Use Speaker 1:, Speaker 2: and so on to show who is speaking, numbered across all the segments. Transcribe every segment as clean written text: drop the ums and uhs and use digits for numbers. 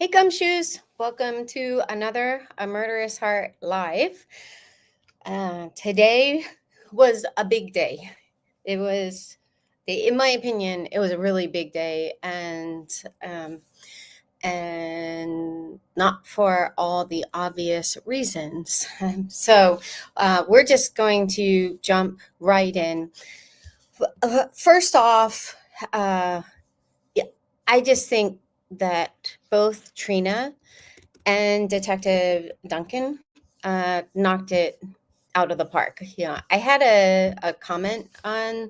Speaker 1: Hey Gumshoes, welcome to another A Murderous Heart Live. Today was a big day. It was, in my opinion, it was a really big day, and not for all the obvious reasons. So we're just going to jump right in. First off, I just think that both Trina and Detective Duncan knocked it out of the park. Yeah, I had a comment on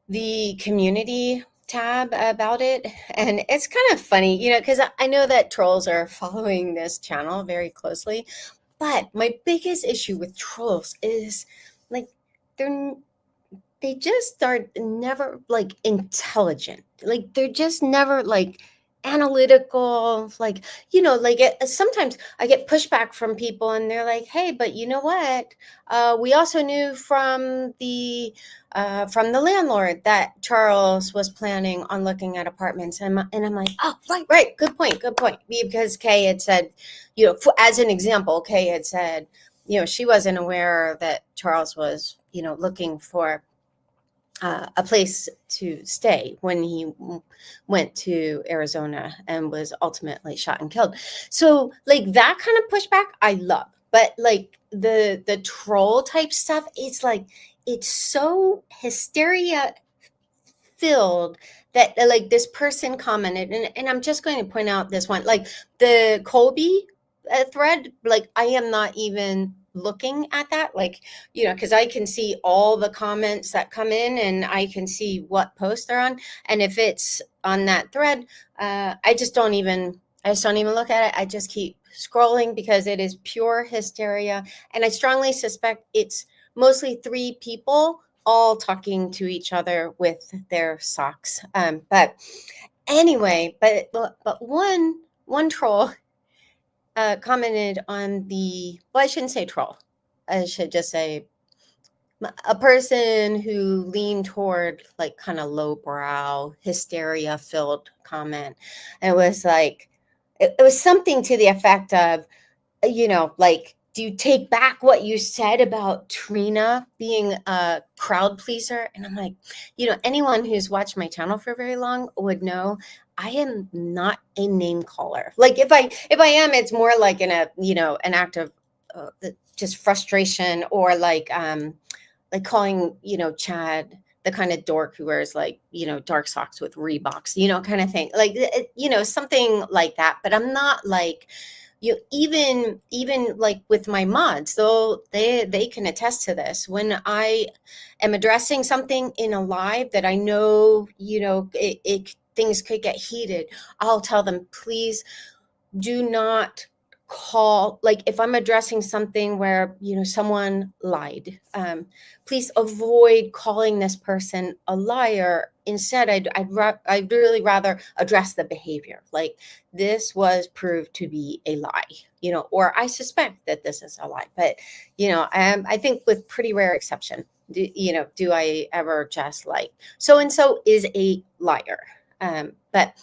Speaker 1: the community tab about it, and it's kind of funny, because I know that trolls are following this channel very closely, but my biggest issue with trolls is like they just are never like intelligent. Like they're just never like analytical. Like, sometimes I get pushback from people and they're like, hey, but you know what? We also knew from the landlord that Charles was planning on looking at apartments. And I'm like, oh, right. Good point. Because Kay had said, as an example, Kay had said, she wasn't aware that Charles was, looking for a place to stay when he went to Arizona and was ultimately shot and killed. So like that kind of pushback I love, but like the troll type stuff, it's like it's so hysteria filled that like this person commented, and I'm just going to point out this one, like the Colby thread, like I am not even looking at that, like, because I can see all the comments that come in and I can see what post they're on, and if it's on that thread, I just don't even look at it. I just keep scrolling because it is pure hysteria, and I strongly suspect it's mostly three people all talking to each other with their socks. But anyway, but one troll commented on well, I shouldn't say troll. I should just say a person who leaned toward like kind of lowbrow, hysteria-filled comment. It was like, it was something to the effect of, like, do you take back what you said about Trina being a crowd pleaser? And I'm like, anyone who's watched my channel for very long would know I am not a name caller. Like if I am, it's more like in an act of just frustration, or like calling, Chad the kind of dork who wears like, dark socks with Reeboks, kind of thing, like, something like that. But I'm not like, even like with my mods, though they can attest to this, when I am addressing something in a live that I know, things could get heated, I'll tell them, please do not call, like if I'm addressing something where someone lied, please avoid calling this person a liar. Instead, I'd really rather address the behavior, like this was proved to be a lie, or I suspect that this is a lie. But I think with pretty rare exception, do I ever just like so and so is a liar. But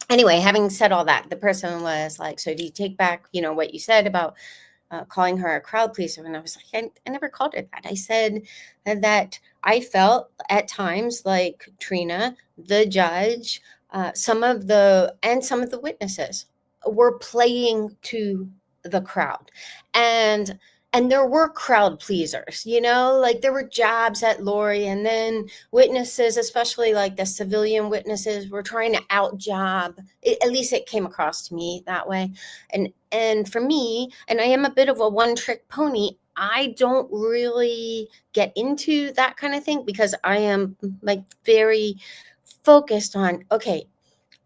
Speaker 1: anyway, having said all that, the person was like, so do you take back, what you said about calling her a crowd pleaser? And I was like, I never called her that. I said that I felt at times like Trina, the judge, some of the witnesses were playing to the crowd. And there were crowd pleasers, like there were jabs at Lori, and then witnesses, especially like the civilian witnesses, were trying to out job. At least it came across to me that way. And for me, and I am a bit of a one-trick pony, I don't really get into that kind of thing because I am like very focused on, okay,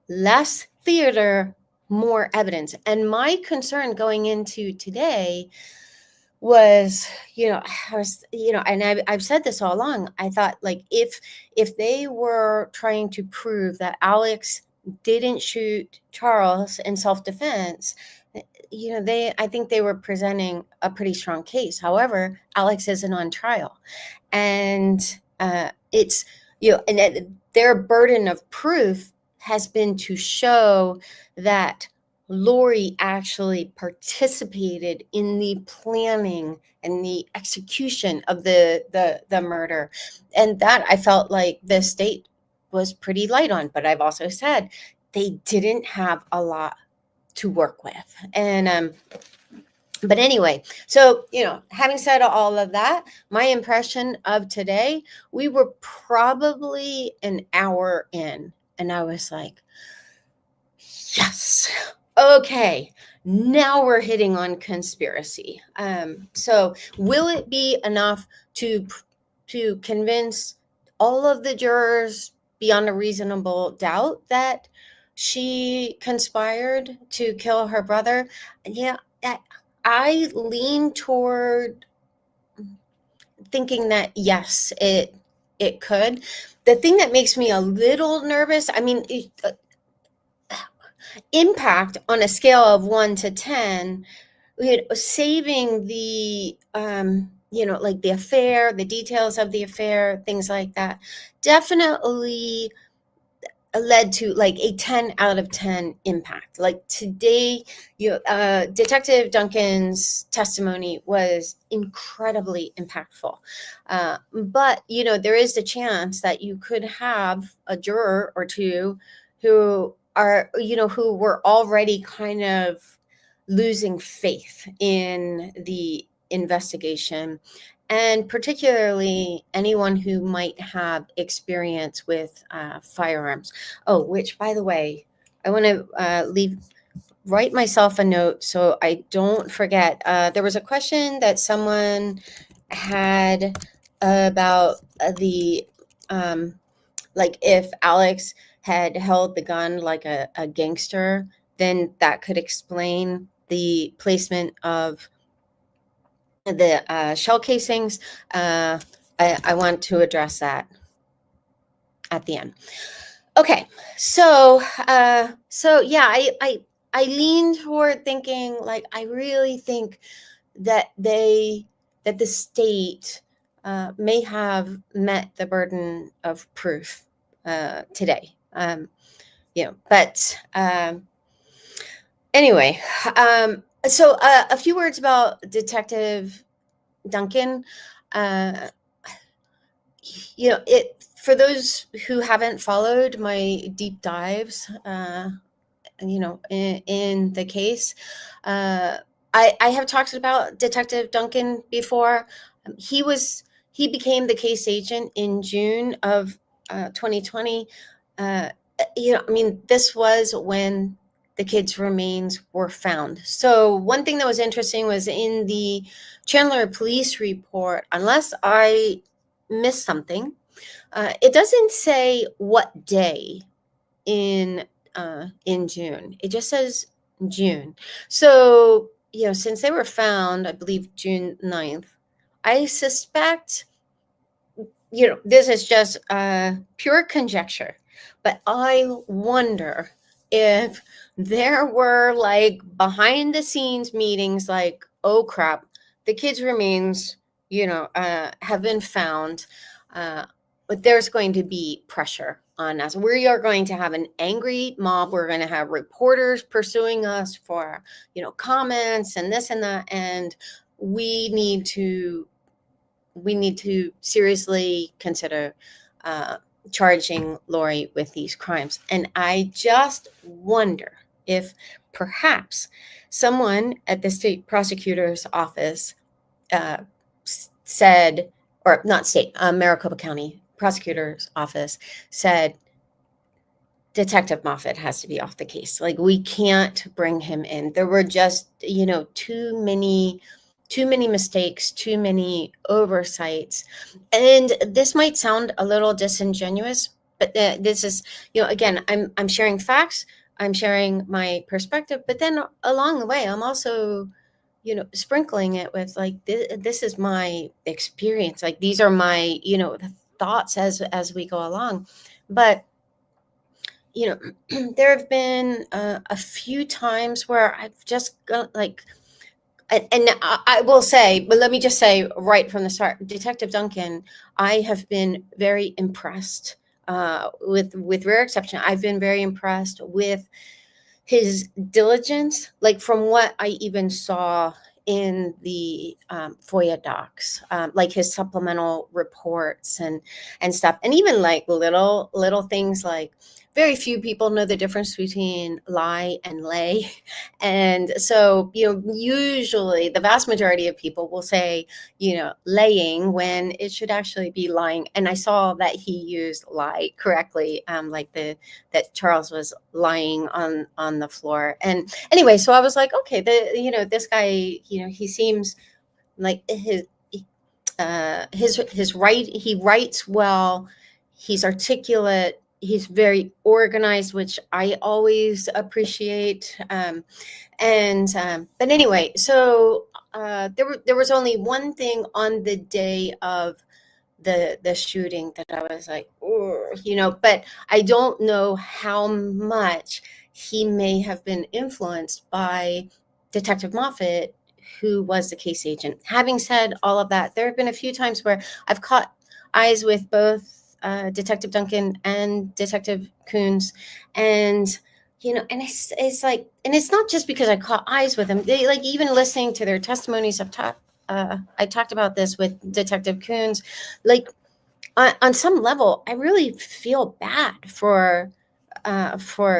Speaker 1: less theater, more evidence. And my concern going into today was, and I've said this all along, I thought like if they were trying to prove that Alex didn't shoot Charles in self-defense, I think they were presenting a pretty strong case. However, Alex isn't on trial, and it's, and their burden of proof has been to show that Lori actually participated in the planning and the execution of the murder. And that I felt like the state was pretty light on, but I've also said they didn't have a lot to work with. And but anyway, so, having said all of that, my impression of today, we were probably an hour in, and I was like, yes, okay, now we're hitting on conspiracy. So will it be enough to convince all of the jurors beyond a reasonable doubt that she conspired to kill her brother? Yeah, I lean toward thinking that yes, it could. The thing that makes me a little nervous, I mean, impact on a scale of 1 to 10, saving the like the affair, the details of the affair, things like that, definitely led to like a 10 out of 10 impact. Like today, Detective Duncan's testimony was incredibly impactful. But, there is the chance that you could have a juror or two who are, who were already kind of losing faith in the investigation, and particularly anyone who might have experience with firearms. Oh, which, by the way, I want to write myself a note so I don't forget. There was a question that someone had about the like if Alex had held the gun like a gangster, then that could explain the placement of the shell casings. I want to address that at the end. Okay, so yeah, I lean toward thinking, like, I really think that the state may have met the burden of proof today. But anyway, so a few words about Detective Duncan. For those who haven't followed my deep dives, in the case, I have talked about Detective Duncan before. He became the case agent in June of 2020. This was when the kids' remains were found. So one thing that was interesting was in the Chandler police report, unless I missed something, it doesn't say what day in June. It just says June. So, since they were found, I believe June 9th, I suspect, this is just pure conjecture, but I wonder if there were like behind the scenes meetings like, oh crap, the kids' remains, have been found, but there's going to be pressure on us. We are going to have an angry mob. We're going to have reporters pursuing us for, comments and this and that. And we need to seriously consider charging Lori with these crimes. And I just wonder if perhaps someone at the state prosecutor's office said, or not state, Maricopa County prosecutor's office said, Detective Moffat has to be off the case. Like, we can't bring him in. There were just, too many mistakes, too many oversights. And this might sound a little disingenuous, but this is, again, I'm sharing facts, I'm sharing my perspective, but then along the way, I'm also, sprinkling it with like, this is my experience. Like, these are my, thoughts as we go along. But, there have been a few times where I've just got like, and I will say, but let me just say right from the start, Detective Duncan, I have been very impressed with rare exception. I've been very impressed with his diligence, like from what I even saw in the FOYA docs, like his supplemental reports and stuff, and even like little things like very few people know the difference between lie and lay. And so, usually the vast majority of people will say, laying when it should actually be lying. And I saw that he used lie correctly, like that Charles was lying on the floor. And anyway, so I was like, okay, this guy, he seems like he writes well, he's articulate, he's very organized, which I always appreciate. But anyway, so there was only one thing on the day of the shooting that I was like, but I don't know how much he may have been influenced by Detective Moffat, who was the case agent. Having said all of that, there have been a few times where I've caught eyes with both Detective Duncan and Detective Coons, and and it's like, and it's not just because I caught eyes with them. They, like, even listening to their testimonies, I talked about this with Detective Coons. Like, on some level, I really feel bad for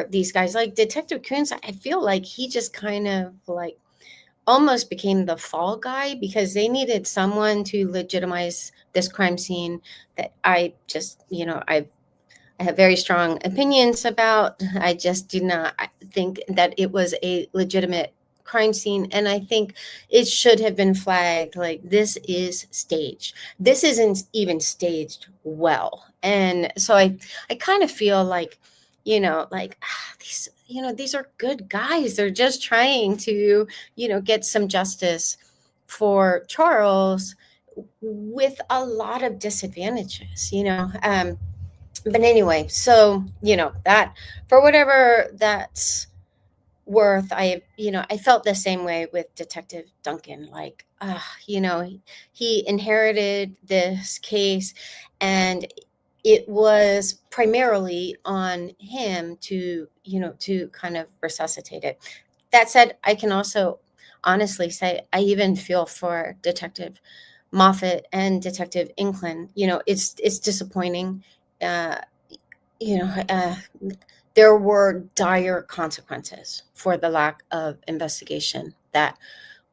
Speaker 1: these guys. Like Detective Coons, I feel like he just kind of like almost became the fall guy, because they needed someone to legitimize this crime scene that I just, I have very strong opinions about. I just do not think that it was a legitimate crime scene. And I think it should have been flagged like, this is staged. This isn't even staged well. And so I kind of feel like, these are good guys. They're just trying to, get some justice for Charles with a lot of disadvantages, but anyway, so that, for whatever that's worth, I felt the same way with Detective Duncan. Like, he inherited this case, and it was primarily on him to kind of resuscitate it. That said, I can also honestly say I even feel for Detective Moffat and Detective Inklin. It's disappointing. uh, uh, there were dire consequences for the lack of investigation that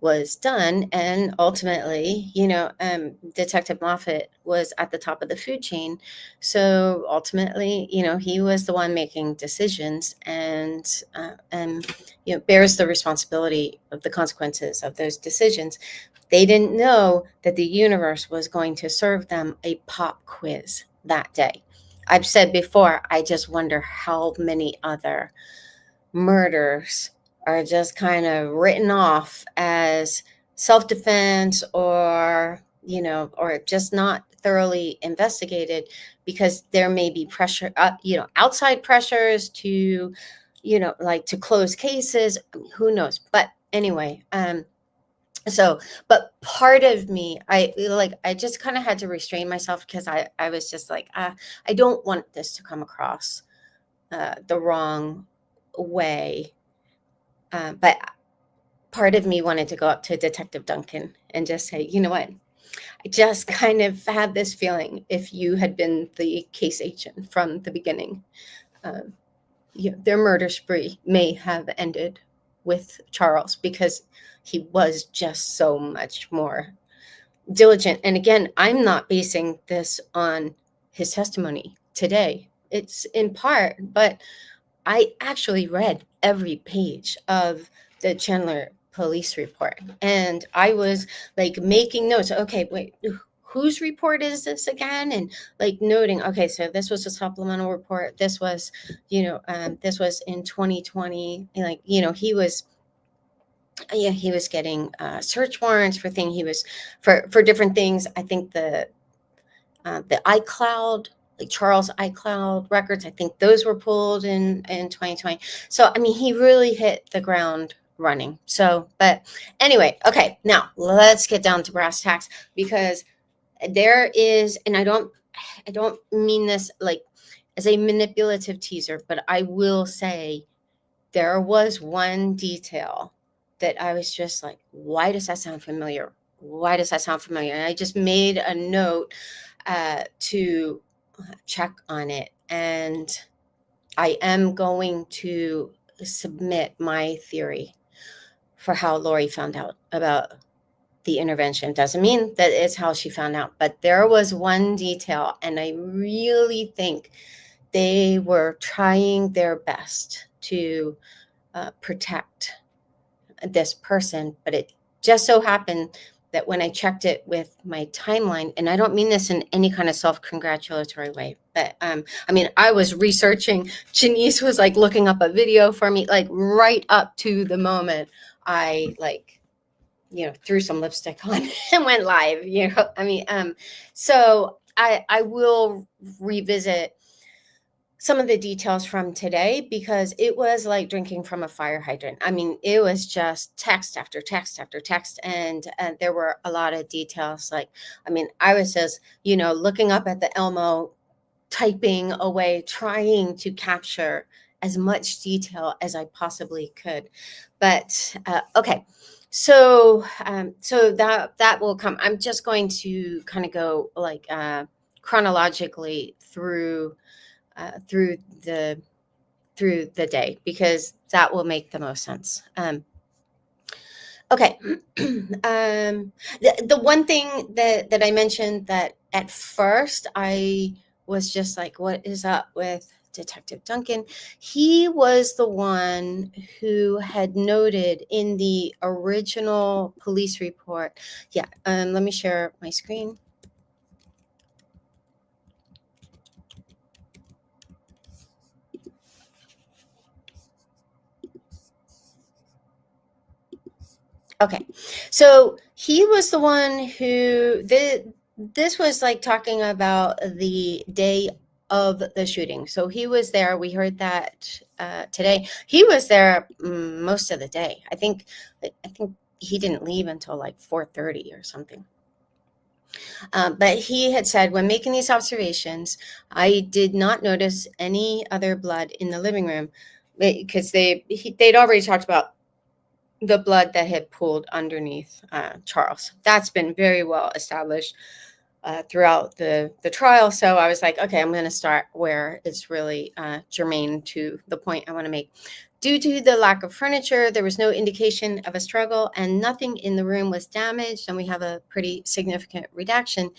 Speaker 1: was done. And ultimately, Detective Moffat was at the top of the food chain. So ultimately, he was the one making decisions, and bears the responsibility of the consequences of those decisions. They didn't know that the universe was going to serve them a pop quiz that day. I've said before, I just wonder how many other murders are just kind of written off as self-defense, or just not thoroughly investigated, because there may be pressure, outside pressures to, like, to close cases. Who knows? But anyway, but part of me, I just kind of had to restrain myself, because I was just like, I don't want this to come across the wrong way. But part of me wanted to go up to Detective Duncan and just say, you know what? I just kind of had this feeling, if you had been the case agent from the beginning, their murder spree may have ended with Charles, because he was just so much more diligent. And again, I'm not basing this on his testimony today. It's in part, but I actually read every page of the Chandler police report, and I was like making notes. Okay, wait, whose report is this again? And like noting, okay, so this was a supplemental report. This was, this was in 2020. And like, he was getting search warrants for for different things. I think the iCloud, like Charles iCloud records, I think those were pulled in 2020. So, I mean, he really hit the ground running. So, but anyway, okay, now let's get down to brass tacks, because there is, and I don't mean this like as a manipulative teaser, but I will say there was one detail that I was just like, why does that sound familiar? Why does that sound familiar? And I just made a note to check on it. And I am going to submit my theory for how Lori found out about the intervention. Doesn't mean that it's how she found out, but there was one detail, and I really think they were trying their best to protect this person, but it just so happened that when I checked it with my timeline, and I don't mean this in any kind of self-congratulatory way, but I mean, I was researching, Janice was like looking up a video for me, like right up to the moment I like, threw some lipstick on and went live, I mean, so I will revisit some of the details from today, because it was like drinking from a fire hydrant. I mean, it was just text after text after text. And there were a lot of details. Like, I mean, I was just, looking up at the Elmo, typing away, trying to capture as much detail as I possibly could. But okay. So that will come. I'm just going to kind of go like chronologically through the day, because that will make the most sense. Okay. The one thing that I mentioned, that at first I was just like, what is up with Detective Duncan? He was the one who had noted in the original police report. Yeah. Let me share my screen. Okay, so he was the one who this was like talking about the day of the shooting. So he was there. We heard that today. He was there most of the day. I think he didn't leave until like 4:30 or something. But he had said, when making these observations, I did not notice any other blood in the living room, because they'd already talked about the blood that had pooled underneath Charles. That's been very well established throughout the trial. So I was like, okay, I'm going to start where it's really germane to the point I want to make. Due to the lack of furniture, there was no indication of a struggle, and nothing in the room was damaged. And we have a pretty significant redaction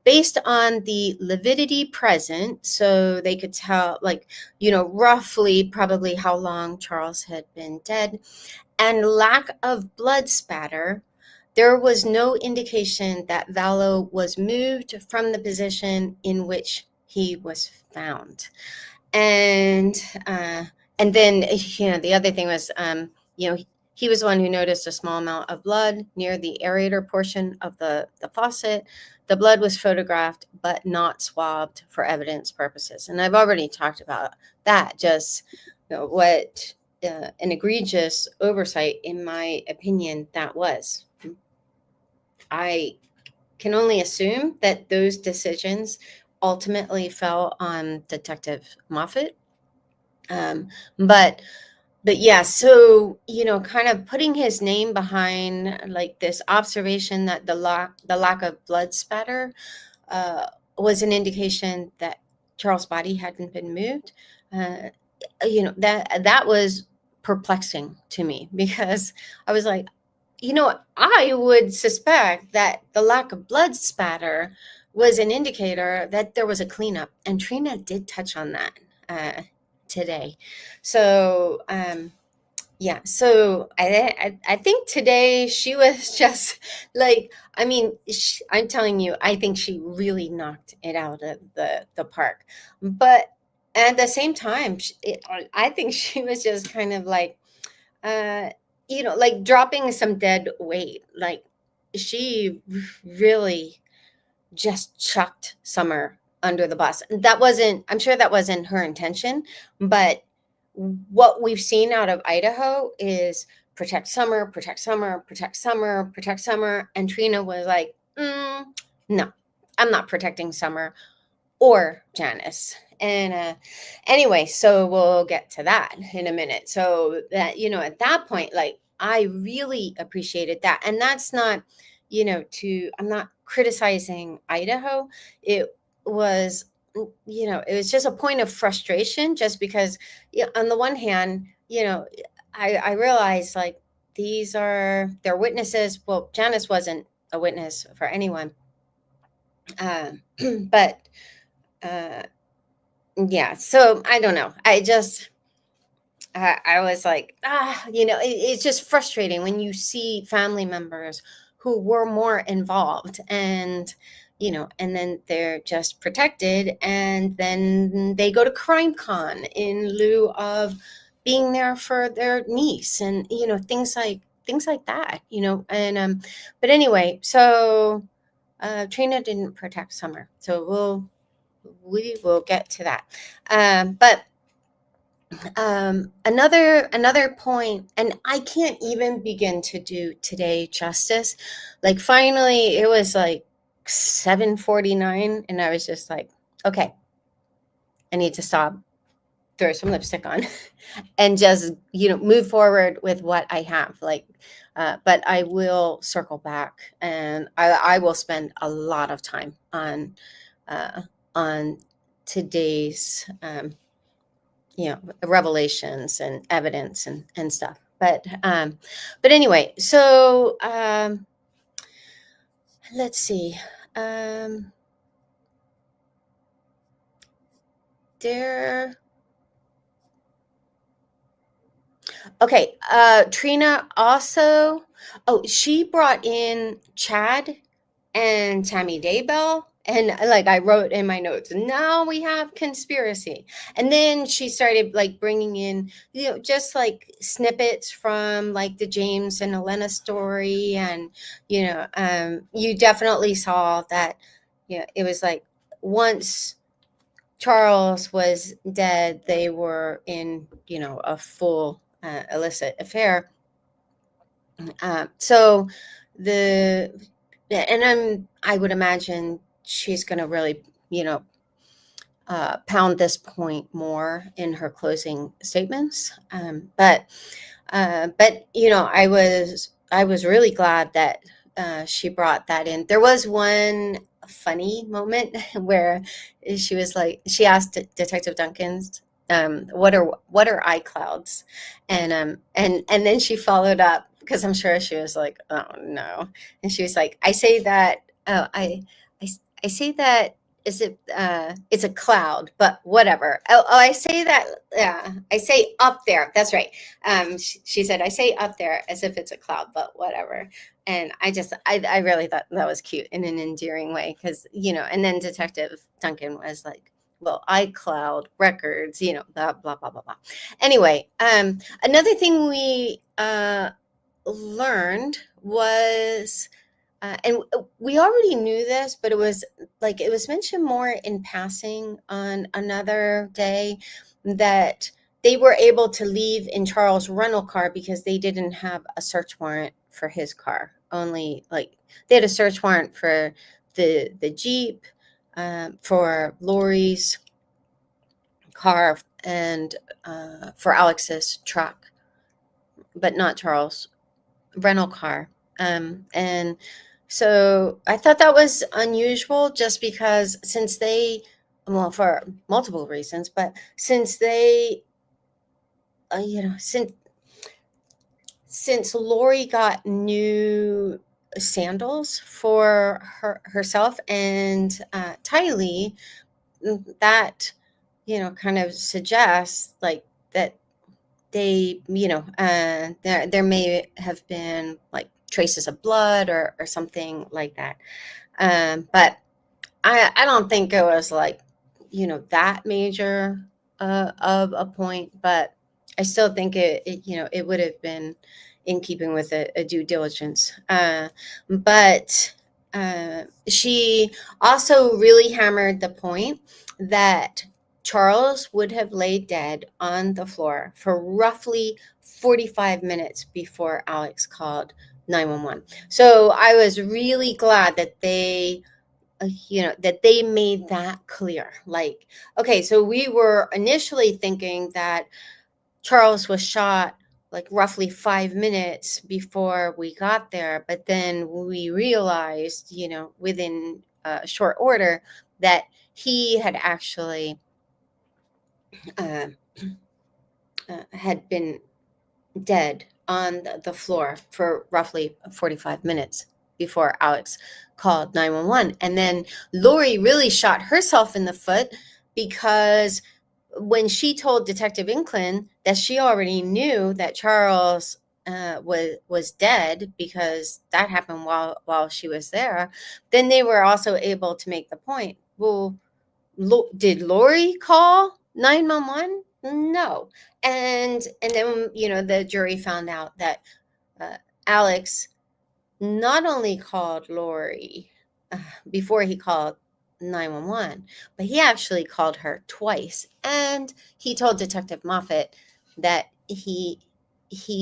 Speaker 1: based on the lividity present. So they could tell, like, roughly probably how long Charles had been dead, and lack of blood spatter. There was no indication that Vallow was moved from the position in which he was found. And then, the other thing was, he was the one who noticed a small amount of blood near the aerator portion of the faucet. The blood was photographed, but not swabbed for evidence purposes. And I've already talked about that, just what an egregious oversight, in my opinion, that was. I can only assume that those decisions ultimately fell on Detective Moffat. But yeah, so, kind of putting his name behind like this observation that the lack of blood spatter was an indication that Charles' body hadn't been moved. That was perplexing to me, because I was like, I would suspect that the lack of blood spatter was an indicator that there was a cleanup, and Trina did touch on that today. So yeah, so I think today she was just like, I mean, I'm telling you, I think she really knocked it out of the park. But at the same time, I think she was just kind of like, like dropping some dead weight. Like, she really just chucked Summer under the bus. I'm sure that wasn't her intention, but what we've seen out of Idaho is protect Summer, protect Summer, protect Summer, protect Summer. And Trina was like, no, I'm not protecting Summer. or Janice. And anyway, so we'll get to that in a minute. So that, at that point, like, I really appreciated that. And that's not, I'm not criticizing Idaho. It was, it was just a point of frustration, just because, on the one hand, I realized, like, they're witnesses. Well, Janice wasn't a witness for anyone. But yeah, so I don't know. I was like, it's just frustrating when you see family members who were more involved, and then they're just protected, and then they go to CrimeCon in lieu of being there for their niece, and things like that, and but anyway, so Trina didn't protect Summer, so we will get to that. But another point, and I can't even begin to do today justice. Like, finally, it was like 7:49, and I was just like, okay, I need to stop, throw some lipstick on, and just move forward with what I have. Like, but I will circle back, and I will spend a lot of time on today's revelations and evidence and stuff. But anyway, so let's see. Okay, Trina also, she brought in Chad and Tammy Daybell. And, like, I wrote in my notes, now we have conspiracy. And then she started, like, bringing in, just like snippets from, like, the James and Elena story. And, you definitely saw that, it was like, once Charles was dead, they were in, a full illicit affair. So I would imagine she's going to really, pound this point more in her closing statements. But I was really glad that she brought that in. There was one funny moment where she asked Detective Duncan's, what are iClouds, and then she followed up, because I'm sure she was like, oh no, and she was like, I say that, I say that, it's a cloud, but whatever. I say that, yeah, I say up there. That's right. She said, I say up there as if it's a cloud, but whatever. And I really thought that was cute in an endearing way, because, and then Detective Duncan was like, well, iCloud records, blah, blah, blah, blah, blah. Anyway, another thing we learned was, and we already knew this, but it was mentioned more in passing on another day, that they were able to leave in Charles' rental car because they didn't have a search warrant for his car. Only, like, they had a search warrant for the Jeep, for Lori's car, and for Alex's truck, but not Charles' rental car. And so I thought that was unusual, just because for multiple reasons, but since they, since Lori got new sandals for herself and Tylee, that, kind of suggests, like, that they, there may have been, like, traces of blood or something like that. But I don't think it was, like, that major of a point, but I still think it would have been in keeping with a due diligence. But she also really hammered the point that Charles would have laid dead on the floor for roughly 45 minutes before Alex called 911. So I was really glad that they that they made that clear. Like, okay, so we were initially thinking that Charles was shot like roughly 5 minutes before we got there, but then we realized, within short order, that he had actually had been dead on the floor for roughly 45 minutes before Alex called 911. And then Lori really shot herself in the foot, because when she told Detective Inklin that she already knew that Charles was dead, because that happened while she was there, then they were also able to make the point, well, did Lori call 911? No. And then the jury found out that Alex not only called Lori before he called 911, but he actually called her twice. And he told Detective Moffat that he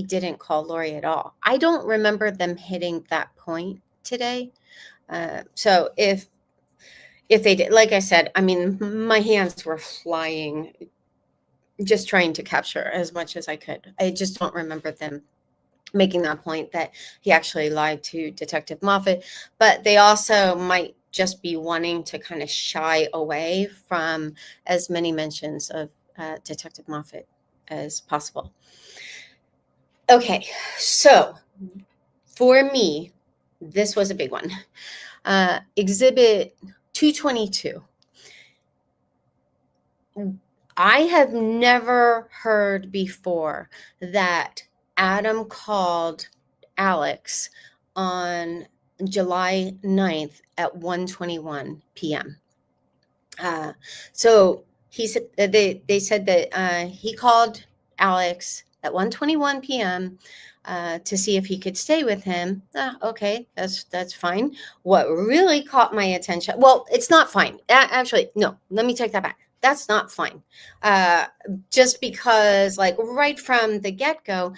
Speaker 1: didn't call Lori at all. I don't remember them hitting that point today. So if they did, like I said, I mean, my hands were flying just trying to capture as much as I could. I just don't remember them making that point that he actually lied to Detective Moffat. But they also might just be wanting to kind of shy away from as many mentions of Detective Moffat as possible. Okay, so for me, this was a big one. Exhibit 222. I have never heard before that Adam called Alex on July 9th at 1:21 p.m. So he said they said that he called Alex at 1:21 p.m. To see if he could stay with him. Okay, that's fine. What really caught my attention, well, it's not fine. Actually, no, let me take that back. That's not fine. Just because, like, right from the get-go,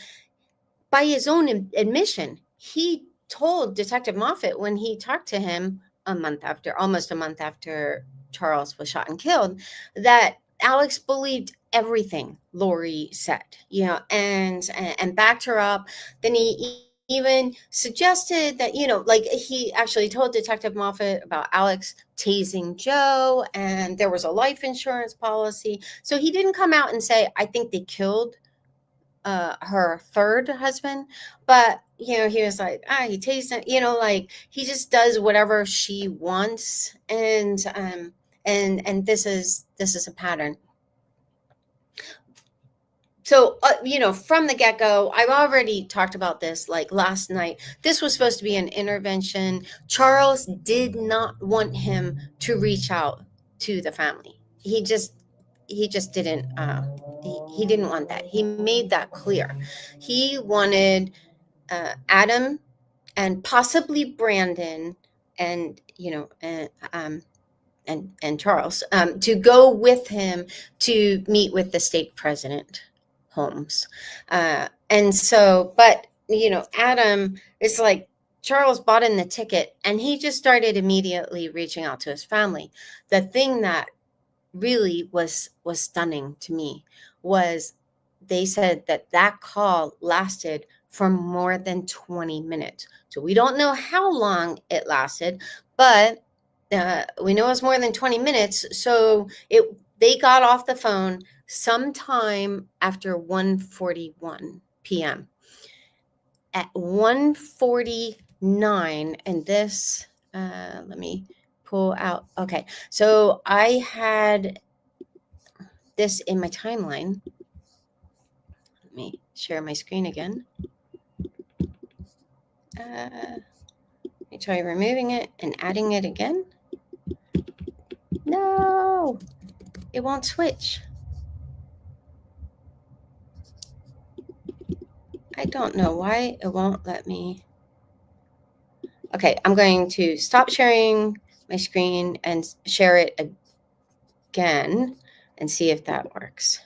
Speaker 1: by his own admission, he told Detective Moffat when he talked to him almost a month after Charles was shot and killed, that Alex believed everything Lori said, and backed her up. Then he even suggested that, like, he actually told Detective Moffat about Alex tasing Joe, and there was a life insurance policy. So he didn't come out and say, I think they killed her third husband, but he was like, he tastes it, like, he just does whatever she wants, and this is a pattern. So from the get-go, I've already talked about this, like, last night. This was supposed to be an intervention. Charles did not want him to reach out to the family. He just didn't he didn't want that. He made that clear. He wanted Adam and possibly Brandon and and Charles to go with him to meet with the state president, Holmes. And so, but Adam, it's like Charles bought in the ticket, and he just started immediately reaching out to his family. The thing that really was stunning to me was they said that call lasted for more than 20 minutes. So we don't know how long it lasted, but we know it's more than 20 minutes. So they got off the phone sometime after 1:41 p.m. At 1:49, and this, let me pull out. Okay, so I had this in my timeline. Let me share my screen again. Let me try removing it and adding it again. No, it won't switch. I don't know why it won't let me. Okay, I'm going to stop sharing my screen and share it again and see if that works.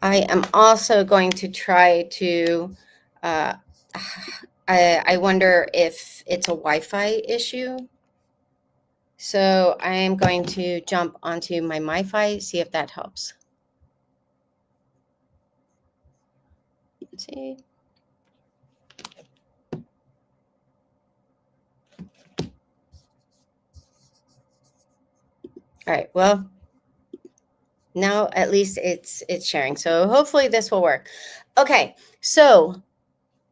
Speaker 1: I am also going to try to, I wonder if it's a Wi-Fi issue. So I am going to jump onto my MiFi, see if that helps. Let's see. All right, well, now at least it's sharing. So hopefully this will work. Okay, so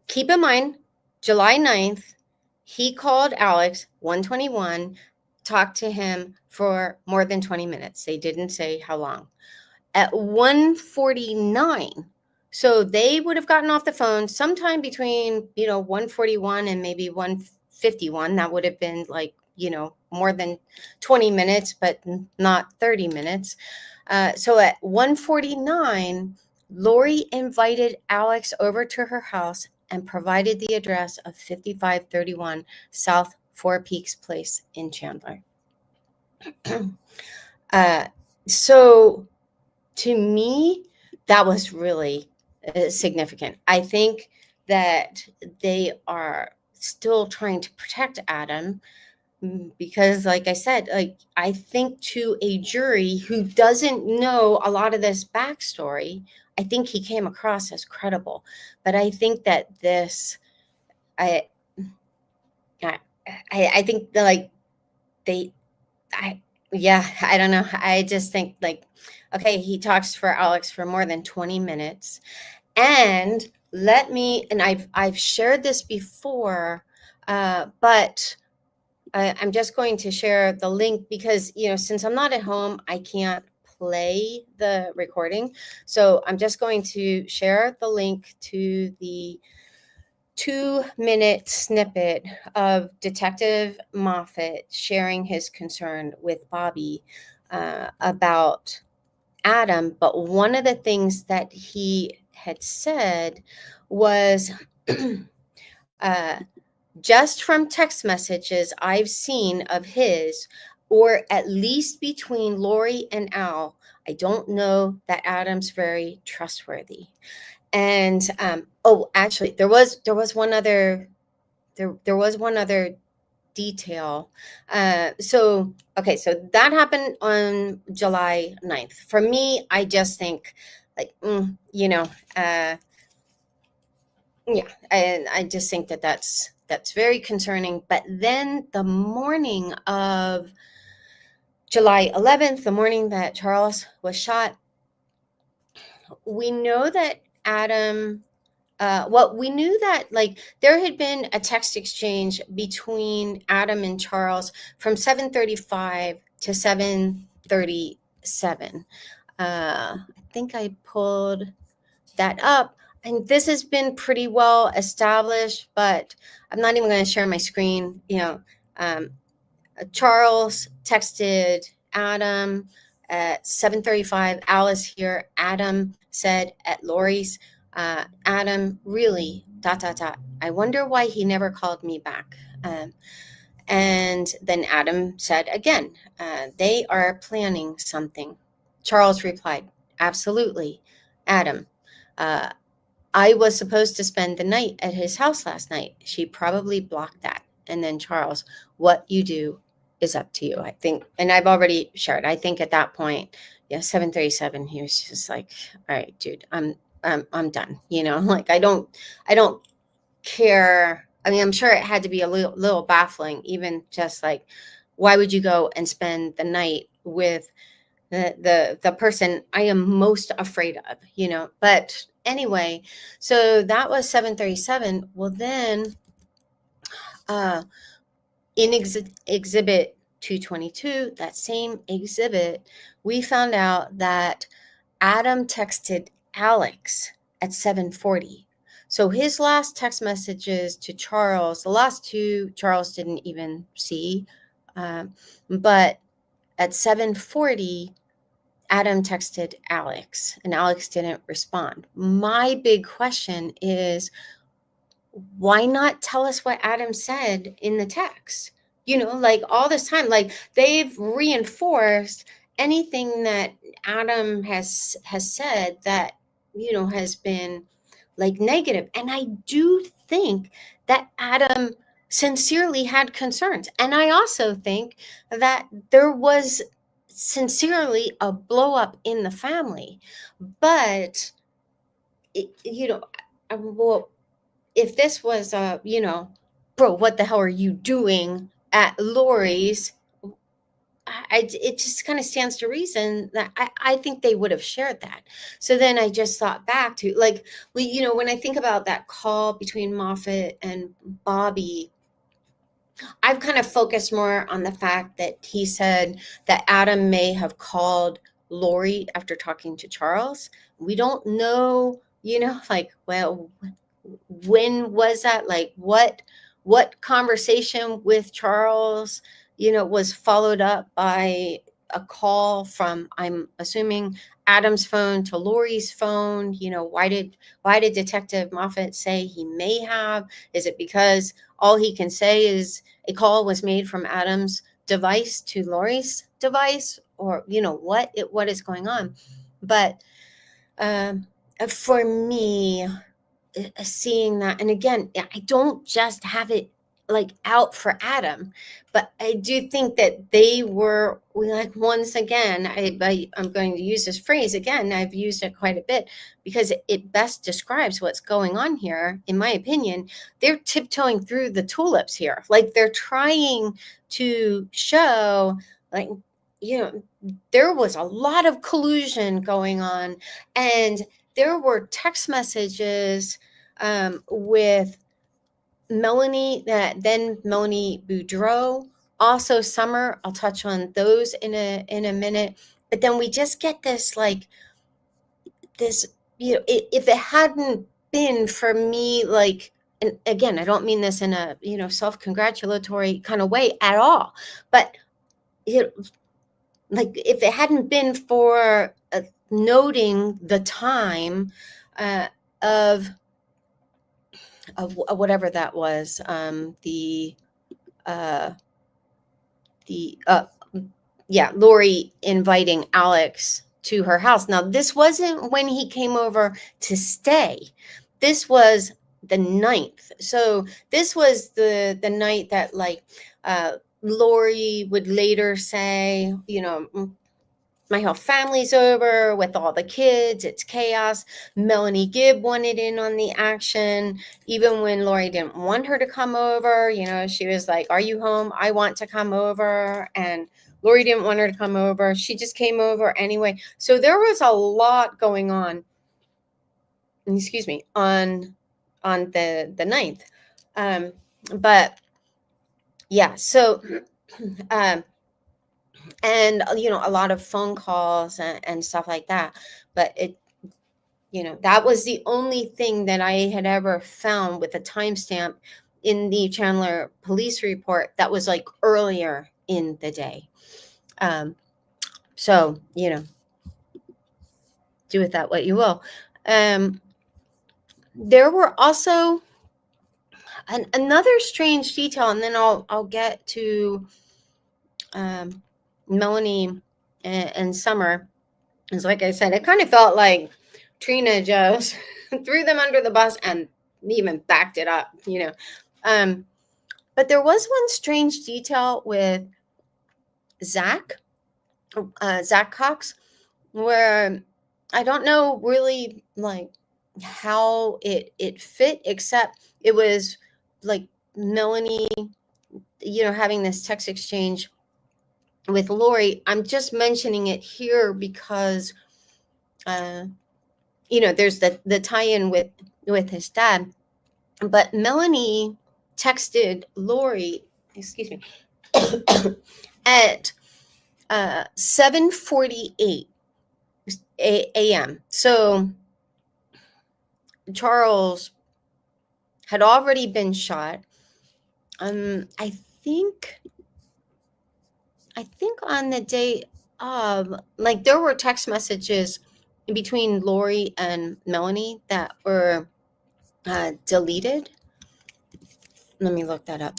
Speaker 1: keep in mind, July 9th, he called Alex 121, talked to him for more than 20 minutes. They didn't say how long. At 1:49, so they would have gotten off the phone sometime between, 1:41 and maybe 1:51. That would have been like, more than 20 minutes, but not 30 minutes. So at 1:49, Lori invited Alex over to her house and provided the address of 5531 South Four Peaks Place in Chandler. So to me, that was really significant. I think that they are still trying to protect Adam because, like I said, I think to a jury who doesn't know a lot of this backstory, I think he came across as credible. But I think that this, I think that, like, I don't know. I just think, like, okay, he talks for Alex for more than 20 minutes. And I've shared this before, but I'm just going to share the link because, since I'm not at home, I can't play the recording. So I'm just going to share the link to the 2-minute snippet of Detective Moffat sharing his concern with Bobby about Adam. But one of the things that he had said was, just from text messages I've seen of his, or at least between Lori and Al, I don't know that Adam's very trustworthy. And actually, there was one other detail. So that happened on July 9th. For me, I just think, like, and I just think that that's very concerning. But then the morning of July 11th, the morning that Charles was shot, we know that Adam, we knew that, like, there had been a text exchange between Adam and Charles from 7:35 to 7:37. I think I pulled that up, and this has been pretty well established, but I'm not even going to share my screen. Charles texted Adam at 7:35. Alice here. Adam said at Lori's, Adam, really, ... I wonder why he never called me back. And then Adam said again, they are planning something. Charles replied, absolutely. Adam, I was supposed to spend the night at his house last night. She probably blocked that. And then Charles, what you do is up to you, I think. And I've already shared. I think at that point, 7:37, he was just like, all right, dude, I'm done. Like, I don't care. I mean, I'm sure it had to be a little baffling, even just like, why would you go and spend the night with the person I am most afraid of, But anyway, so that was 7:37. Well, then in exhibit 222, that same exhibit, we found out that Adam texted Alex at 7:40. So his last text messages to Charles, the last two Charles didn't even see, but at 7:40, Adam texted Alex and Alex didn't respond. My big question is, why not tell us what Adam said in the text? Like, all this time, like, they've reinforced anything that Adam has said that has been like negative. And I do think that Adam sincerely had concerns. And I also think that there was sincerely a blow up in the family. But, well, if this was, bro, what the hell are you doing at Lori's? It just kind of stands to reason that I think they would have shared that. So then I just thought back to, like, when I think about that call between Moffat and Bobby, I've kind of focused more on the fact that he said that Adam may have called Lori after talking to Charles. We don't know, like, well, when was that? Like, what conversation with Charles, was followed up by a call from, I'm assuming, Adam's phone to Lori's phone? Why did Detective Moffat say he may have? Is it because all he can say is a call was made from Adam's device to Lori's device, or what is going on? But for me, seeing that, and again, I don't just have it like out for Adam, but I do think that they were, like, once again, I'm going to use this phrase again. I've used it quite a bit because it best describes what's going on here, in my opinion. They're tiptoeing through the tulips here. Like, they're trying to show, like, there was a lot of collusion going on, and there were text messages with Melanie, then Melanie Boudreau, also Summer. I'll touch on those in a minute. But then we just get this, like, this, if it hadn't been for me, like, and again, I don't mean this in a, self-congratulatory kind of way at all, but, like, if it hadn't been for noting the time of whatever that was, Lori inviting Alex to her house. Now, this wasn't when he came over to stay. This was the 9th. So this was the night that, like, Lori would later say, my whole family's over with all the kids. It's chaos. Melanie Gibb wanted in on the action. Even when Lori didn't want her to come over, she was like, are you home? I want to come over. And Lori didn't want her to come over. She just came over anyway. So there was a lot going on, excuse me, on the 9th. But yeah, so and a lot of phone calls and stuff like that. But it, that was the only thing that I had ever found with a timestamp in the Chandler police report that was, like, earlier in the day. So do with that what you will. There were also another strange detail, and then I'll get to Melanie and Summer. It's like I said, it kind of felt like Trina just threw them under the bus and even backed it up, But there was one strange detail with Zach Cox, where I don't know really, like, how it fit, except it was like Melanie, having this text exchange with Lori. I'm just mentioning it here because there's the tie-in with his dad. But Melanie texted Lori, excuse me, at 7:48 a.m. So Charles had already been shot. I think on the day of, like, there were text messages between Lori and Melanie that were deleted. Let me look that up.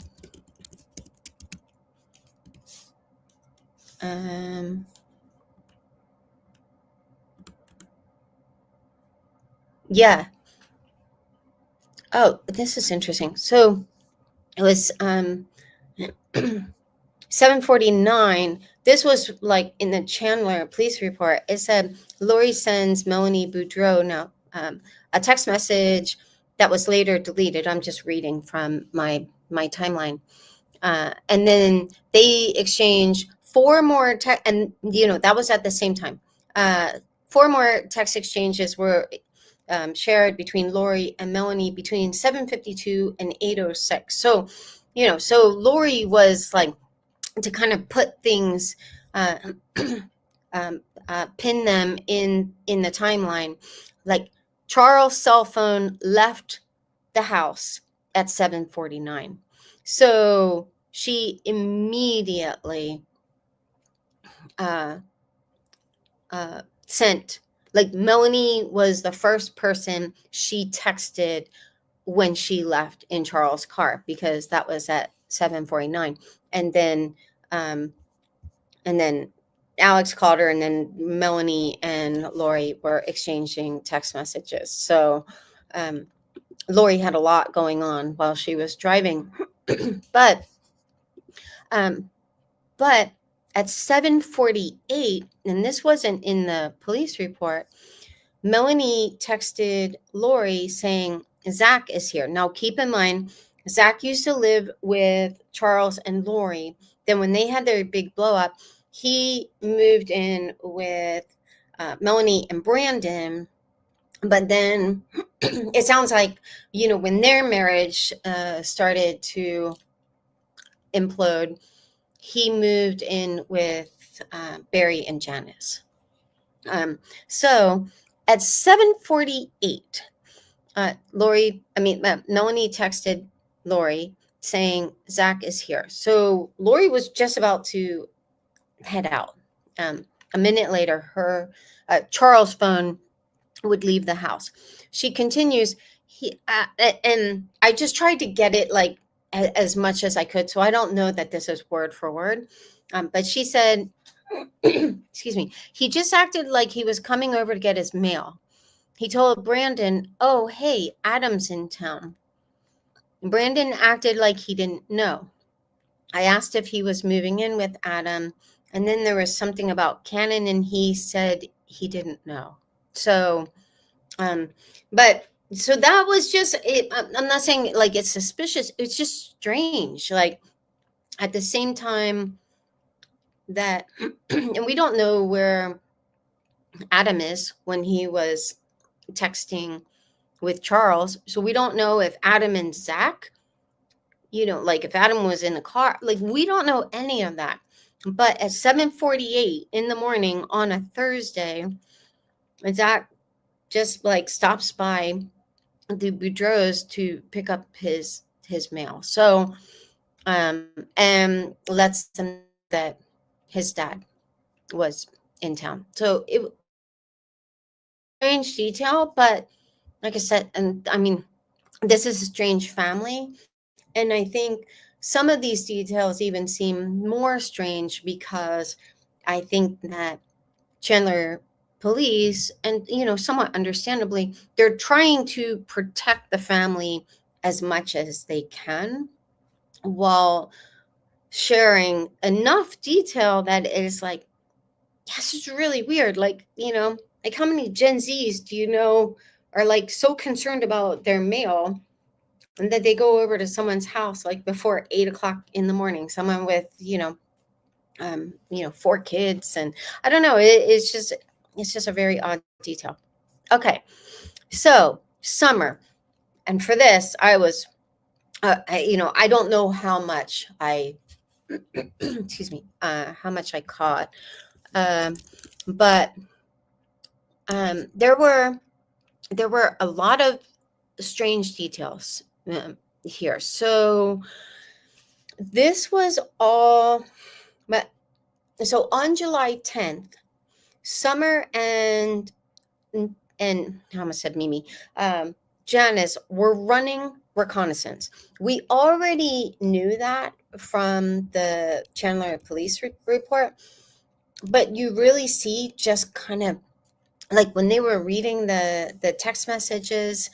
Speaker 1: Yeah. Oh, this is interesting. So it was 7:49. This was like in the Chandler police report. It said Lori sends Melanie Boudreau now a text message that was later deleted. I'm just reading from my timeline. And then they exchanged four more text, and that was at the same time. Four more text exchanges were shared between Lori and Melanie between 7:52 and 8:06. So, so Lori was like, to kind of put things, pin them in the timeline, like Charles' cell phone left the house at 7:49. So she immediately sent, like, Melanie was the first person she texted when she left in Charles' car, because that was at 7:49. And then Alex called her, and then Melanie and Lori were exchanging text messages. So Lori had a lot going on while she was driving. but at 7:48, and this wasn't in the police report, Melanie texted Lori saying, Zach is here. Now, keep in mind, Zach used to live with Charles and Lori. Then when they had their big blow up, he moved in with Melanie and Brandon. But then it sounds like, when their marriage started to implode, he melanie in with Barry and Janice. So at 7:48, Melanie texted Lori saying Zach is here. So Lori was just about to head out. A minute later, her Charles' phone would leave the house. She continues, and I just tried to get it like as much as I could, so I don't know that this is word for word, but she said, excuse me, he just acted like he was coming over to get his mail. He told Brandon, oh, hey, Adam's in town. Brandon acted like he didn't know. I asked if he was moving in with Adam, and then there was something about Cannon, and he said he didn't know. So but so that was just it. I'm not saying like it's suspicious. It's just strange. Like, at the same time that, and we don't know where Adam is when he was texting with Charles. So we don't know if Adam and Zach, like if Adam was in the car, like we don't know any of that. But at 7:48 in the morning on a Thursday, Zach just like stops by the Boudreau's to pick up his mail. So and lets them know that his dad was in town. So it strange detail, but like I said, and I mean, this is a strange family, and I think some of these details even seem more strange because I think that Chandler police, and somewhat understandably, they're trying to protect the family as much as they can while sharing enough detail that it is like, this is really weird. Like, like how many Gen Zs do you know are like so concerned about their mail, and that they go over to someone's house like before 8:00 in the morning, someone with, 4 kids, and I don't know, it's just a very odd detail. Okay, so summer, and for this I was, I don't know how much I, excuse me, how much I caught, but there were a lot of strange details here. So this was all, but so on July 10th, Summer and I almost said Mimi, Janice were running reconnaissance. We already knew that from the Chandler police report, but you really see just kind of like when they were reading the text messages,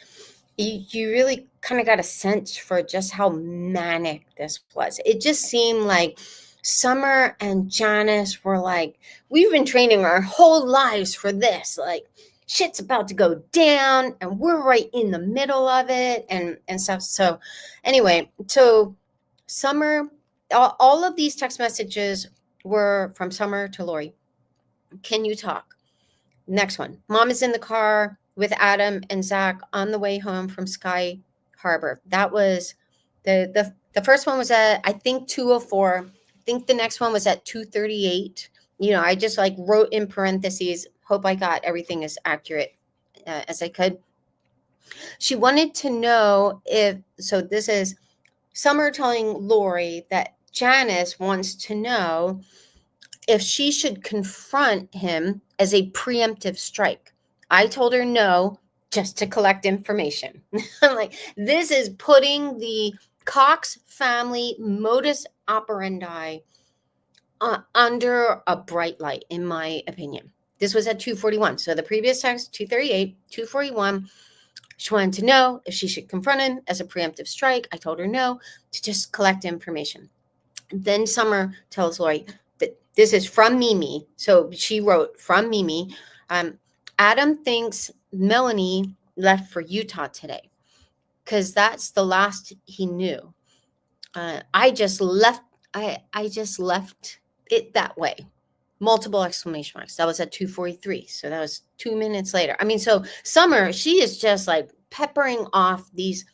Speaker 1: you really kind of got a sense for just how manic this was. It just seemed like Summer and Janice were like, we've been training our whole lives for this. Like, shit's about to go down and we're right in the middle of it and stuff. So anyway, so Summer, all of these text messages were from Summer to Lori. Can you talk? Next one. Mom is in the car with Adam and Zach on the way home from Sky Harbor. That was the first one was at, I think, 2:04. I think the next one was at 2:38. I just like wrote in parentheses, hope I got everything as accurate as I could. She wanted to know so this is Summer telling Lori that Janice wants to know if she should confront him as a preemptive strike. I told her no, just to collect information. I'm like, this is putting the Cox family modus operandi under a bright light, in my opinion. This was at 2:41. So the previous text, 2:38, 2:41. She wanted to know if she should confront him as a preemptive strike. I told her no, to just collect information. Then Summer tells Lori that this is from Mimi. So she wrote from Mimi. Adam thinks Melanie left for Utah today because that's the last he knew. I just left it that way. Multiple exclamation marks. That was at 2:43. So that was 2 minutes later. I mean, so Summer, she is just like peppering off these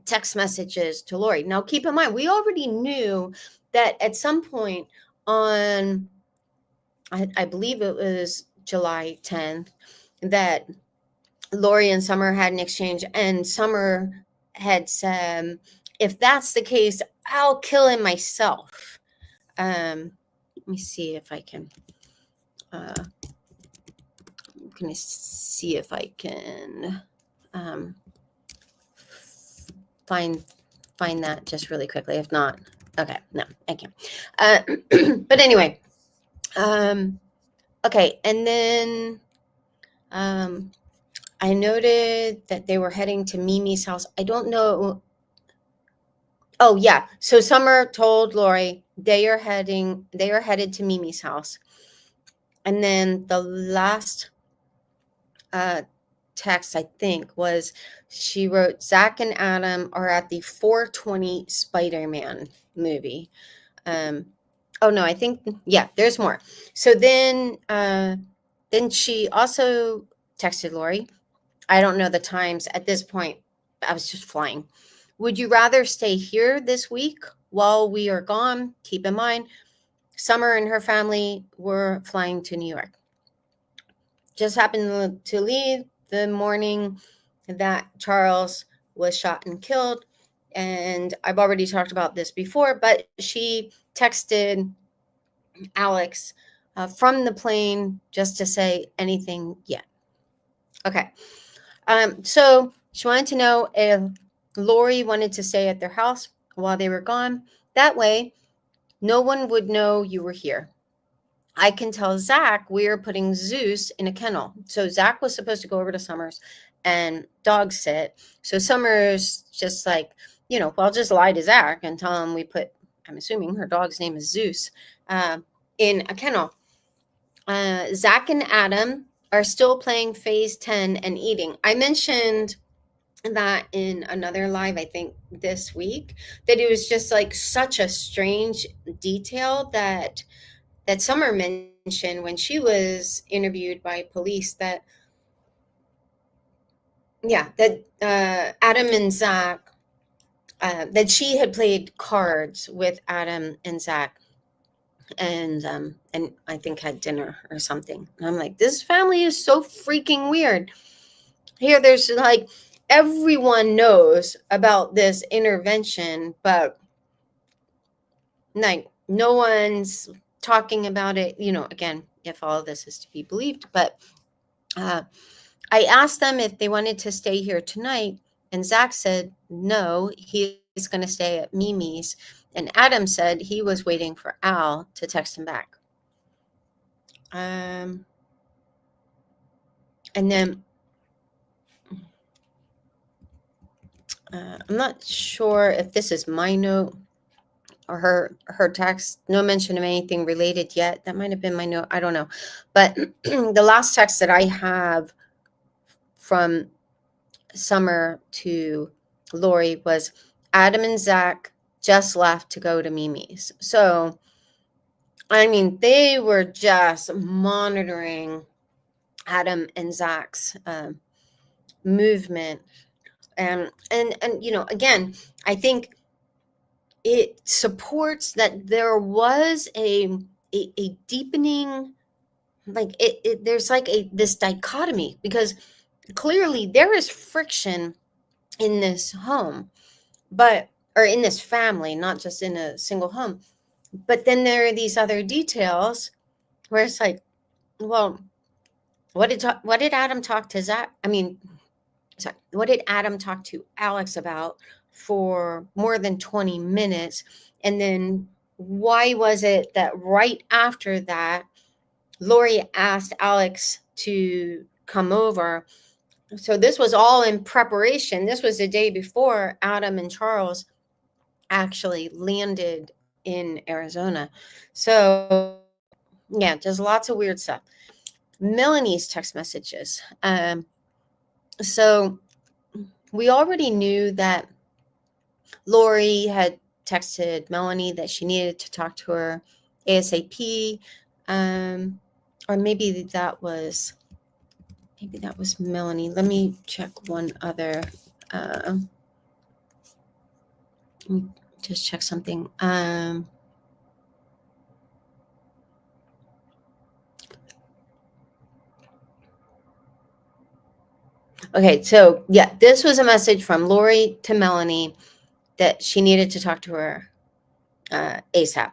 Speaker 1: text messages to Lori. Now, keep in mind, we already knew that at some point on, I believe it was July 10th, that Lori and Summer had an exchange, and Summer had said, if that's the case, I'll kill him myself. Let me see if I can. I'm going to see if I can find that just really quickly. If not, okay, no, I can't. But anyway, okay, and then I noted that they were heading to Mimi's house. I don't know. Oh yeah, so Summer told Lori they are headed to Mimi's house, and then the last text, I think, was she wrote, Zach and Adam are at the 420 Spider-Man movie. Oh no, I think, yeah, there's more. So then she also texted Lori. I don't know the times at this point. I was just flying. Would you rather stay here this week while we are gone? Keep in mind, Summer and her family were flying to New York. Just happened to leave the morning that Charles was shot and killed. And I've already talked about this before, but she texted Alex from the plane just to say anything yet. Okay. So she wanted to know if Lori wanted to stay at their house while they were gone. That way, no one would know you were here. I can tell Zach we are putting Zeus in a kennel. So Zach was supposed to go over to Summers and dog sit. So Summers just like, well, I'll just lie to Zach and tell him we put, I'm assuming her dog's name is Zeus, in a kennel. Zach and Adam are still playing phase 10 and eating. I mentioned that in another live, I think this week, that it was just like such a strange detail that Summer mentioned when she was interviewed by police that Adam and Zach, that she had played cards with Adam and Zach and I think had dinner or something. And I'm like, this family is so freaking weird. Here, there's like, everyone knows about this intervention, but like no one's talking about it, again, if all of this is to be believed. But I asked them if they wanted to stay here tonight, and Zach said no, he's going to stay at Mimi's, and Adam said he was waiting for Al to text him back. And then I'm not sure if this is my note or her text. No mention of anything related yet. That might have been my note. I don't know. But the last text that I have from Summer to Lori was Adam and Zach just left to go to Mimi's. So, I mean, they were just monitoring Adam and Zach's movement. And you know, again, I think it supports that there was a deepening, like there's like this dichotomy, because clearly there is friction in this home, or in this family, not just in a single home. But then there are these other details where it's like, well, what did Adam talk to Zach? I mean, sorry, what did Adam talk to Alex about for more than 20 minutes? And then why was it that right after that, Lori asked Alex to come over? So this was all in preparation. This was the day before Adam and Charles actually landed in Arizona. So yeah, just lots of weird stuff. Melanie's text messages. So we already knew that Lori had texted Melanie that she needed to talk to her ASAP. Or maybe that was Melanie. Let me check one other. Let me just check something. Okay, so yeah, this was a message from Lori to Melanie that she needed to talk to her ASAP.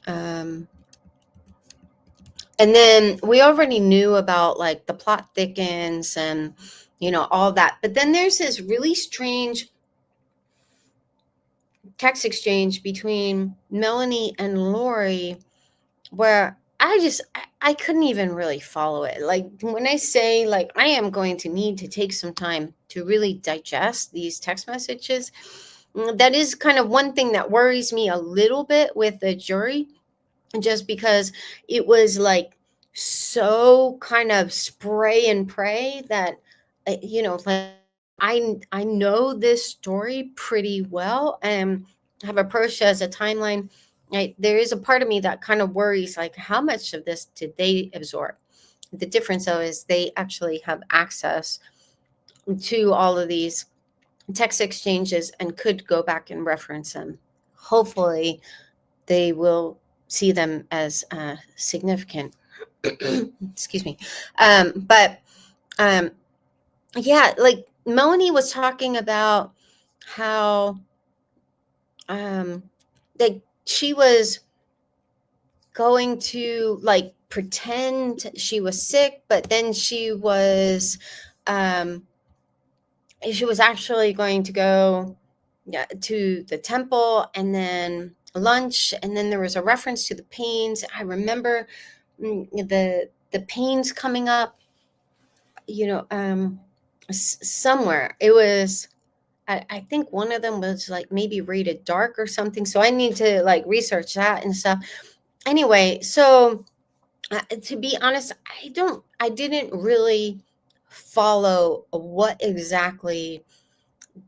Speaker 1: And then we already knew about like the plot thickens and, you know, all that. But then there's this really strange text exchange between Melanie and Lori where I couldn't even really follow it. Like when I say like I am going to need to take some time to really digest these text messages, that is kind of one thing that worries me a little bit with the jury, just because it was like so kind of spray and pray that, you know, like I know this story pretty well and have approached it as a timeline. There is a part of me that kind of worries, like, how much of this did they absorb? The difference, though, is they actually have access to all of these text exchanges and could go back and reference them. Hopefully, they will see them as significant. Excuse me. But yeah, like Melanie was talking about how like she was going to like pretend she was sick, but then she was actually going to go to the temple and then lunch, and then there was a reference to the pains. I remember the pains coming up, you know, somewhere. It was, I think one of them was like maybe rated dark or something, so I need to like research that and stuff. Anyway, so to be honest, I didn't really follow what exactly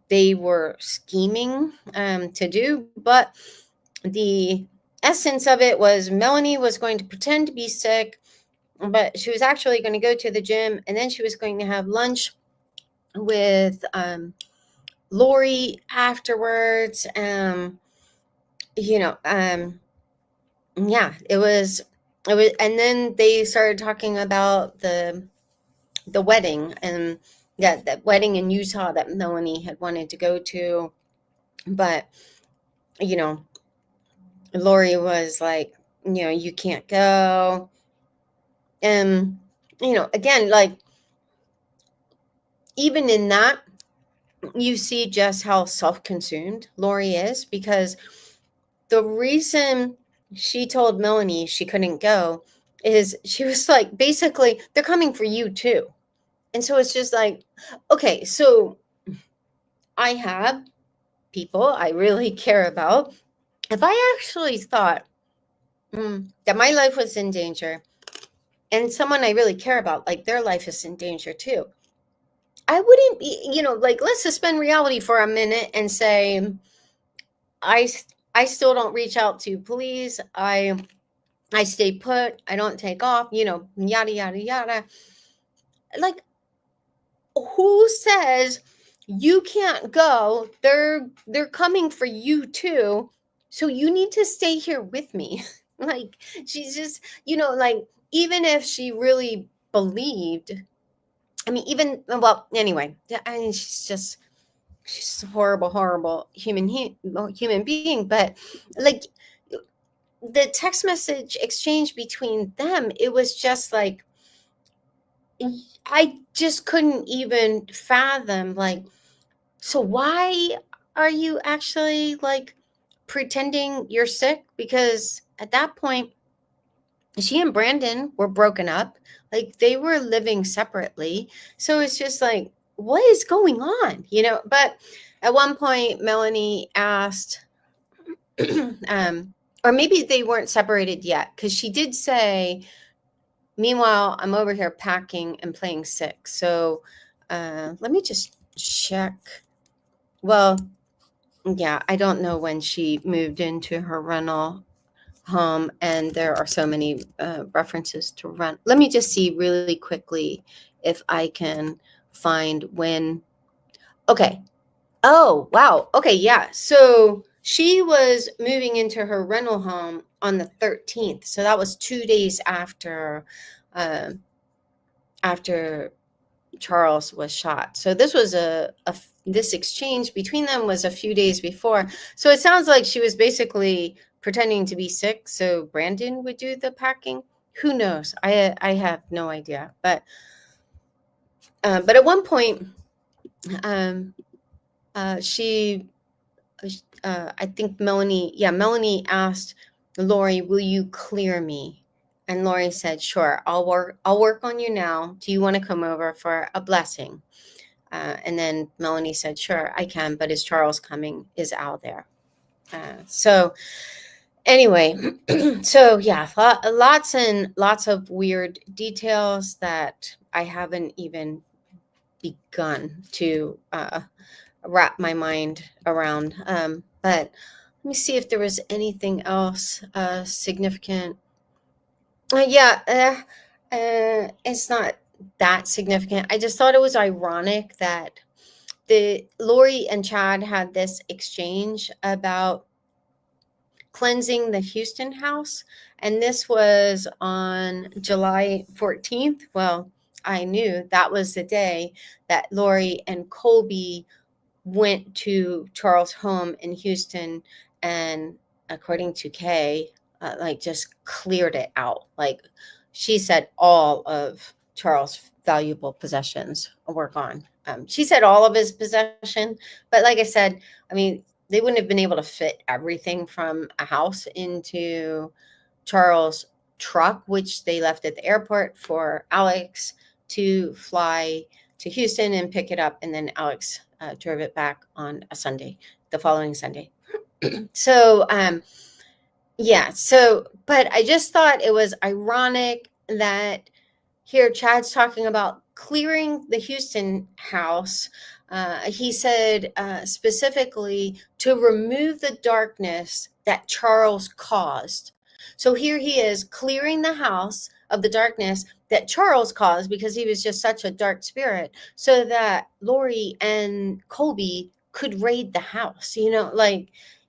Speaker 1: they were scheming to do, but the essence of it was Melanie was going to pretend to be sick, but she was actually going to go to the gym, and then she was going to have lunch with Lori afterwards. You know, yeah, it was, and then they started talking about the wedding, and that wedding in Utah that Melanie had wanted to go to, but you know, Lori was like, you know, you can't go. And you know, again, like even in that, you see just how self-consumed Lori is, because the reason she told Melanie she couldn't go is she was like, basically, they're coming for you too. And so it's just like, okay, so I have people I really care about. If I actually thought that my life was in danger and someone I really care about, like their life is in danger too, I wouldn't be, like, let's suspend reality for a minute and say, I still don't reach out to police. I stay put. I don't take off, yada, yada, yada. Like, who says you can't go? They're coming for you too. So you need to stay here with me. Like, she's just, like, even if she really believed, anyway, I mean, she's a horrible human being. But like, the text message exchange between them, it was just like, I just couldn't even fathom, like, so why are you actually like pretending you're sick? Because at that point, she and Brandon were broken up. Like, they were living separately. So it's just like, what is going on? But at one point, Melanie asked, or maybe they weren't separated yet, because she did say, meanwhile, I'm over here packing and playing sick. So let me just check. Well, yeah, I don't know when she moved into her rental home, and there are so many references to rent. Let me just see really quickly if I can find when. Okay. Oh, wow. Okay, yeah. So she was moving into her rental home on the 13th. So that was 2 days after after Charles was shot. So this was this exchange between them was a few days before. So it sounds like she was basically pretending to be sick so Brandon would do the packing. Who knows? I have no idea. But at one point, she I think Melanie asked Lori, "Will you clear me?" And Lori said, "Sure, I'll work on you now. Do you want to come over for a blessing?" And then Melanie said, "Sure, I can, but is Charles coming? Is Al there?" So anyway, so yeah, lots and lots of weird details that I haven't even begun to wrap my mind around. But let me see if there was anything else significant. It's not that significant. I just thought it was ironic that Lori and Chad had this exchange about cleansing the Houston house, and this was on July 14th. Well, I knew that was the day that Lori and Colby went to Charles' home in Houston, and according to Kay, like, just cleared it out. Like, she said all of Charles' valuable possessions were gone. She said all of his possession, but like I said, I mean, they wouldn't have been able to fit everything from a house into Charles' truck, which they left at the airport for Alex to fly to Houston and pick it up, and then Alex drove it back on a Sunday, the following Sunday. So but I just thought it was ironic that here Chad's talking about clearing the Houston house. He said specifically to remove the darkness that Charles caused. So here he is clearing the house of the darkness that Charles caused, because he was just such a dark spirit, so that Lori and Colby could raid the house. There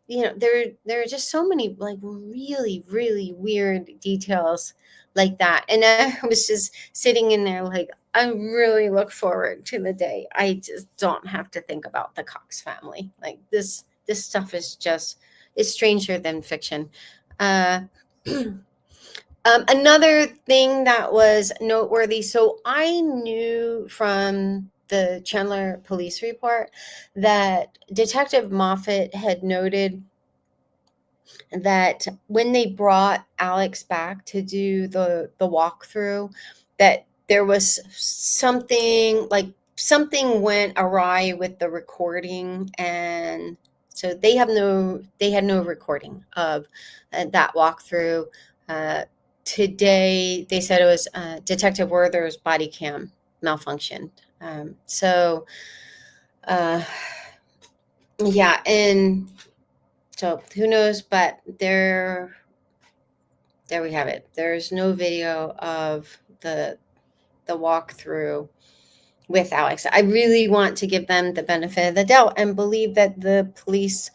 Speaker 1: are just so many, like, really, really weird details like that. And I was just sitting in there like, I really look forward to the day I just don't have to think about the Cox family. Like, this stuff is just, it's stranger than fiction. Another thing that was noteworthy, so I knew from the Chandler police report that Detective Moffat had noted that when they brought Alex back to do the walkthrough, that there was something went awry with the recording, and so they had no recording of that walkthrough. Today they said it was Detective Werther's body cam malfunctioned. So yeah, and so who knows, but there we have it. There's no video of the walkthrough with Alex. I really want to give them the benefit of the doubt and believe that the police,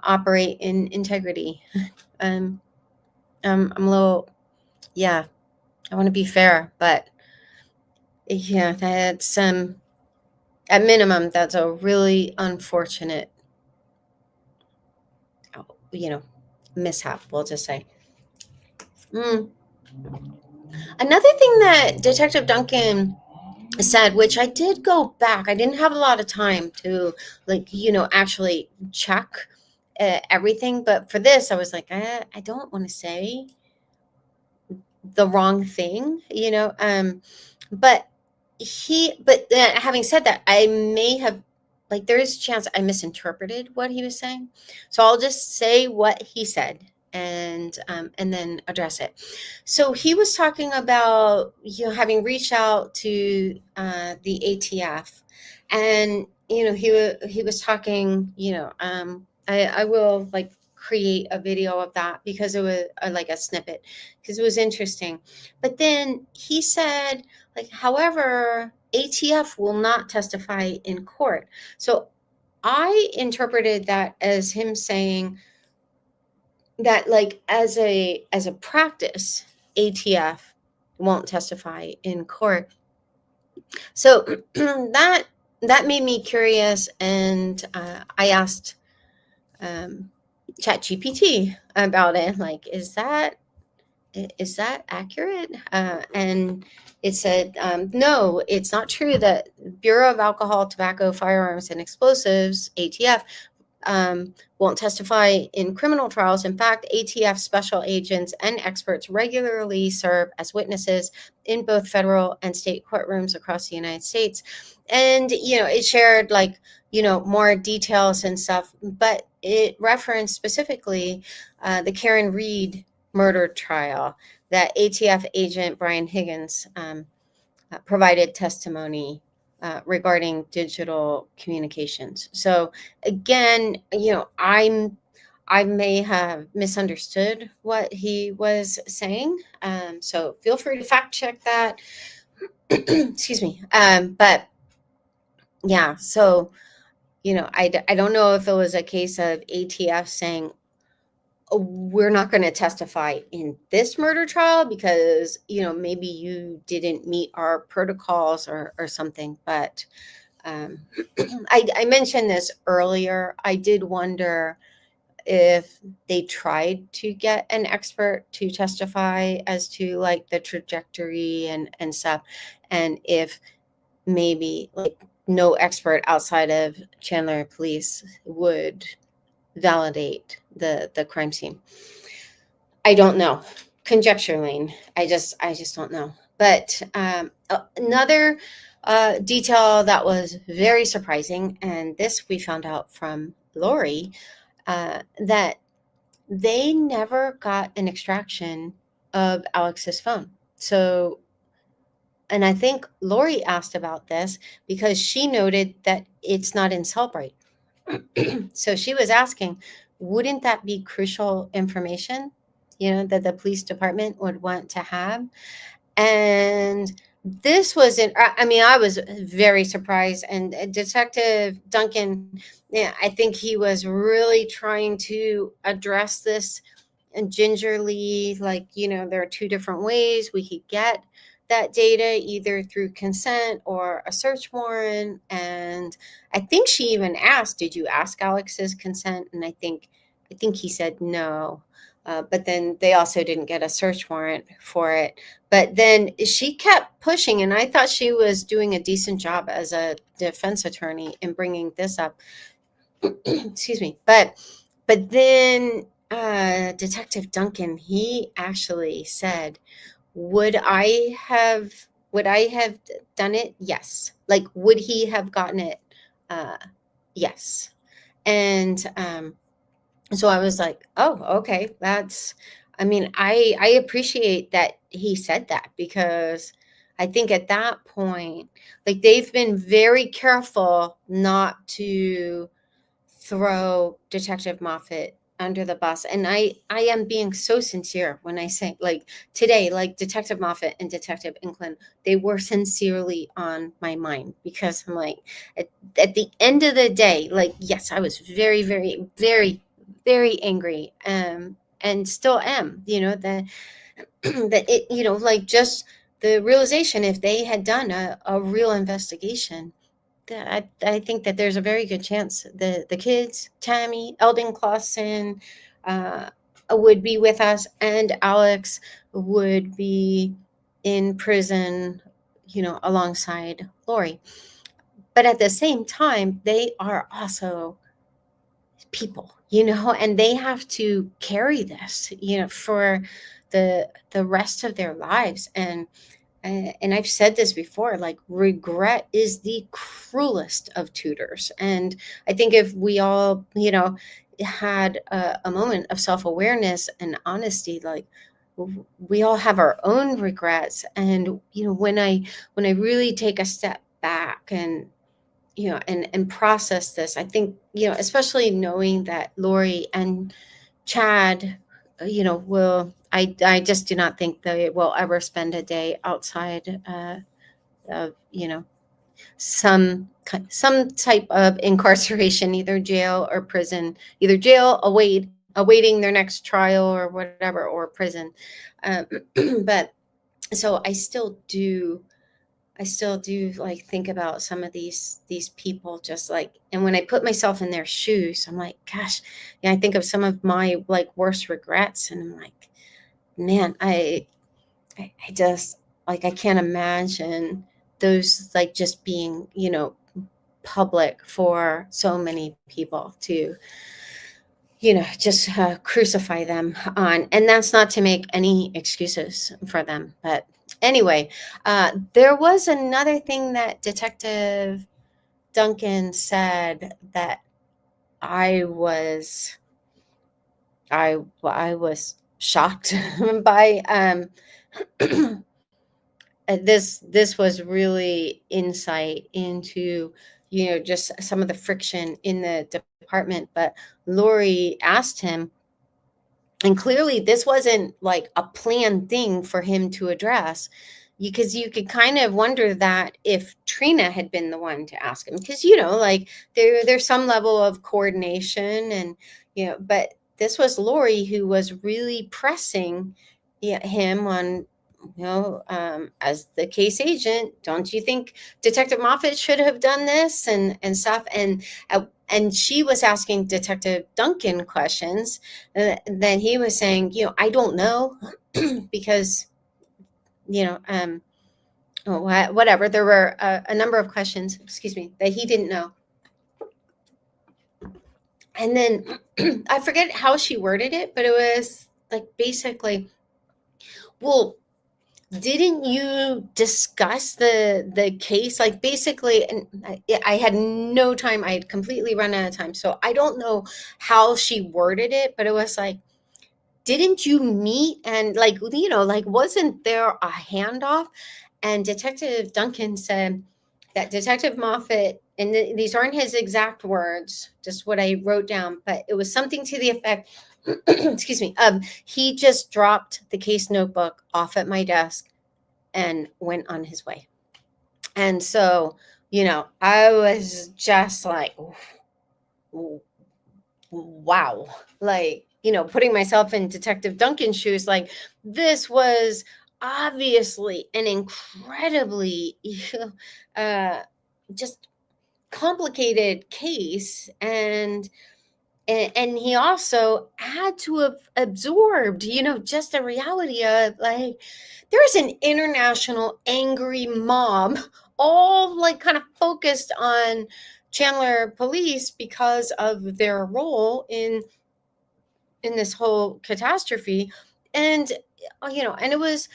Speaker 1: operate in integrity. I'm a little, yeah, I want to be fair, but yeah, that's at minimum, that's a really unfortunate, mishap, we'll just say. Another thing that Detective Duncan said, which I did go back, I didn't have a lot of time to actually check everything, but for this I was like, I don't want to say the wrong thing, but having said that, I may have, there is a chance I misinterpreted what he was saying, so I'll just say what he said and then address it. So he was talking about having reached out to the ATF, and he was talking. I will create a video of that because it was like a snippet, because it was interesting. But then he said, however, ATF will not testify in court. So I interpreted that as him saying that, as a practice, ATF won't testify in court. So that made me curious, and I asked ChatGPT about it. Is that accurate? And it said, no, it's not true that Bureau of Alcohol, Tobacco, Firearms, and Explosives, ATF, won't testify in criminal trials. In fact, ATF special agents and experts regularly serve as witnesses in both federal and state courtrooms across the United States. And, it shared more details and stuff, but it referenced specifically the Karen Reed murder trial that ATF agent Brian Higgins provided testimony regarding digital communications. So again, I may have misunderstood what he was saying. So feel free to fact check that. Excuse me. But yeah, so, I don't know if it was a case of ATF saying, we're not going to testify in this murder trial because, maybe you didn't meet our protocols or something. But I mentioned this earlier. I did wonder if they tried to get an expert to testify as to the trajectory and stuff, and if maybe no expert outside of Chandler Police would validate the crime scene. I don't know. Conjecturing. I just don't know. But another detail that was very surprising, and this we found out from Lori, that they never got an extraction of Alex's phone. So, and I think Lori asked about this because she noted that it's not in Cellbrite. So she was asking, wouldn't that be crucial information, that the police department would want to have? And this was I was very surprised. And Detective Duncan, I think he was really trying to address this and gingerly, there are two different ways we could get that data, either through consent or a search warrant. And I think she even asked, did you ask Alex's consent? And I think he said no. But then they also didn't get a search warrant for it. But then she kept pushing, and I thought she was doing a decent job as a defense attorney in bringing this up. Excuse me. But then Detective Duncan, he actually said, would I have done it? Yes. Like, would he have gotten it? Yes. And so I was like, oh, okay, I mean, I appreciate that he said that, because I think at that point, like, they've been very careful not to throw Detective Moffat under the bus. And I am being so sincere when I say, like, today, like, Detective Moffat and Detective Inclin, they were sincerely on my mind, because I'm like, at the end of the day, like, yes, I was very, very, very, very angry, and still am, that that it, like, just the realization, if they had done a real investigation, I think that there's a very good chance the kids, Tammy, Eldon Clausen, uh, would be with us, and Alex would be in prison, alongside Lori. But at the same time, they are also people, and they have to carry this, for the rest of their lives. And I've said this before, like, regret is the cruelest of tutors. And I think if we all, had a moment of self-awareness and honesty, like, we all have our own regrets. And, when I really take a step back and, and process this, I think, especially knowing that Lori and Chad, I just do not think they will ever spend a day outside of, some type of incarceration, either jail or prison, either jail, awaiting their next trial or whatever, or prison. But so I still do, like, think about some of these people, just like, and when I put myself in their shoes, I'm like, gosh, yeah, I think of some of my, like, worst regrets, and I'm like, man, I just, like, I can't imagine those, like, just being, public for so many people to, just crucify them on. And that's not to make any excuses for them. But anyway, there was another thing that Detective Duncan said that I was I was shocked by. This was really insight into, just some of the friction in the department. But Lori asked him, and clearly this wasn't like a planned thing for him to address, because you could kind of wonder that if Trina had been the one to ask him, because, like, there's some level of coordination, and, but this was Lori who was really pressing, him on, as the case agent, don't you think Detective Moffat should have done this, and stuff. And she was asking Detective Duncan questions. Then he was saying, I don't know, because, whatever. There were a number of questions, excuse me, that he didn't know. And then I forget how she worded it, but it was like, basically, well, didn't you discuss the case, like, basically? And I had no time, I had completely run out of time, so I don't know how she worded it, but it was like, didn't you meet, and, like, like, wasn't there a handoff? And Detective Duncan said that Detective Moffat, and these aren't his exact words, just what I wrote down, but it was something to the effect, excuse me, he just dropped the case notebook off at my desk and went on his way. And so, I was just like, wow, like, putting myself in Detective Duncan's shoes, like, this was obviously an incredibly just complicated case. And he also had to have absorbed, just the reality of, like, there's an international angry mob, all, like, kind of focused on Chandler police because of their role in in this whole catastrophe. And, and it was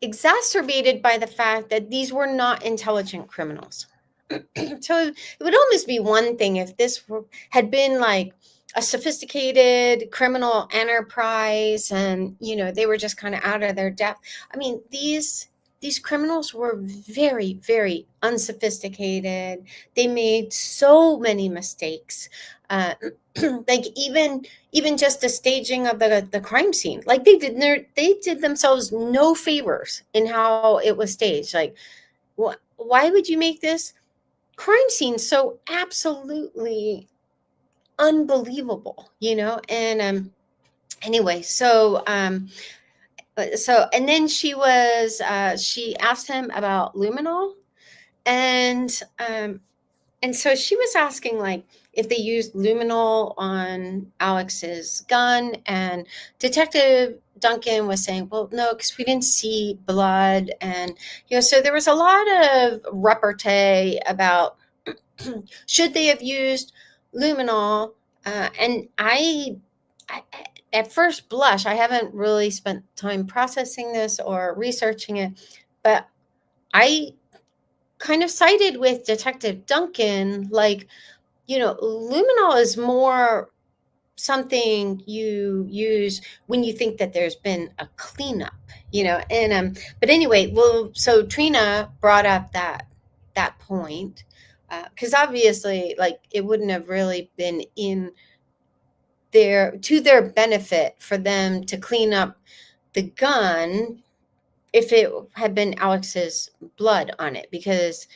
Speaker 1: exacerbated by the fact that these were not intelligent criminals. So it would almost be one thing if this had been like a sophisticated criminal enterprise and, they were just kind of out of their depth. I mean, these criminals were very, very unsophisticated. They made so many mistakes. Like even just the staging of the crime scene, like they did themselves no favors in how it was staged. Like, why would you make this crime scene so absolutely unbelievable? And anyway, so and then she asked him about luminol, and so she was asking, like, if they used luminol on Alex's gun, and Detective Duncan was saying, well, no, because we didn't see blood. And, so there was a lot of repartee about should they have used luminol. And I, at first blush, I haven't really spent time processing this or researching it, but I kind of sided with Detective Duncan. Like, luminol is more something you use when you think that there's been a cleanup, and but anyway, well, so Trina brought up that point, because obviously, like, it wouldn't have really been to their benefit for them to clean up the gun if it had been Alex's blood on it, because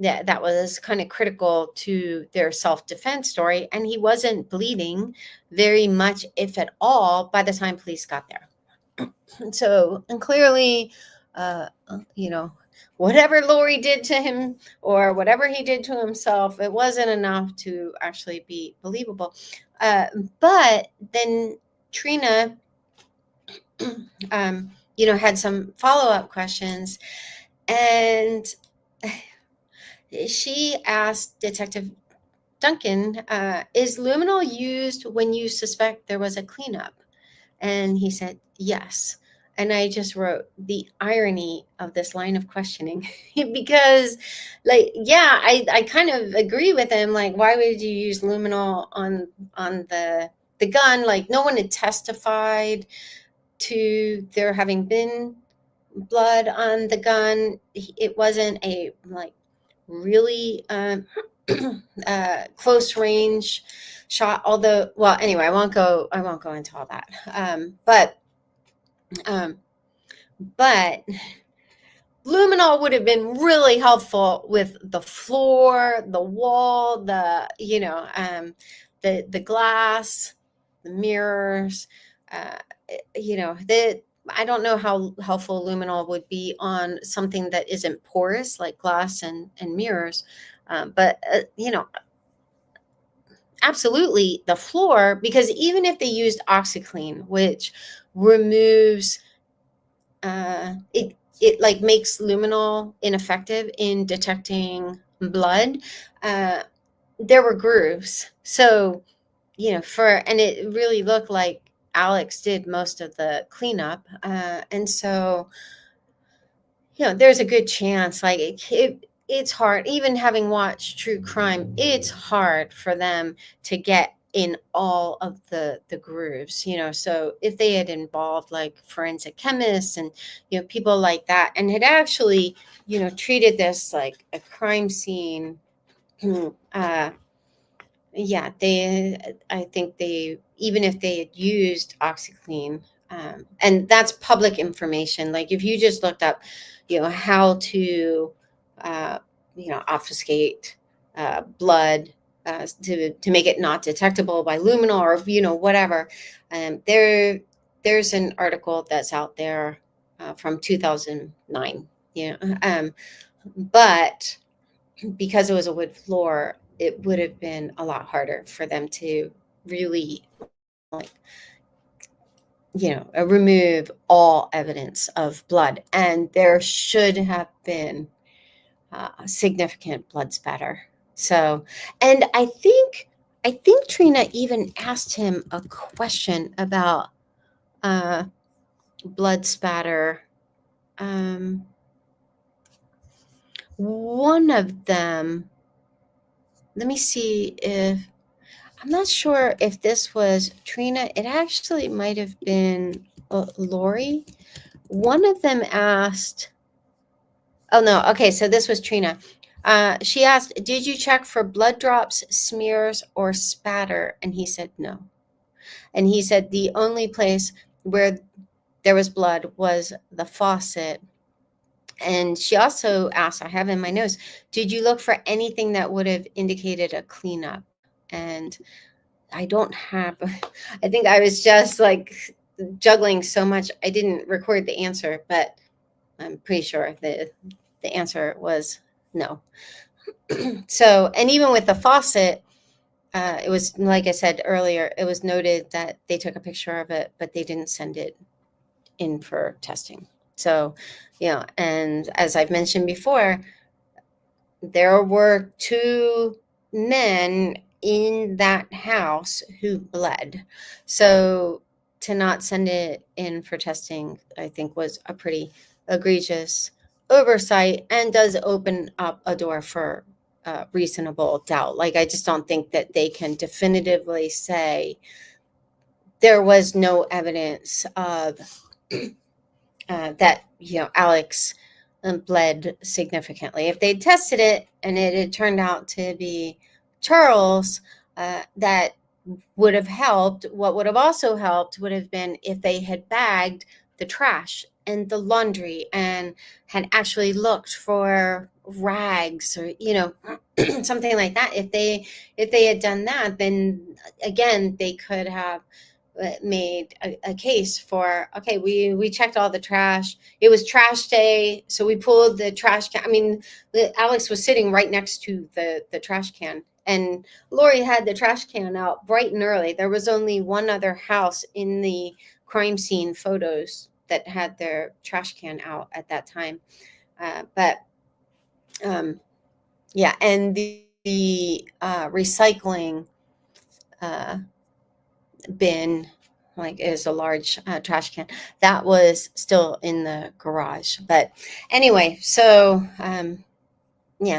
Speaker 1: that was kind of critical to their self-defense story. And he wasn't bleeding very much, if at all, by the time police got there. And clearly, whatever Lori did to him or whatever he did to himself, it wasn't enough to actually be believable. But then Trina, had some follow-up questions, and she asked Detective Duncan, is luminol used when you suspect there was a cleanup? And he said, yes. And I just wrote the irony of this line of questioning because, like, yeah, I kind of agree with him. Like, why would you use luminol on the gun? Like, no one had testified to there having been blood on the gun. It wasn't a, like, really close range shot, although, well, anyway, I won't go into all that. But luminol would have been really helpful with the floor, the wall, the glass, the mirrors. I don't know how helpful luminol would be on something that isn't porous, like glass and mirrors. But absolutely the floor, because even if they used OxyClean, which removes, it like makes luminol ineffective in detecting blood, there were grooves. So, and it really looked like Alex did most of the cleanup. And so, there's a good chance, like, it's hard, even having watched true crime, it's hard for them to get in all of the grooves, so if they had involved, like, forensic chemists and, people like that, and had actually, treated this like a crime scene, I think even if they had used OxyClean, and that's public information. Like, if you just looked up, how to, obfuscate blood, to make it not detectable by luminol, or, whatever. There's an article that's out there from 2009, but because it was a wood floor, it would have been a lot harder for them to really, like, remove all evidence of blood. And there should have been significant blood spatter. So, and I think I think Trina even asked him a question about blood spatter. One of them, let me see if, I'm not sure if this was Trina. It actually might have been Lori. One of them asked, oh no, okay, so this was Trina. She asked, did you check for blood drops, smears, or spatter? And he said no. And he said the only place where there was blood was the faucet. And she also asked, I have in my notes, did you look for anything that would have indicated a cleanup? And I don't have, I think I was just like juggling so much. I didn't record the answer, but I'm pretty sure the answer was no. So, and even with the faucet, it was, like I said earlier, it was noted that they took a picture of it, but they didn't send it in for testing. So, and as I've mentioned before, there were 2 men in that house who bled. So to not send it in for testing, I think, was a pretty egregious oversight and does open up a door for reasonable doubt. Like, I just don't think that they can definitively say there was no evidence of that, Alex bled significantly. If they tested it and it had turned out to be Charles, that would have helped. What would have also helped would have been if they had bagged the trash and the laundry and had actually looked for rags or, something like that. If they had done that, then again, they could have made a case for, okay, we checked all the trash. It was trash day, so we pulled the trash can. I mean, Alex was sitting right next to the trash can, and Lori had the trash can out bright and early. There was only one other house in the crime scene photos that had their trash can out at that time. But yeah, and the recycling bin, like, is a large trash can that was still in the garage. But anyway, so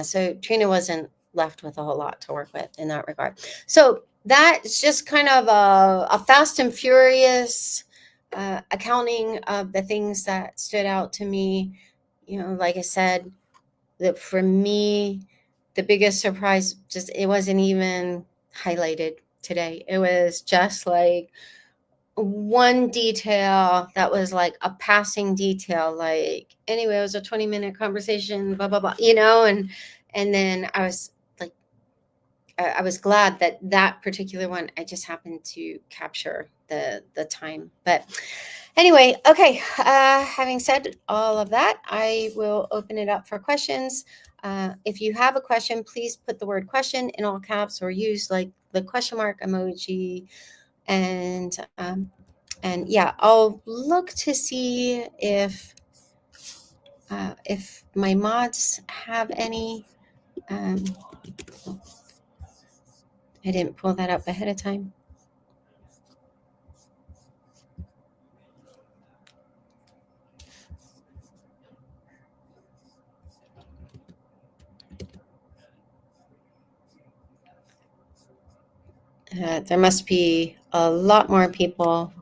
Speaker 1: so Trina wasn't left with a whole lot to work with in that regard. So that's just kind of a fast and furious accounting of the things that stood out to me. Like I said, that for me, the biggest surprise, just, it wasn't even highlighted today. It was just like one detail that was like a passing detail, like, anyway, it was a 20-minute conversation, blah blah blah, and then I was like, I was glad that that particular one, I just happened to capture the time. But anyway, okay, having said all of that, I will open it up for questions. If you have a question, please put the word question in all caps or use like the question mark emoji. And yeah, I'll look to see if my mods have any. I didn't pull that up ahead of time. There must be a lot more people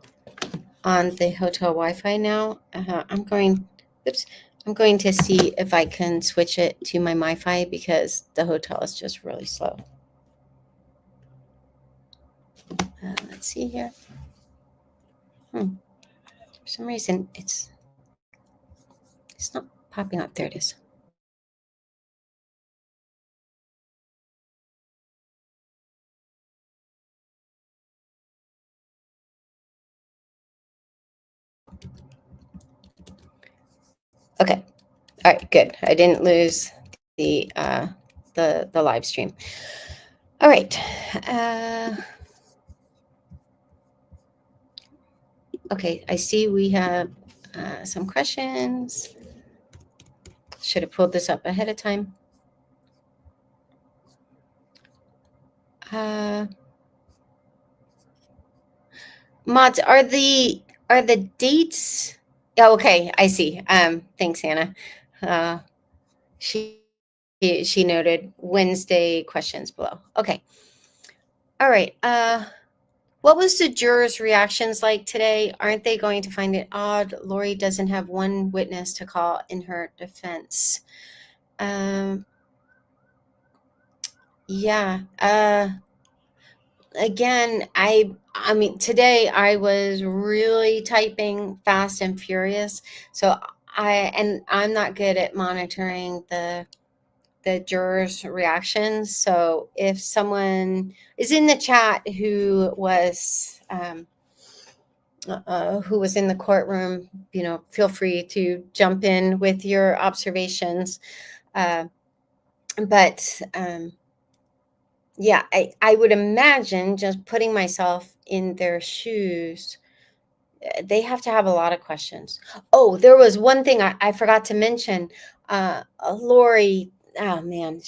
Speaker 1: on the hotel Wi-Fi now. I'm going to see if I can switch it to my MiFi because the hotel is just really slow. Let's see here. For some reason, it's not popping up. There it is. Okay. All right, good. I didn't lose the live stream. All right. Okay, I see we have some questions. Should have pulled this up ahead of time. Mods, are the dates? Oh, okay, I see. Thanks, Hannah. She noted Wednesday questions below. Okay. All right. What was the jurors' reactions like today? Aren't they going to find it odd Lori doesn't have one witness to call in her defense? Yeah. Again, I mean, today I was really typing fast and furious. So I'm not good at monitoring the jurors' reactions. So if someone is in the chat who was in the courtroom, feel free to jump in with your observations. But yeah, I would imagine, just putting myself in their shoes, they have to have a lot of questions. Oh, there was one thing I forgot to mention. Lori, oh man,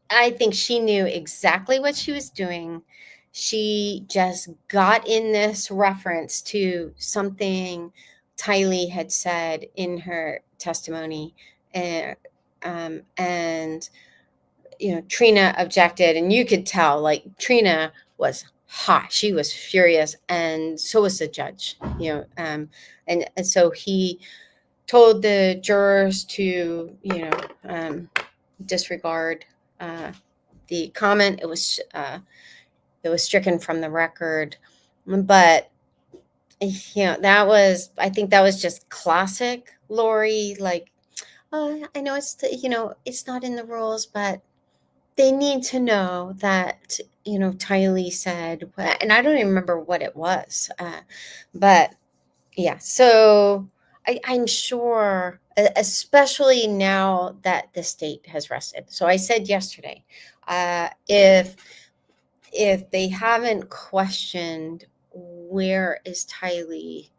Speaker 1: I think she knew exactly what she was doing. She just got in this reference to something Tylee had said in her testimony. And Trina objected, and you could tell, like, Trina was hot. She was furious, and so was the judge. And so he told the jurors to, disregard the comment. It was stricken from the record, but I think that was just classic Lori. Like, I know it's not in the rules, but they need to know that, Tylee said, and I don't even remember what it was, but yeah. So I'm sure, especially now that the state has rested. So I said yesterday, if they haven't questioned where is Tylee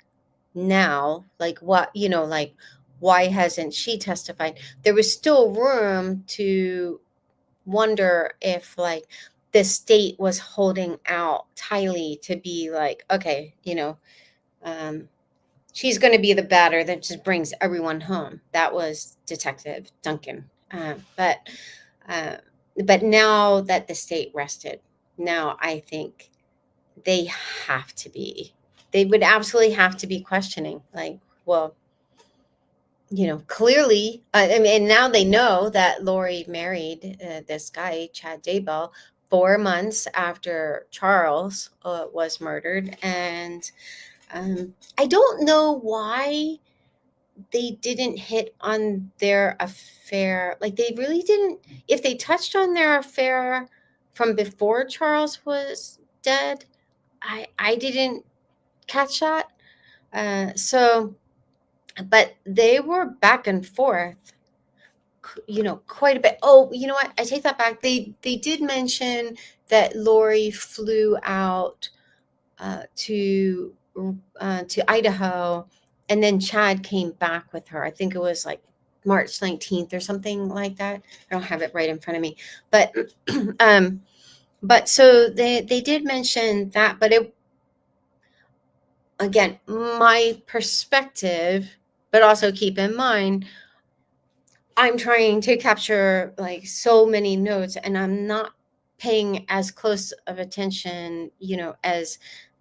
Speaker 1: now, like, what, like, why hasn't she testified? There was still room to wonder if, like, the state was holding out Tylee to be like, okay, she's going to be the batter that just brings everyone home. That was Detective Duncan. But now that the state rested, now I think they would absolutely have to be questioning, like, well, clearly, I mean, and now they know that Lori married this guy, Chad Daybell, 4 months after Charles was murdered. And I don't know why they didn't hit on their affair. Like, they really didn't. If they touched on their affair from before Charles was dead, I didn't catch that. But they were back and forth, quite a bit. Oh, you know what? I take that back. They did mention that Lori flew out to Idaho, and then Chad came back with her. I think it was like March 19th or something like that. I don't have it right in front of me, but so they did mention that. But it, again, my perspective, but also keep in mind, I'm trying to capture, like, so many notes, and I'm not paying as close of attention, as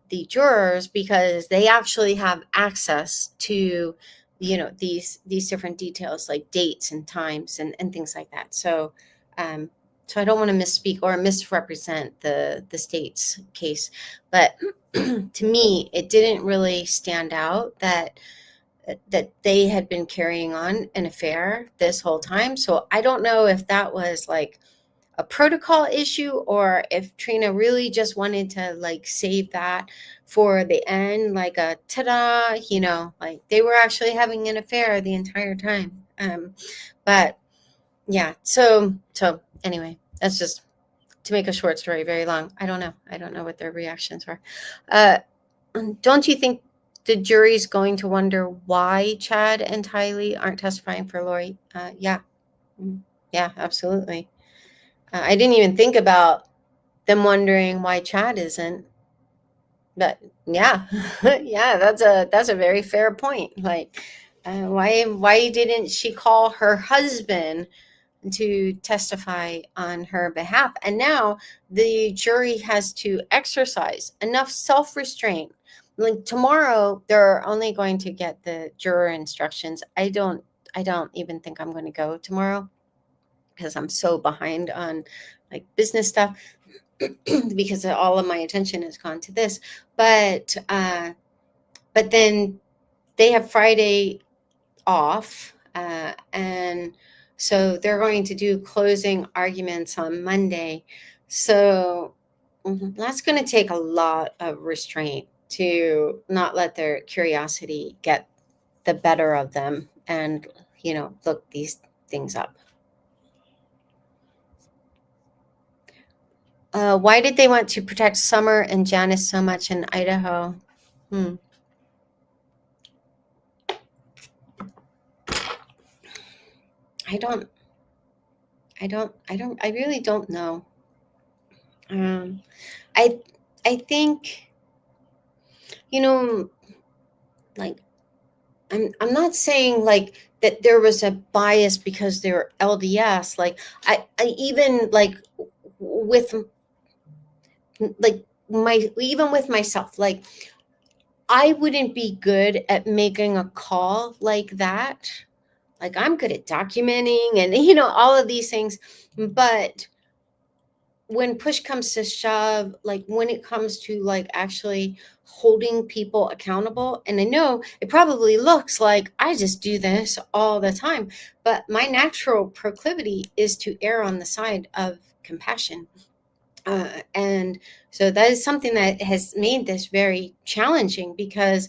Speaker 1: the jurors, because they actually have access to, these different details, like dates and times and things like that. So I don't want to misspeak or misrepresent the state's case, but to me, it didn't really stand out that they had been carrying on an affair this whole time. So I don't know if that was like a protocol issue, or if Trina really just wanted to, like, save that for the end, like a ta-da, like they were actually having an affair the entire time. But yeah, so anyway, that's just to make a short story very long. I don't know what their reactions were. Don't you think the jury's going to wonder why Chad and Tylee aren't testifying for Lori? Yeah, absolutely. I didn't even think about them wondering why Chad isn't. But yeah, yeah, that's a very fair point. Like, why didn't she call her husband to testify on her behalf? And now the jury has to exercise enough self-restraint. Like tomorrow, they're only going to get the juror instructions. I don't even think I'm going to go tomorrow because I'm so behind on like business stuff because all of my attention has gone to this. But then they have Friday off, and so they're going to do closing arguments on Monday. So that's going to take a lot of restraint to not let their curiosity get the better of them and look these things up. Why did they want to protect Summer and Janice so much in Idaho? I really don't know. I think, like, I'm not saying like that there was a bias because they were LDS. Like I even like with like even with myself, like I wouldn't be good at making a call like that. Like I'm good at documenting and all of these things, but when push comes to shove, like when it comes to like actually holding people accountable, and I know it probably looks like I just do this all the time, but my natural proclivity is to err on the side of compassion. And so that is something that has made this very challenging because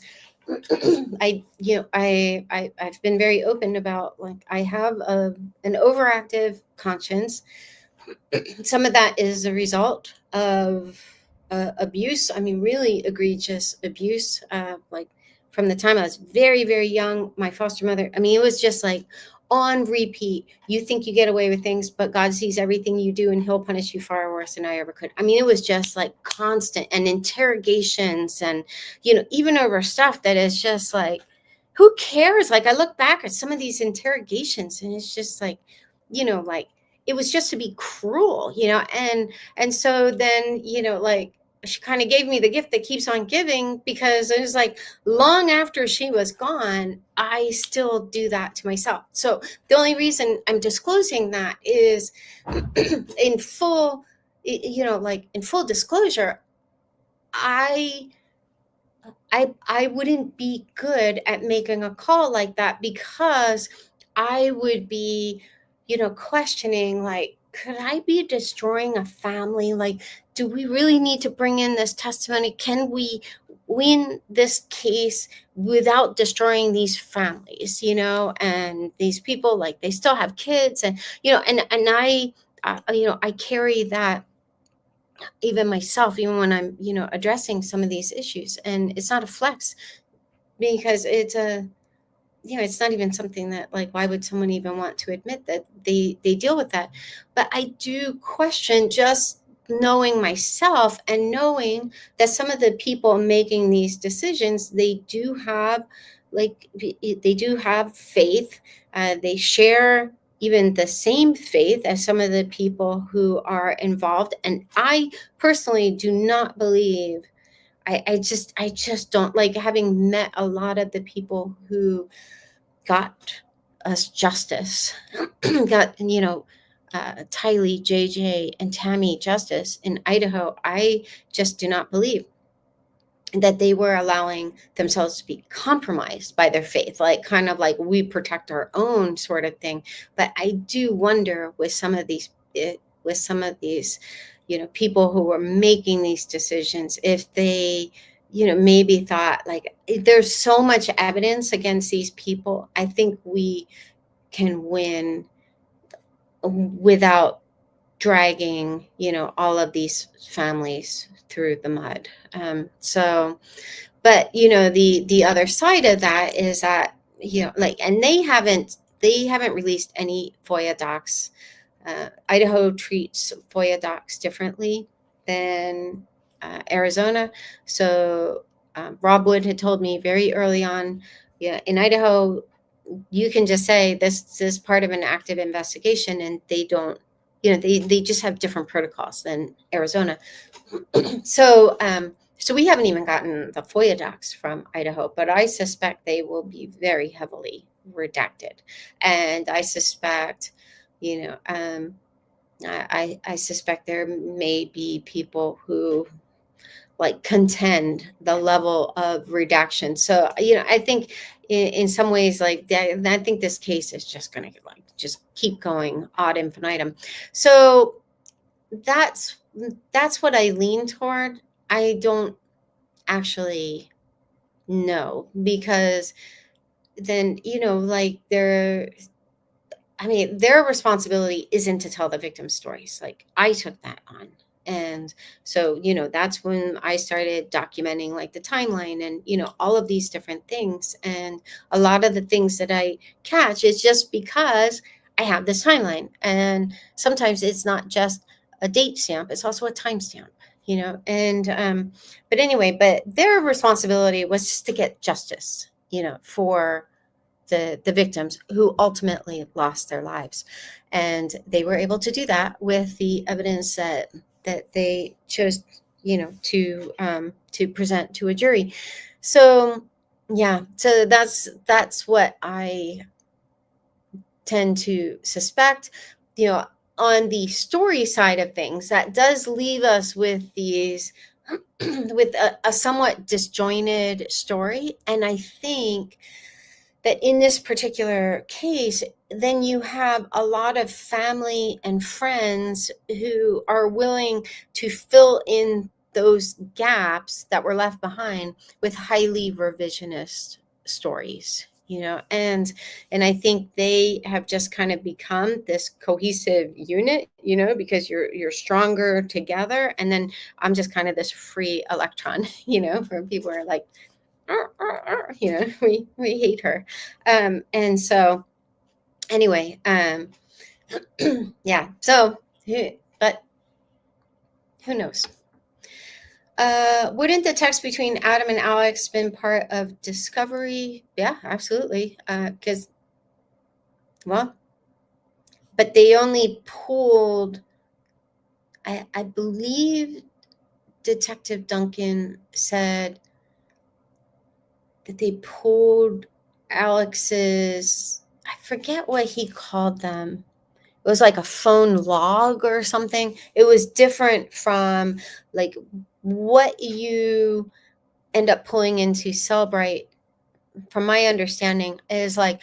Speaker 1: I've been very open about like I have an overactive conscience. Some of that is a result of abuse. I mean, really egregious abuse. Like from the time I was very, very young, my foster mother, I mean, it was just like on repeat. You think you get away with things, but God sees everything you do and he'll punish you far worse than I ever could. I mean, it was just like constant and interrogations and, even over stuff that is just like, who cares? Like I look back at some of these interrogations and it's just like, like, it was just to be cruel, and so then, like she kind of gave me the gift that keeps on giving because it was like long after she was gone, I still do that to myself. So the only reason I'm disclosing that is in full, like in full disclosure, I wouldn't be good at making a call like that because I would be, questioning like, could I be destroying a family? Like, do we really need to bring in this testimony? Can we win this case without destroying these families? And these people, like, they still have kids, and and I carry that even myself, even when I'm, addressing some of these issues. And it's not a flex because it's not even something that, like, why would someone even want to admit that they deal with that? But I do question just knowing myself and knowing that some of the people making these decisions, they do have faith. They share even the same faith as some of the people who are involved. And I personally do not believe, I just don't, like, having met a lot of the people who got us justice, got, Tylee, JJ, and Tammy justice in Idaho. I just do not believe that they were allowing themselves to be compromised by their faith, like kind of like we protect our own sort of thing. But I do wonder with some of these, people who were making these decisions, if they, maybe thought like, there's so much evidence against these people, I think we can win without dragging, all of these families through the mud. So, but the other side of that is that, like, and they haven't released any FOIA docs. Idaho treats FOIA docs differently than Arizona. So Rob Wood had told me very early on, yeah, in Idaho, you can just say this is part of an active investigation, and they don't, they just have different protocols than Arizona. So so we haven't even gotten the FOIA docs from Idaho, but I suspect they will be very heavily redacted. And I suspect, I suspect there may be people who like contend the level of redaction. So, I think in some ways, like that, I think this case is just going to like just keep going ad infinitum. So that's what I lean toward. I don't actually know, because then, like their responsibility isn't to tell the victim's stories. Like I took that on. And so, that's when I started documenting like the timeline and, all of these different things. And a lot of the things that I catch is just because I have this timeline. And sometimes it's not just a date stamp, it's also a time stamp, and but anyway, but their responsibility was just to get justice, for the victims who ultimately lost their lives. And they were able to do that with the evidence that they chose, to present to a jury. So yeah, so that's what I tend to suspect. On the story side of things, that does leave us with these with a somewhat disjointed story. And I think that in this particular case, then you have a lot of family and friends who are willing to fill in those gaps that were left behind with highly revisionist stories, and I think they have just kind of become this cohesive unit, because you're stronger together. And then I'm just kind of this free electron, where people are like, we hate her. And so anyway, yeah, so, but who knows? Wouldn't the text between Adam and Alex been part of discovery? Yeah, absolutely. Because, well, but they only pulled, I believe Detective Duncan said that they pulled Alex's, I forget what he called them. It was like a phone log or something. It was different from like what you end up pulling into Cellbrite. From my understanding, is like,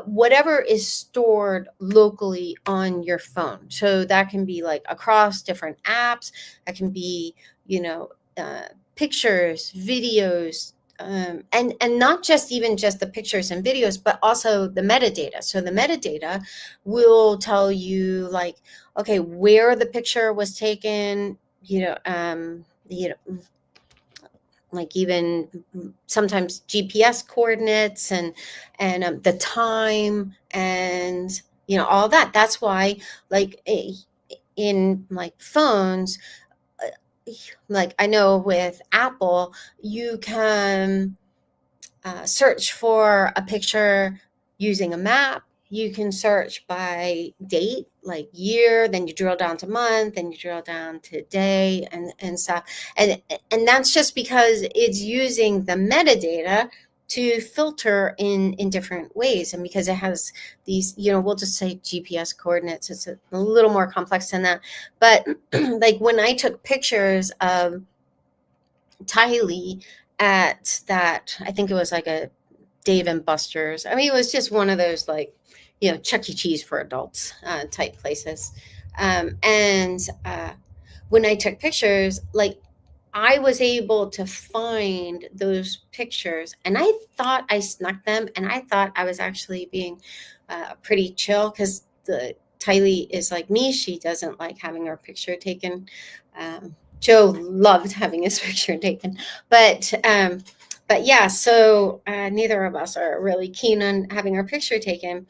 Speaker 1: whatever is stored locally on your phone. So that can be like across different apps. That can be, pictures, videos, and not just even just the pictures and videos, but also the metadata. So the metadata will tell you like, okay, where the picture was taken, like even sometimes GPS coordinates and the time and all that. That's why like in like phones, like I know with Apple, you can search for a picture using a map. You can search by date, like year, then you drill down to month, and you drill down to day and stuff. And that's just because it's using the metadata to filter in different ways. And because it has these, we'll just say GPS coordinates, it's a little more complex than that. But like when I took pictures of Tylee at that, I think it was like a Dave and Buster's. I mean, it was just one of those like, Chuck E. Cheese for adults type places. And when I took pictures, like I was able to find those pictures, and I thought I snuck them, and I thought I was actually being pretty chill, because the Tylee is like me. She doesn't like having her picture taken. Joe loved having his picture taken, but yeah, so neither of us are really keen on having our picture taken.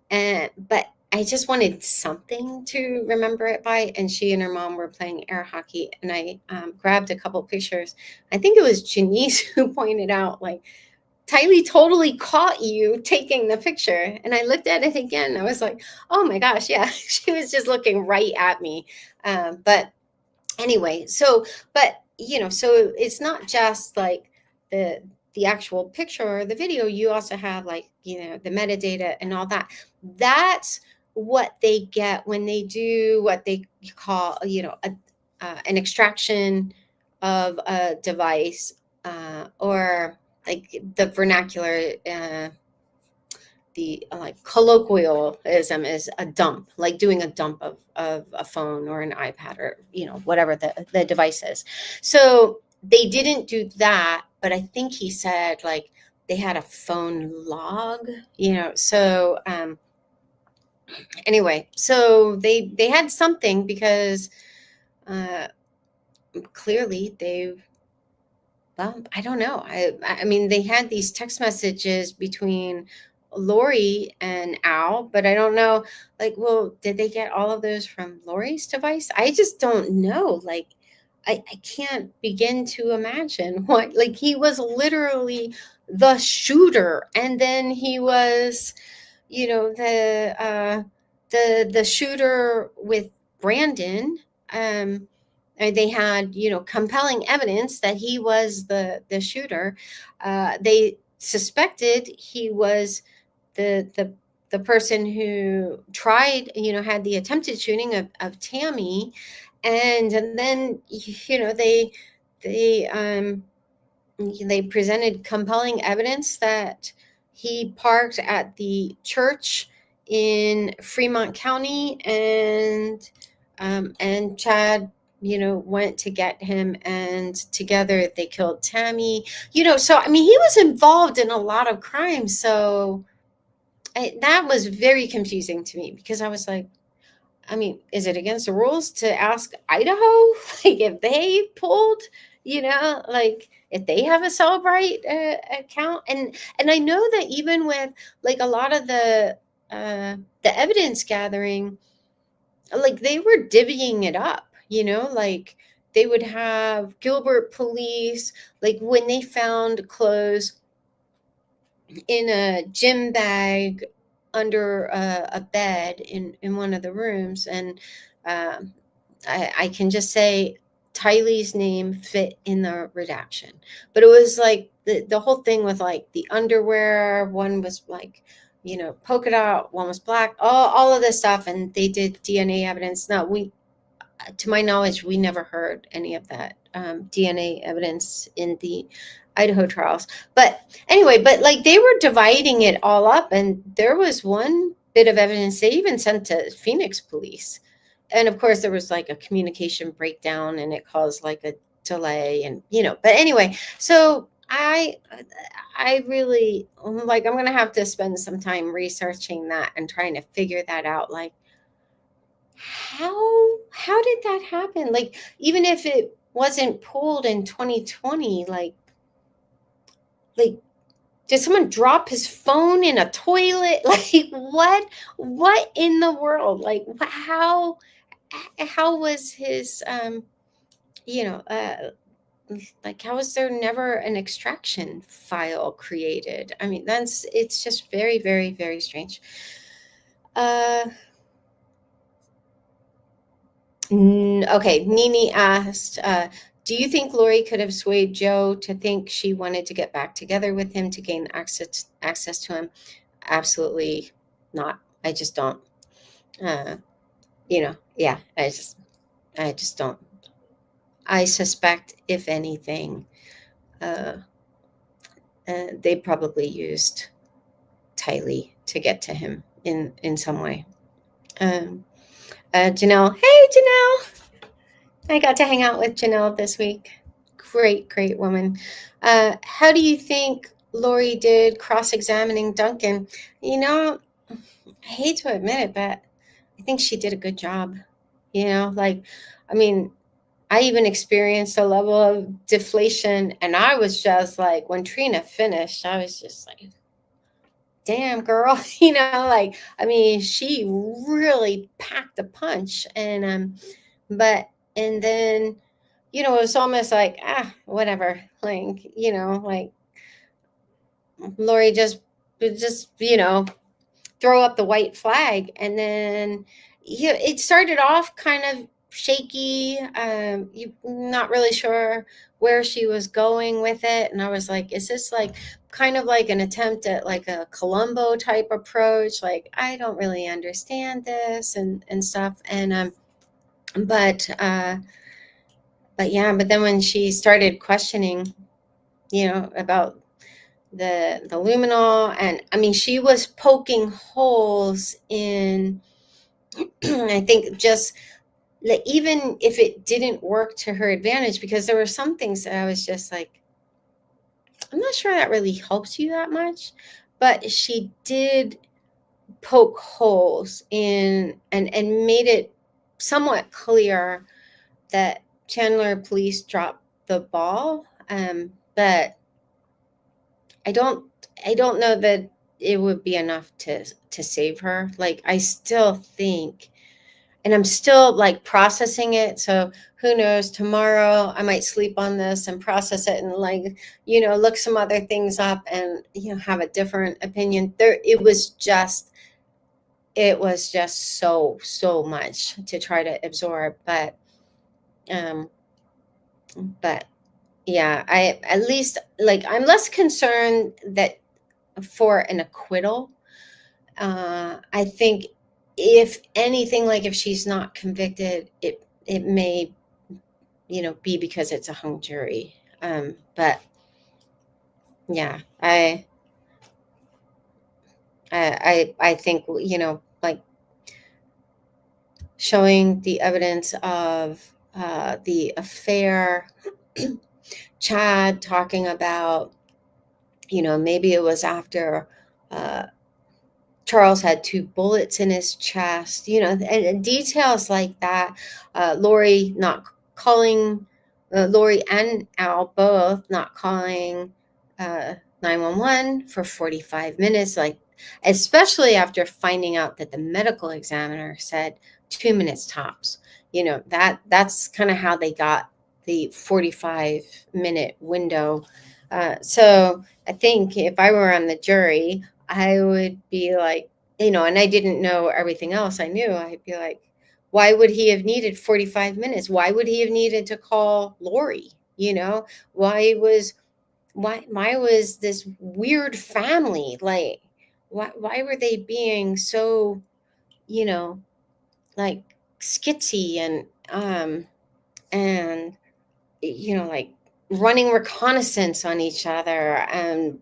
Speaker 1: But I just wanted something to remember it by. And she and her mom were playing air hockey, and I grabbed a couple pictures. I think it was Janice who pointed out, like, Tylee totally caught you taking the picture. And I looked at it again. I was like, oh my gosh, yeah, she was just looking right at me. But anyway, so it's not just like the actual picture or the video. You also have, like, the metadata and all that. That's what they get when they do what they call an extraction of a device, or like the vernacular, the like colloquialism is a dump, like doing a dump of a phone or an iPad, or whatever the device is. So they didn't do that, but I think he said, like, they had a phone log, so anyway, so they had something, because clearly well, I don't know. I mean, they had these text messages between Lori and Al, but I don't know, like, well, did they get all of those from Lori's device? I just don't know. Like, I can't begin to imagine what, like, he was literally the shooter, and then he was, the shooter with Brandon. They had, compelling evidence that he was the shooter. They suspected he was the person who tried, had the attempted shooting of Tammy, and then they they presented compelling evidence that he parked at the church in Fremont County, and Chad, went to get him, and together they killed Tammy. So I mean, he was involved in a lot of crimes. So that was very confusing to me, because I was like, I mean, is it against the rules to ask Idaho, like, if they pulled, like, if they have a Celebrite account? And I know that even with, like, a lot of the evidence gathering, like, they were divvying it up, like, they would have Gilbert police, like, when they found clothes in a gym bag under a bed in one of the rooms, and I can just say Tylee's name fit in the redaction. But it was like the whole thing with, like, the underwear, one was like, polka dot, one was black, all of this stuff, and they did DNA evidence. Now, to my knowledge, we never heard any of that DNA evidence in the Idaho trials. But anyway, but like, they were dividing it all up, and there was one bit of evidence they even sent to Phoenix police. And of course, there was like a communication breakdown, and it caused like a delay, and but anyway, so I really, like, I'm gonna have to spend some time researching that and trying to figure that out. Like, how did that happen? Like, even if it wasn't pulled in 2020, like did someone drop his phone in a toilet? Like, what in the world? Like, how was his like, how was there never an extraction file created? I mean, it's just very, very, very strange. Okay, Nini asked, do you think Lori could have swayed Joe to think she wanted to get back together with him to gain access to him? Absolutely not. I just don't. Yeah, I just don't. I suspect, if anything, they probably used Tylee to get to him in some way. Janelle, hey Janelle. I got to hang out with Janelle this week. Great woman. How do you think Lori did cross-examining Duncan? I hate to admit it, but I think she did a good job. Like, I mean, I even experienced a level of deflation, and I was just like, when Trina finished, I was just like, damn girl, like, I mean, she really packed a punch. And then, it was almost like, whatever, like, like Lori just throw up the white flag. And then it started off kind of shaky. You not really sure where she was going with it. And I was like, is this like kind of like an attempt at like a Columbo type approach? Like, I don't really understand this and stuff. And but then when she started questioning, about the luminol, and I mean, she was poking holes in I think just like, even if it didn't work to her advantage, because there were some things that I was just like, I'm not sure that really helps you that much. But she did poke holes in and made it somewhat clear that Chandler police dropped the ball. But I don't know that it would be enough to save her. Like, I still think, and I'm still like processing it. So who knows, tomorrow I might sleep on this and process it and like, look some other things up and, have a different opinion. It was just so much to try to absorb. But yeah, I at least, like, I'm less concerned that for an acquittal. I think, if anything, like, if she's not convicted, it may, be because it's a hung jury. But yeah, I think, like, showing the evidence of the affair, Chad talking about, maybe it was after Charles had 2 bullets in his chest, and details like that. Lori not calling, Lori and Al both not calling 911 for 45 minutes, like, especially after finding out that the medical examiner said 2 minutes tops. That's kind of how they got the 45-minute window. So I think if I were on the jury, I would be like, and I didn't know everything else I knew, I'd be like, why would he have needed 45 minutes? Why would he have needed to call Lori? Why was this weird family, like, why were they being so, like, skitsy and like, running reconnaissance on each other and,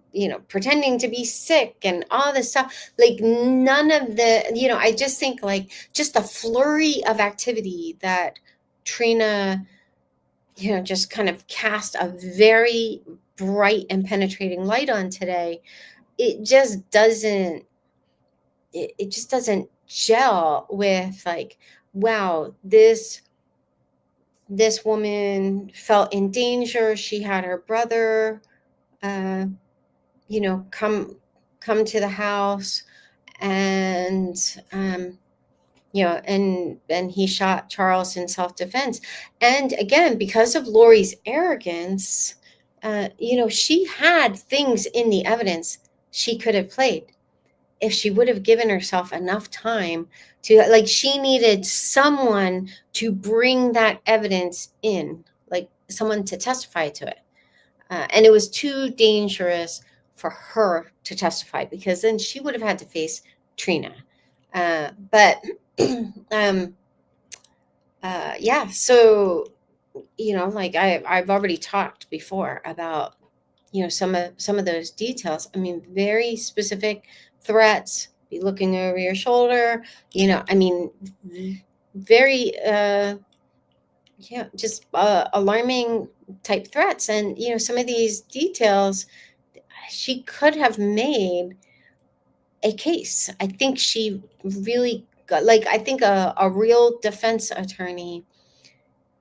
Speaker 1: pretending to be sick and all this stuff. Like, none of the, I just think, like, just the flurry of activity that Trina, just kind of cast a very bright and penetrating light on today. It just doesn't, it just doesn't gel with, like, wow, this woman felt in danger. She had her brother, come to the house, and, and he shot Charles in self-defense. And again, because of Lori's arrogance, she had things in the evidence she could have played if she would have given herself enough time to, like, she needed someone to bring that evidence in, like someone to testify to it. And it was too dangerous for her to testify, because then she would have had to face Trina. But yeah, so, like, I've already talked before about, some of those details. I mean, very specific threats, be looking over your shoulder, I mean, very just alarming type threats. And some of these details, she could have made a case. I think she really got, like, I think a real defense attorney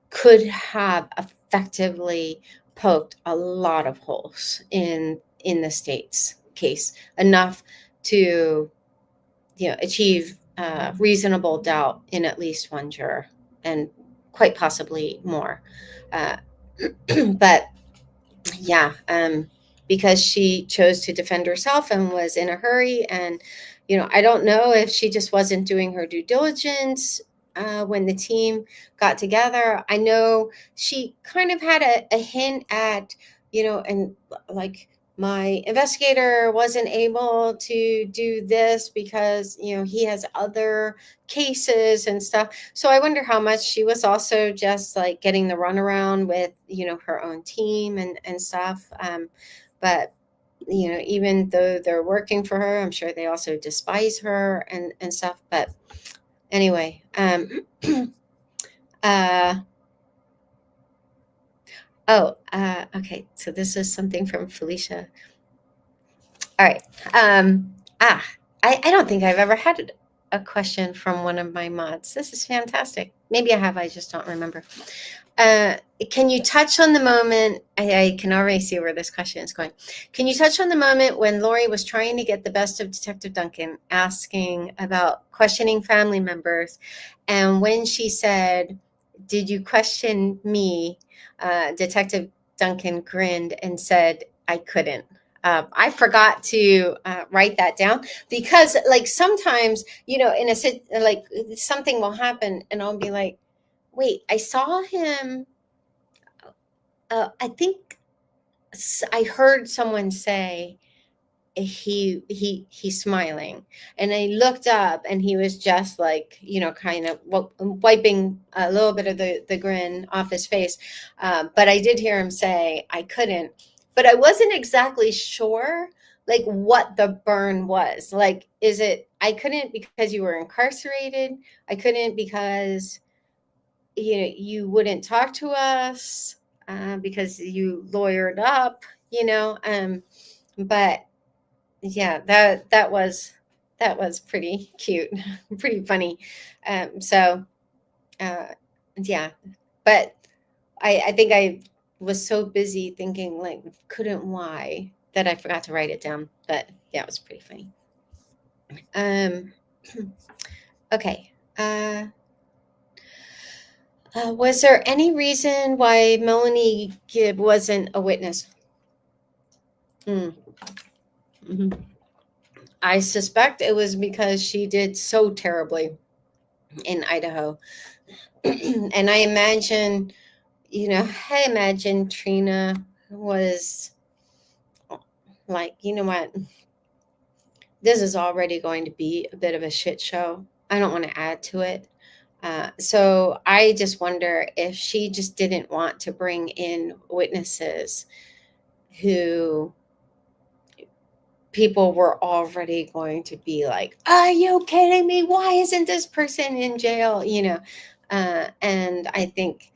Speaker 1: could have effectively poked a lot of holes in the state's case, enough to, achieve reasonable doubt in at least one juror, and quite possibly more. But yeah, because she chose to defend herself and was in a hurry, and I don't know if she just wasn't doing her due diligence when the team got together. I know she kind of had a hint at, and like, my investigator wasn't able to do this because he has other cases and stuff. So I wonder how much she was also just like getting the runaround with her own team and stuff. But even though they're working for her, I'm sure they also despise her and stuff. But anyway, okay, so this is something from Felicia. All right. I don't think I've ever had a question from one of my mods. This is fantastic. Maybe I have, I just don't remember. Can you touch on the moment, I can already see where this question is going. Can you touch on the moment when Lori was trying to get the best of Detective Duncan, asking about questioning family members, and when she said, "Did you question me?" Detective Duncan grinned and said, "I couldn't." I forgot to write that down, because like sometimes, in a like something will happen and I'll be like, wait, I saw him. I think I heard someone say he's smiling, and I looked up and he was just like, kind of wiping a little bit of the grin off his face. But I did hear him say, "I couldn't," but I wasn't exactly sure like what the burn was. Like, is it, "I couldn't because you were incarcerated"? "I couldn't because you wouldn't talk to us because you lawyered up," but yeah, that was pretty cute, pretty funny. So yeah, but I think I was so busy thinking like couldn't why that I forgot to write it down. But yeah, it was pretty funny. Okay. Was there any reason why Melanie Gibb wasn't a witness? Mm-hmm. I suspect it was because she did so terribly in Idaho. And I imagine, Trina was like, you know what? This is already going to be a bit of a shit show. I don't want to add to it. So I just wonder if she just didn't want to bring in witnesses who people were already going to be like, "Are you kidding me? Why isn't this person in jail?" And I think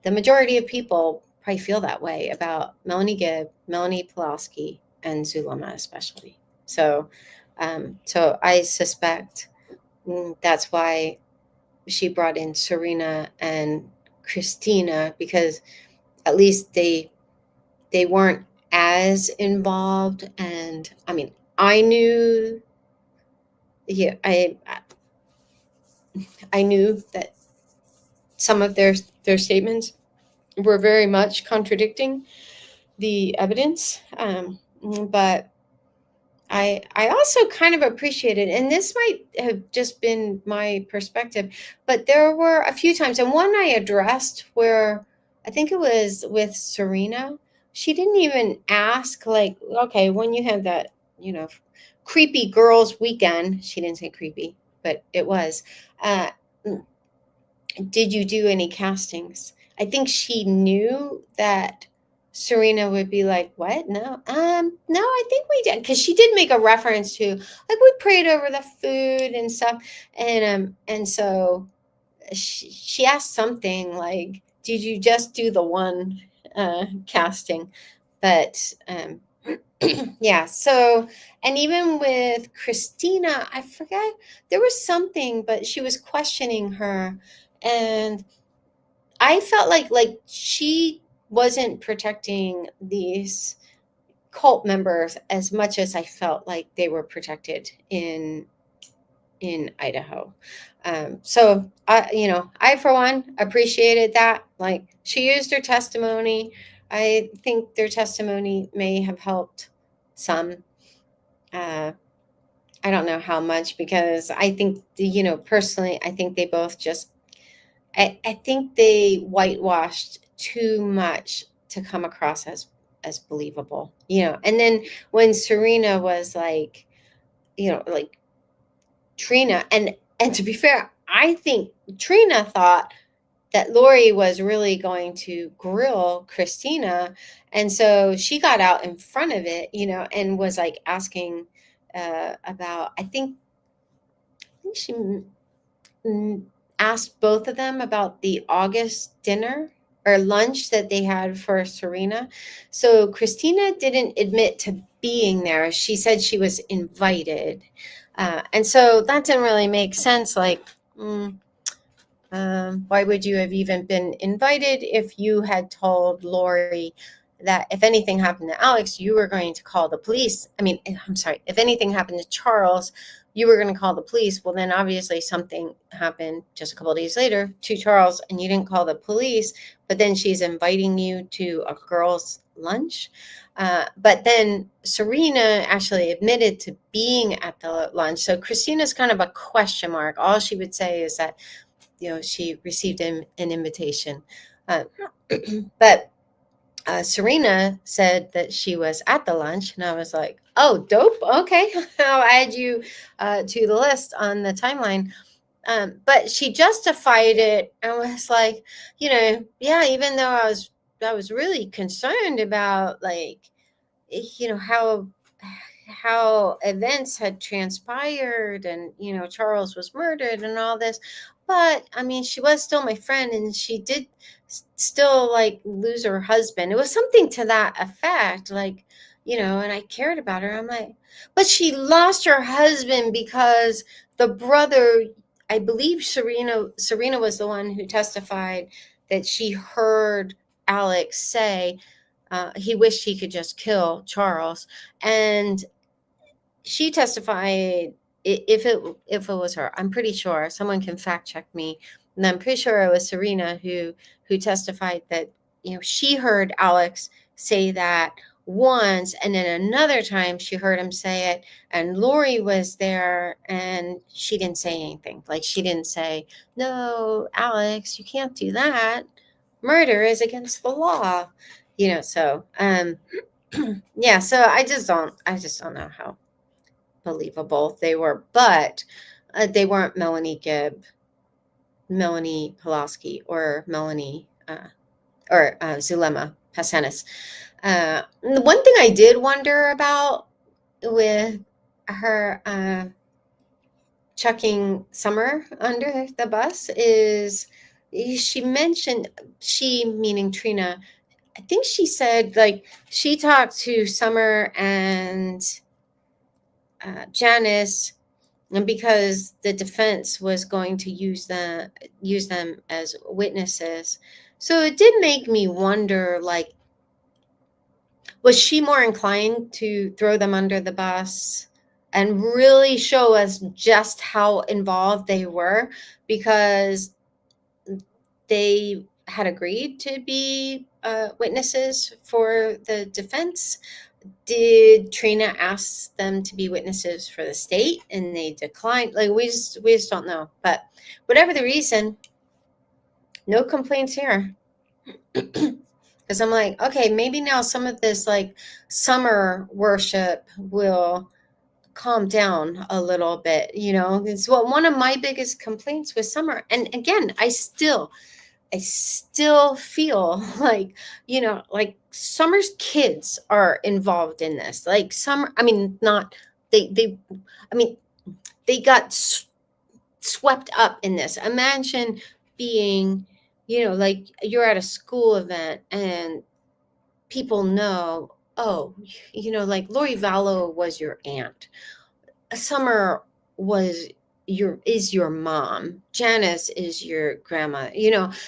Speaker 1: the majority of people probably feel that way about Melanie Gibb, Melanie Pulaski, and Zulma especially. So I suspect that's why she brought in Serena and Christina, because at least they weren't as involved. And I mean, I knew, yeah, I knew that some of their statements were very much contradicting the evidence, but I also kind of appreciated, and this might have just been my perspective, but there were a few times, and one I addressed where I think it was with Serena. She didn't even ask, like, okay, when you had that, creepy girls' weekend, she didn't say creepy, but it was, uh, did you do any castings? I think she knew that Serena would be like, "What? No, no, I think we did," because she did make a reference to like we prayed over the food and stuff, and so she asked something like, "Did you just do the one casting?" But yeah, so, and even with Christina, I forget, there was something, but she was questioning her, and I felt like she wasn't protecting these cult members as much as I felt like they were protected in Idaho. So I for one appreciated that. Like, she used her testimony. I think their testimony may have helped some. I don't know how much, because I think, personally, I think they both just, I think they whitewashed too much to come across as believable, And then when Serena was like, like Trina, and to be fair, I think Trina thought that Lori was really going to grill Christina, and so she got out in front of it, and was like asking about. I think she asked both of them about the August dinner or lunch that they had for Serena. So Christina didn't admit to being there. She said she was invited. And so that didn't really make sense. Like, why would you have even been invited if you had told Lori that if anything happened to Alex, you were going to call the police? I mean, I'm sorry, if anything happened to Charles, you were going to call the police. Well, then obviously something happened just a couple of days later to Charles and you didn't call the police, but then she's inviting you to a girls' lunch. But then Serena actually admitted to being at the lunch. So Christina's kind of a question mark. All she would say is that, she received an invitation. But Serena said that she was at the lunch, and I was like, oh, dope. Okay, I'll add you to the list on the timeline. But she justified it and was like, yeah, even though I was really concerned about, like, how events had transpired, and Charles was murdered and all this, but I mean, she was still my friend, and she did still, like, lose her husband. It was something to that effect, like, and I cared about her. I'm like, but she lost her husband because the brother, I believe Serena was the one who testified that she heard Alex say he wished he could just kill Charles. And she testified, if it was her, I'm pretty sure, someone can fact check me, and I'm pretty sure it was Serena who testified that she heard Alex say that once, and then another time she heard him say it, and Lori was there, and she didn't say anything. Like, she didn't say, no, Alex, you can't do that, murder is against the law, so yeah, so I just don't know how believable they were, but they weren't Melanie Gibb, Melanie Pulaski, or Melanie or Zulema Pasenis. The one thing I did wonder about with her chucking Summer under the bus is she mentioned, she meaning Trina, I think she said, like, she talked to Summer and Janice, and because the defense was going to use them as witnesses. So it did make me wonder, like, was she more inclined to throw them under the bus and really show us just how involved they were, because they had agreed to be witnesses for the defense? Did Trina ask them to be witnesses for the state and they declined? Like, we just don't know. But whatever the reason, no complaints here. Because I'm like, okay, maybe now some of this, like, Summer worship will calm down a little bit. It's what one of my biggest complaints with Summer. And again, I still feel like, like, Summer's kids are involved in this. Like, Summer, I mean, not they got swept up in this. Imagine being, like, you're at a school event and people know, oh, like, Lori Vallow was your aunt. Summer is your mom. Janice is your grandma,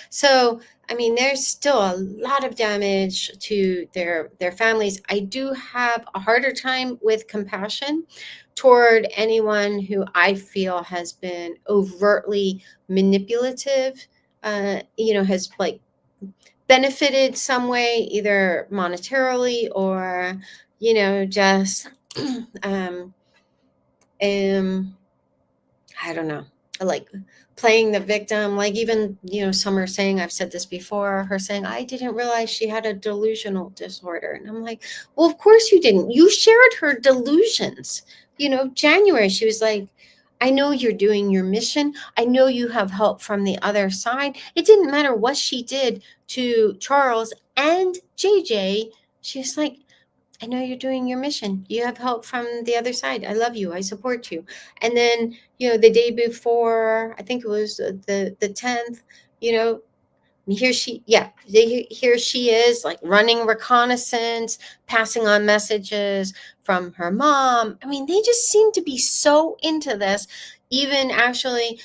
Speaker 1: so I mean, there's still a lot of damage to their families. I do have a harder time with compassion toward anyone who I feel has been overtly manipulative, has like benefited some way, either monetarily or, just I don't know, like playing the victim. Like even, Summer saying, I've said this before, her saying, I didn't realize she had a delusional disorder. And I'm like, well, of course you didn't. You shared her delusions. January, she was like, I know you're doing your mission. I know you have help from the other side. It didn't matter what she did to Charles and JJ. She's like, I know you're doing your mission. You have help from the other side. I love you. I support you. And then, the day before, I think it was the 10th, here she is like running reconnaissance, passing on messages from her mom. I mean, they just seem to be so into this, even actually,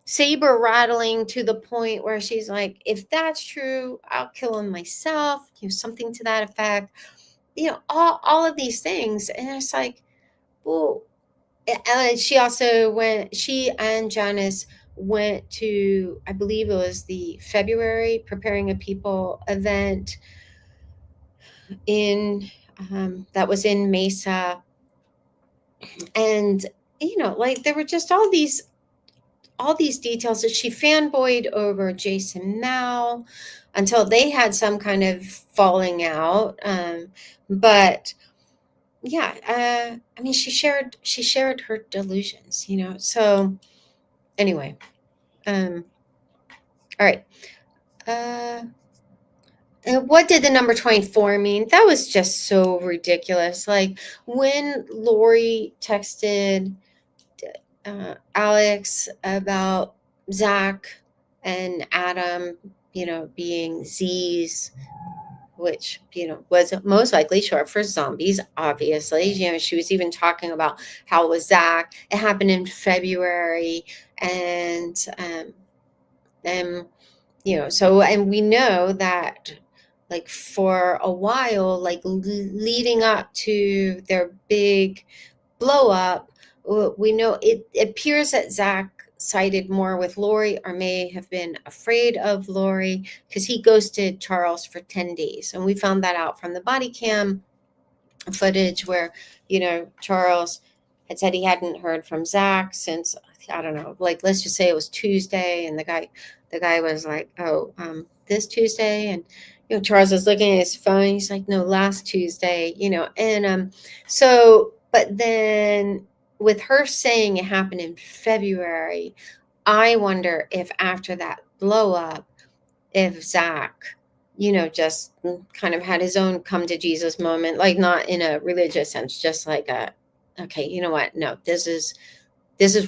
Speaker 1: saber rattling to the point where she's like, if that's true, I'll kill him myself, something to that effect. All of these things. And it's like, well, she and Janice went to, I believe it was the February Preparing a People event that was in Mesa. And, like there were just all these details that she fanboyed over Jason Mao until they had some kind of falling out. But yeah, I mean, she shared her delusions, so anyway, all right. What did the number 24 mean? That was just so ridiculous. Like when Lori texted Alex about Zach and Adam, being Z's, which, was most likely short for zombies, obviously. She was even talking about how it was Zach. It happened in February. And so, and we know that like for a while, like leading up to their big blow up, we know it appears that Zach sided more with Lori, or may have been afraid of Lori, because he ghosted Charles for 10 days. And we found that out from the body cam footage where, Charles had said he hadn't heard from Zach since, I don't know, like let's just say it was Tuesday. And the guy was like, oh, this Tuesday. And, Charles was looking at his phone. He's like, no, last Tuesday, and so, but then with her saying it happened in February, I wonder if after that blow up, if Zach, just kind of had his own come to Jesus moment, like not in a religious sense, just like okay, you know what? No, this is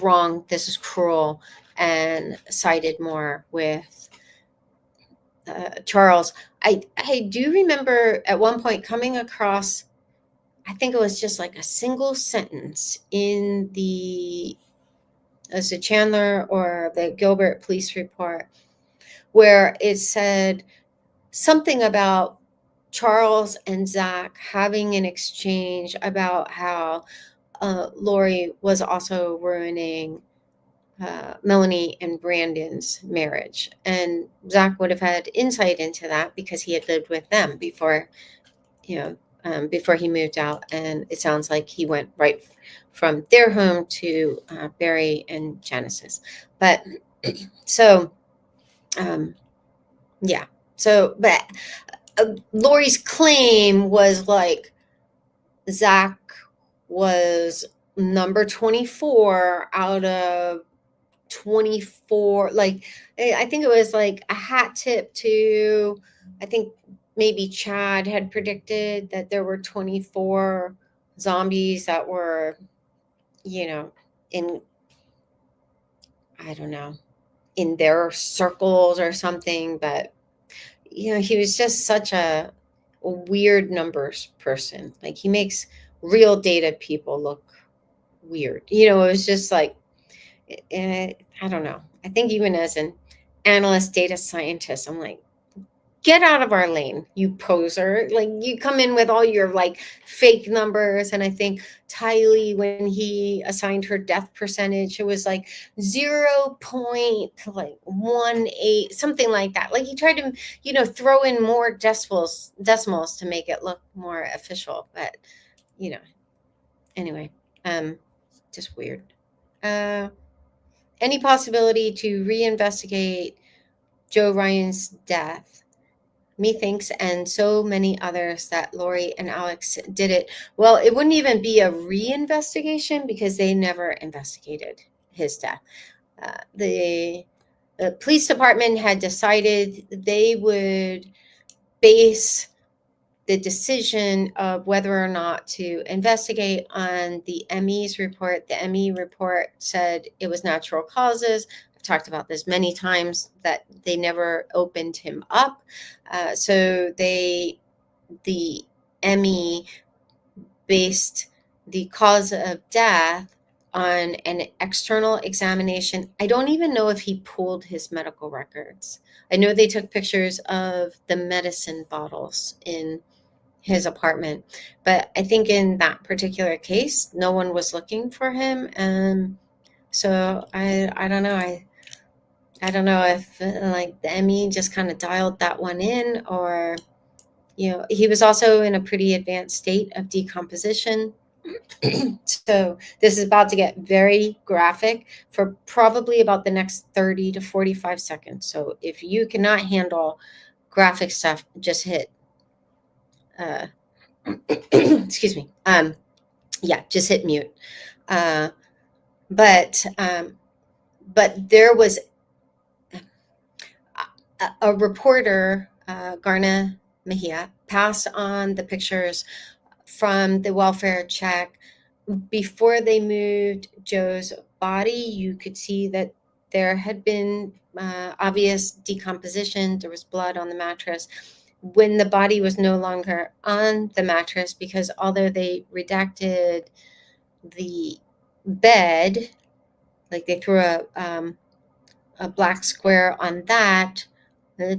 Speaker 1: wrong. This is cruel, and sided more with Charles. I do remember at one point coming across, I think it was just like a single sentence in the Chandler or the Gilbert police report, where it said something about Charles and Zach having an exchange about how Lori was also ruining Melanie and Brandon's marriage. And Zach would have had insight into that because he had lived with them before, before he moved out. And it sounds like he went right from their home to Barry and Janice's. But so, yeah. So, but Lori's claim was like Zach was number 24 out of 24. Like, I think it was like a hat tip to, I think maybe Chad had predicted that there were 24 zombies that were, in, I don't know, in their circles or something. But, he was just such a weird numbers person. Like he makes real data people look weird. It was just like, I don't know. I think even as an analyst, data scientist. I'm like, get out of our lane, you poser. Like, you come in with all your like fake numbers. And I think Tylee, when he assigned her death percentage, it was like 0.18, something like that. Like, he tried to, throw in more decimals to make it look more official. But, anyway, just weird. Any possibility to reinvestigate Joe Ryan's death? Methinks, and so many others, that Lori and Alex did it. Well, it wouldn't even be a reinvestigation because they never investigated his death. The police department had decided they would base the decision of whether or not to investigate on the ME's report. The ME report said it was natural causes. I've talked about this many times, that they never opened him up. So the ME based the cause of death on an external examination. I don't even know if he pulled his medical records. I know they took pictures of the medicine bottles in his apartment, but I think in that particular case, no one was looking for him. And so I don't know. I don't know if like the ME just kind of dialed that one in, or, he was also in a pretty advanced state of decomposition. So this is about to get very graphic for probably about the next 30 to 45 seconds. So if you cannot handle graphic stuff, just hit excuse me. Just hit mute. But there was a reporter, Garna Mejia, passed on the pictures from the welfare check. Before they moved Joe's body, you could see that there had been obvious decomposition. There was blood on the mattress. When the body was no longer on the mattress, because although they redacted the bed, like they threw a black square on that,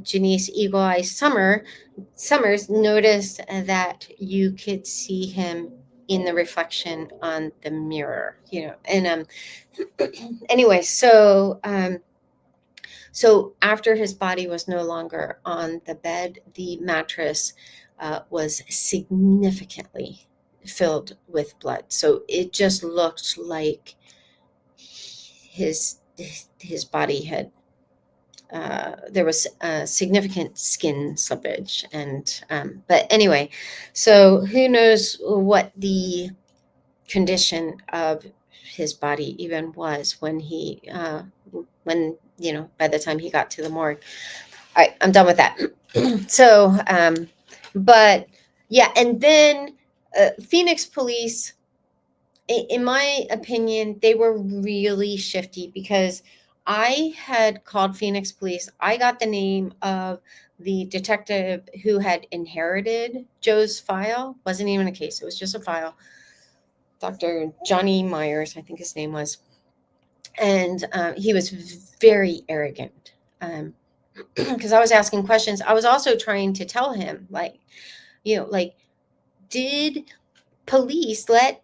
Speaker 1: Janice Eagle Eye Summers noticed that you could see him in the reflection on the mirror, and anyway, so after his body was no longer on the bed, the mattress was significantly filled with blood. So it just looked like his body had, there was significant skin slippage. And but anyway, so who knows what the condition of his body even was when he by the time he got to the morgue. All right, I'm done with that. So but yeah, and then Phoenix police, in my opinion, they were really shifty, because I had called Phoenix police. I got the name of the detective who had inherited Joe's file. Wasn't even a case, it was just a file. Dr. Johnny Myers, I think his name was. And he was very arrogant, because I was asking questions. I was also trying to tell him, like, did police let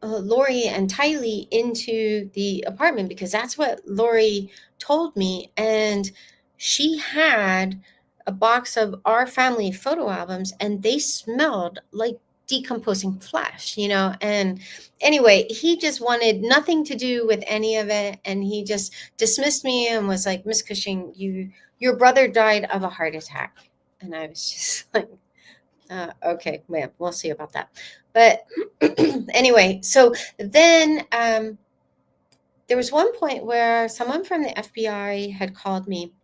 Speaker 1: Lori and Tylee into the apartment? Because that's what Lori told me. And she had a box of our family photo albums, and they smelled like decomposing flesh, and anyway, he just wanted nothing to do with any of it, and he just dismissed me and was like, Miss Cushing, your brother died of a heart attack. And I was just like, okay, well, we'll see about that. But anyway, so then there was one point where someone from the FBI had called me,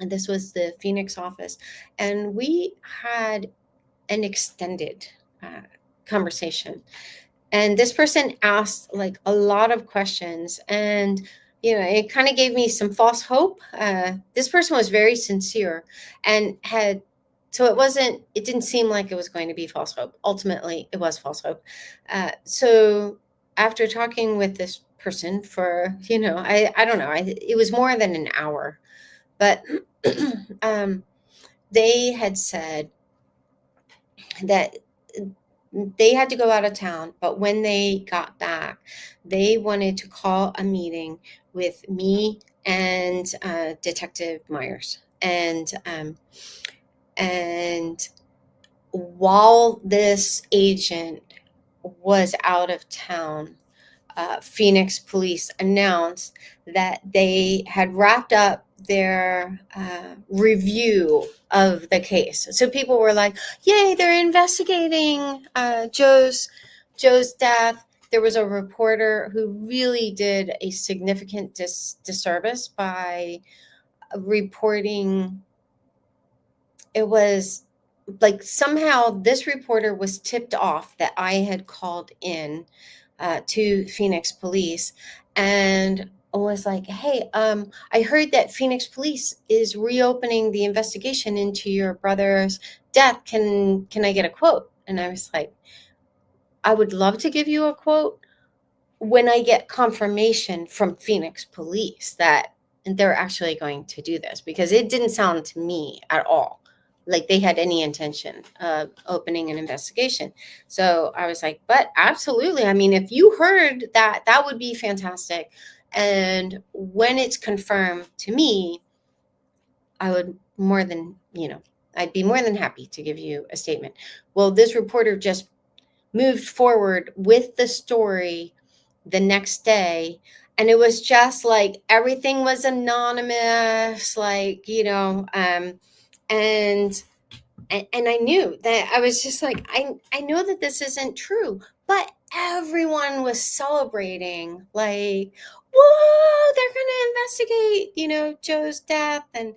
Speaker 1: and this was the Phoenix office, and we had an extended conversation. And this person asked like a lot of questions, and it kind of gave me some false hope. This person was very sincere, and so it didn't seem like it was going to be false hope. Ultimately, it was false hope. So after talking with this person for, I don't know, it was more than an hour, but they had said that they had to go out of town, but when they got back, they wanted to call a meeting with me and Detective Myers. And while this agent was out of town, Phoenix police announced that they had wrapped up their review of the case. So people were like, yay, they're investigating Joe's death. There was a reporter who really did a significant disservice by reporting. It was like somehow this reporter was tipped off that I had called in to Phoenix police and was like, hey, I heard that Phoenix police is reopening the investigation into your brother's death. Can I get a quote? And I was like, I would love to give you a quote when I get confirmation from Phoenix police that they're actually going to do this, because it didn't sound to me at all like they had any intention of opening an investigation. So I was like, but absolutely. I mean, if you heard that, that would be fantastic. And when it's confirmed to me, I would I'd be more than happy to give you a statement. Well, this reporter just moved forward with the story the next day, and it was just like everything was anonymous, like, and I knew that. I was just like, I know that this isn't true, but everyone was celebrating, like, whoa, they're going to investigate, Joe's death and,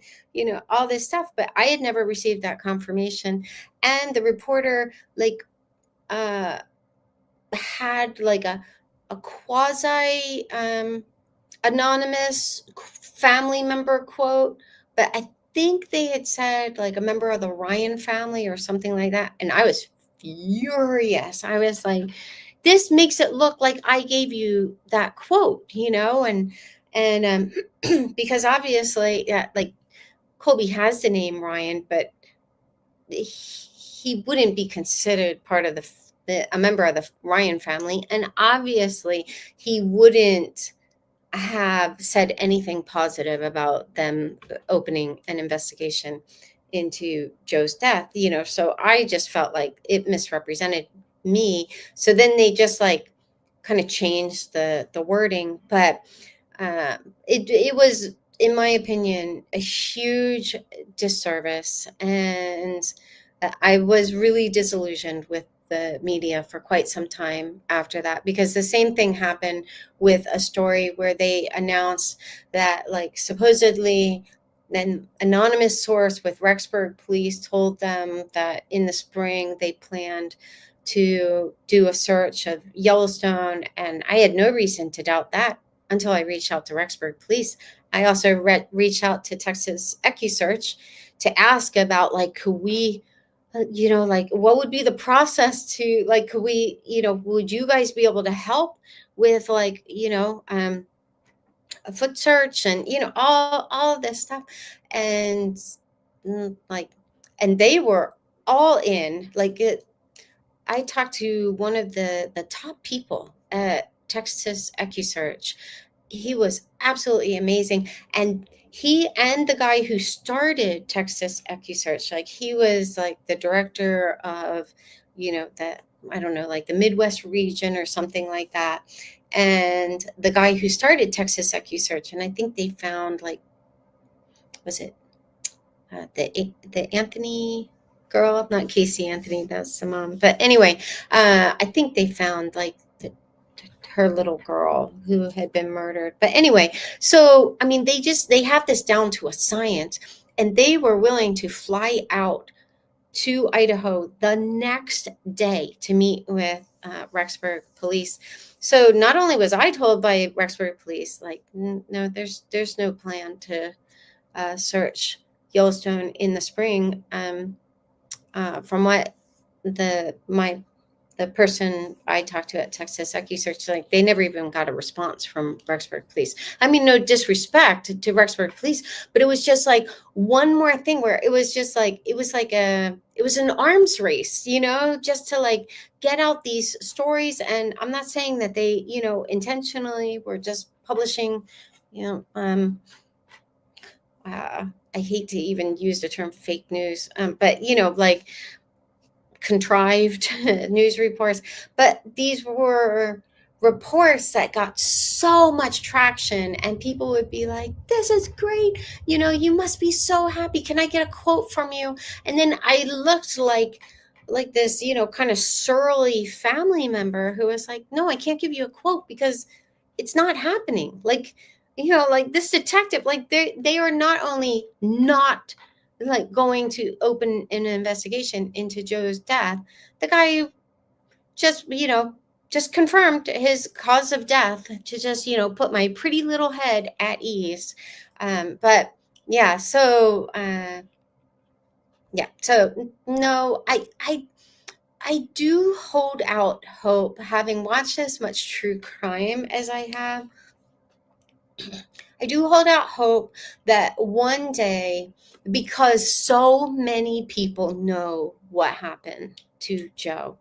Speaker 1: all this stuff. But I had never received that confirmation. And the reporter, like, had like a quasi anonymous family member quote, but I think they had said like a member of the Ryan family or something like that. And I was furious. I was like, this makes it look like I gave you that quote, and because obviously, like, Colby has the name Ryan, but he wouldn't be considered part of a member of the Ryan family. And obviously he wouldn't have said anything positive about them opening an investigation into Joe's death, so I just felt like it misrepresented me. So then they just like kind of changed the wording, but it was, in my opinion, a huge disservice. And I was really disillusioned with the media for quite some time after that, because the same thing happened with a story where they announced that, like, supposedly an anonymous source with Rexburg police told them that in the spring they planned to do a search of Yellowstone. And I had no reason to doubt that until I reached out to Rexburg police. I also reached out to Texas EcuSearch to ask about, like, could we, like, what would be the process to, like, could we, would you guys be able to help with, like, a foot search and, all of this stuff. And like, and they were all in, like, I talked to one of the top people at Texas EcuSearch. He was absolutely amazing. And he and the guy who started Texas EcuSearch, like, he was like the director of, I don't know, like the Midwest region or something like that. And the guy who started Texas EcuSearch, and I think they found, like, was it the Anthony girl, not Casey Anthony, that's the mom. But anyway, I think they found, like, her little girl who had been murdered. But anyway, so I mean, they have this down to a science, and they were willing to fly out to Idaho the next day to meet with Rexburg police. So not only was I told by Rexburg police, like, no, there's no plan to search Yellowstone in the spring. From what my the person I talked to at Texas EquiSearch, like they never even got a response from Rexburg Police. I mean, no disrespect to Rexburg Police, but it was just like one more thing where it was just like, it was an arms race, you know, just to like get out these stories. And I'm not saying that they, you know, intentionally were just publishing, you know, I hate to even use the term fake news, but you know, like contrived news reports, but these were reports that got so much traction, and people would be like, this is great, you know, you must be so happy, can I get a quote from you? And then I looked like this, you know, kind of surly family member who was like, no, I can't give you a quote because it's not happening. Like, you know, like this detective, like they are not only not like going to open an investigation into Joe's death, the guy just, you know, just confirmed his cause of death to just, you know, put my pretty little head at ease. But yeah, so yeah, so no, I do hold out hope, having watched as much true crime as I have. I do hold out hope that one day, because so many people know what happened to Joe,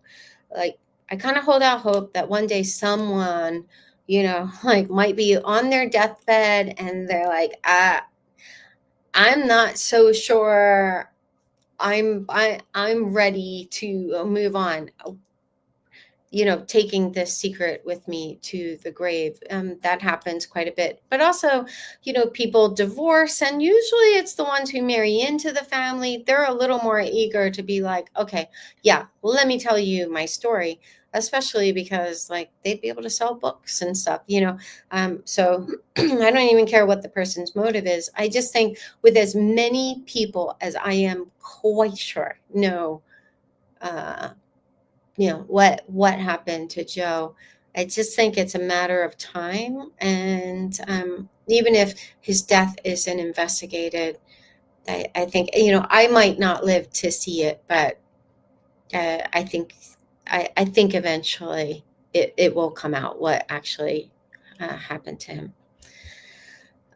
Speaker 1: like I kind of hold out hope that one day someone, you know, like might be on their deathbed and they're like, I'm not so sure I'm ready to move on, you know, taking this secret with me to the grave. That happens quite a bit. But also, you know, people divorce, and usually it's the ones who marry into the family. They're a little more eager to be like, okay, yeah, let me tell you my story, especially because like they'd be able to sell books and stuff, you know. So I don't even care what the person's motive is. I just think with as many people as I am quite sure know, you know, what happened to Joe, I just think it's a matter of time. And even if his death isn't investigated, I think, you know, I might not live to see it, but I think eventually it will come out what actually happened to him.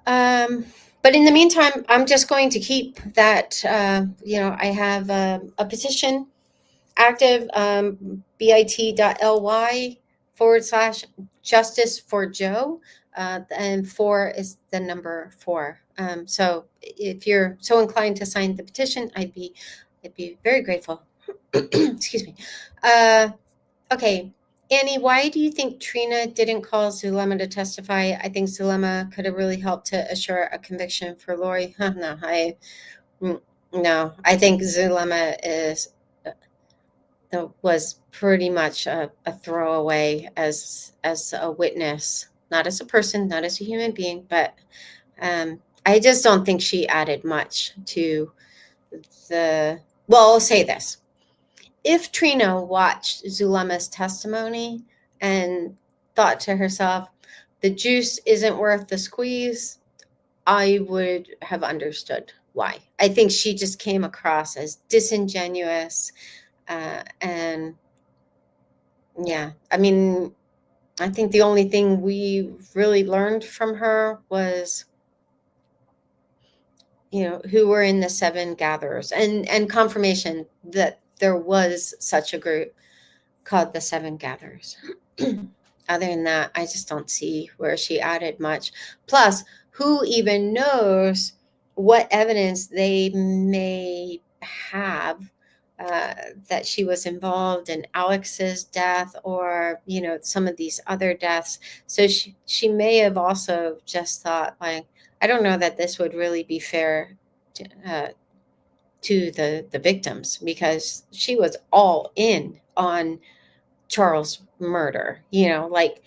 Speaker 1: But in the meantime, I'm just going to keep that, you know, I have a petition active, bit.ly/justice for Joe, and 4 is the number 4. So if you're so inclined to sign the petition, I'd be very grateful. Excuse me. Okay, Annie, why do you think Trina didn't call Zulma to testify? I think Zulma could have really helped to assure a conviction for Lori. No, I think Zulma was pretty much a throwaway as a witness, not as a person, not as a human being, but I just don't think she added much to the, well, I'll say this. If Trina watched Zulema's testimony and thought to herself, the juice isn't worth the squeeze, I would have understood why. I think she just came across as disingenuous, and yeah, I mean, I think the only thing we really learned from her was, you know, who were in the 7 gatherers, and confirmation that there was such a group called the 7 gatherers. Other than that, I just don't see where she added much. Plus, who even knows what evidence they may have that she was involved in Alex's death, or, you know, some of these other deaths. So she may have also just thought, like, I don't know that this would really be fair to the victims, because she was all in on Charles' murder, you know, like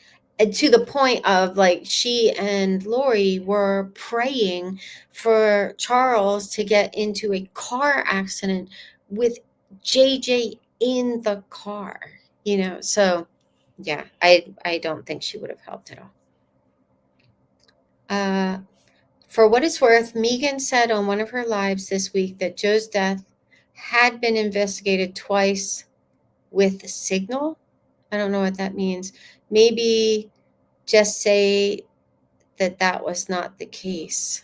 Speaker 1: to the point of like she and Lori were praying for Charles to get into a car accident with JJ in the car, you know. So yeah, I don't think she would have helped at all. For what it's worth, Megan said on one of her lives this week that Joe's death had been investigated twice with the signal. I don't know what that means. Maybe just say that was not the case.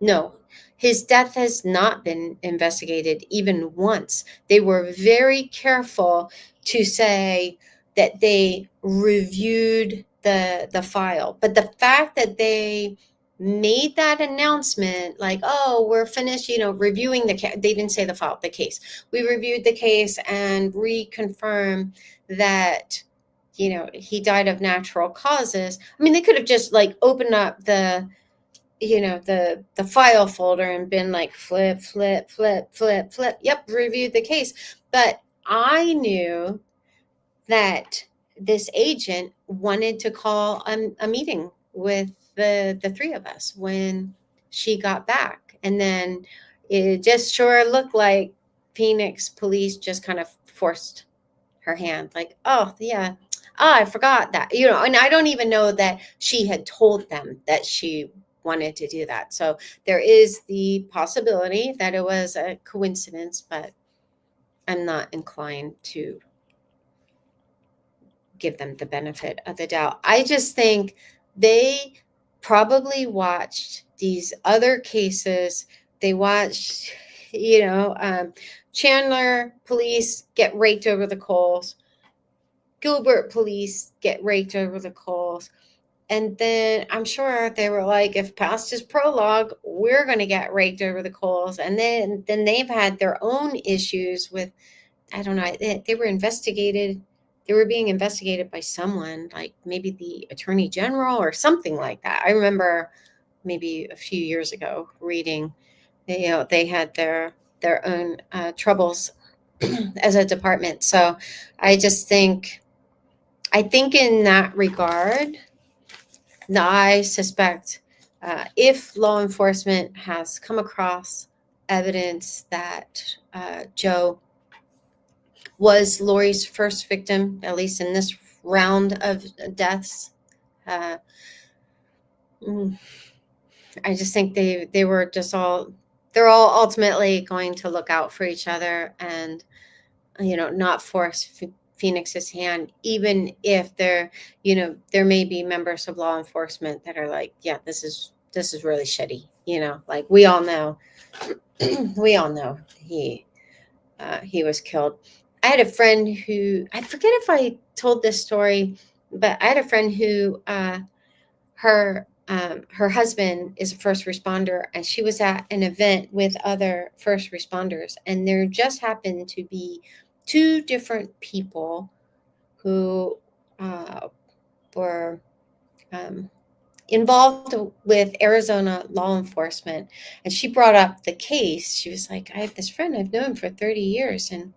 Speaker 1: No, his death has not been investigated even once. They were very careful to say that they reviewed the file, but the fact that they made that announcement, like, oh, we're finished, reviewing the case. They didn't say the file, the case. We reviewed the case and reconfirmed that he died of natural causes. I mean, they could have just like opened up the file folder and been like flip. Yep, reviewed the case. But I knew that this agent wanted to call a meeting with the three of us when she got back. And then it just sure looked like Phoenix police just kind of forced her hand, like, oh yeah, I forgot that, and I don't even know that she had told them that she wanted to do that. So there is the possibility that it was a coincidence, but I'm not inclined to give them the benefit of the doubt. I just think they probably watched these other cases. They watched, Chandler police get raked over the coals. Gilbert police get raked over the coals. And then I'm sure they were like, if past is prologue, we're going to get raked over the coals. And then they've had their own issues with, I don't know, they were investigated. They were being investigated by someone, like maybe the attorney general or something like that. I remember maybe a few years ago reading, they had their own troubles as a department. So I think in that regard, I suspect if law enforcement has come across evidence that Joe was Lori's first victim, at least in this round of deaths, I just think they were just they're all ultimately going to look out for each other and, not force Phoenix's hand, even if there may be members of law enforcement that are like, yeah, this is really shitty. Like we all know he was killed. I had a friend who, I forget if I told this story, but I had a friend who her husband is a first responder, and she was at an event with other first responders, and there just happened to be two different people who were involved with Arizona law enforcement. And she brought up the case. She was like, I have this friend I've known for 30 years, and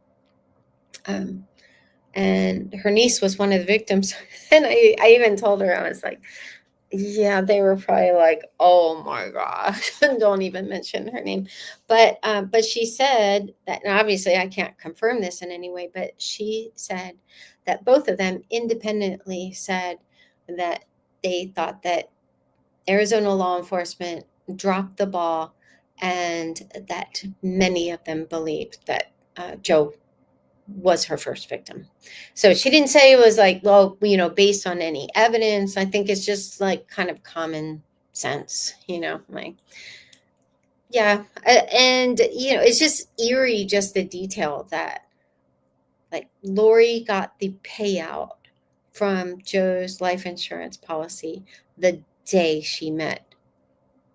Speaker 1: her niece was one of the victims. And I even told her, I was like, yeah, they were probably like, oh my gosh, don't even mention her name. But she said that, and obviously I can't confirm this in any way, but she said that both of them independently said that they thought that Arizona law enforcement dropped the ball, and that many of them believed that Joe was her first victim. So she didn't say it was like, well, based on any evidence. I think it's just like kind of common sense, like, yeah. And, it's just eerie, just the detail that like Lori got the payout from Joe's life insurance policy the day she met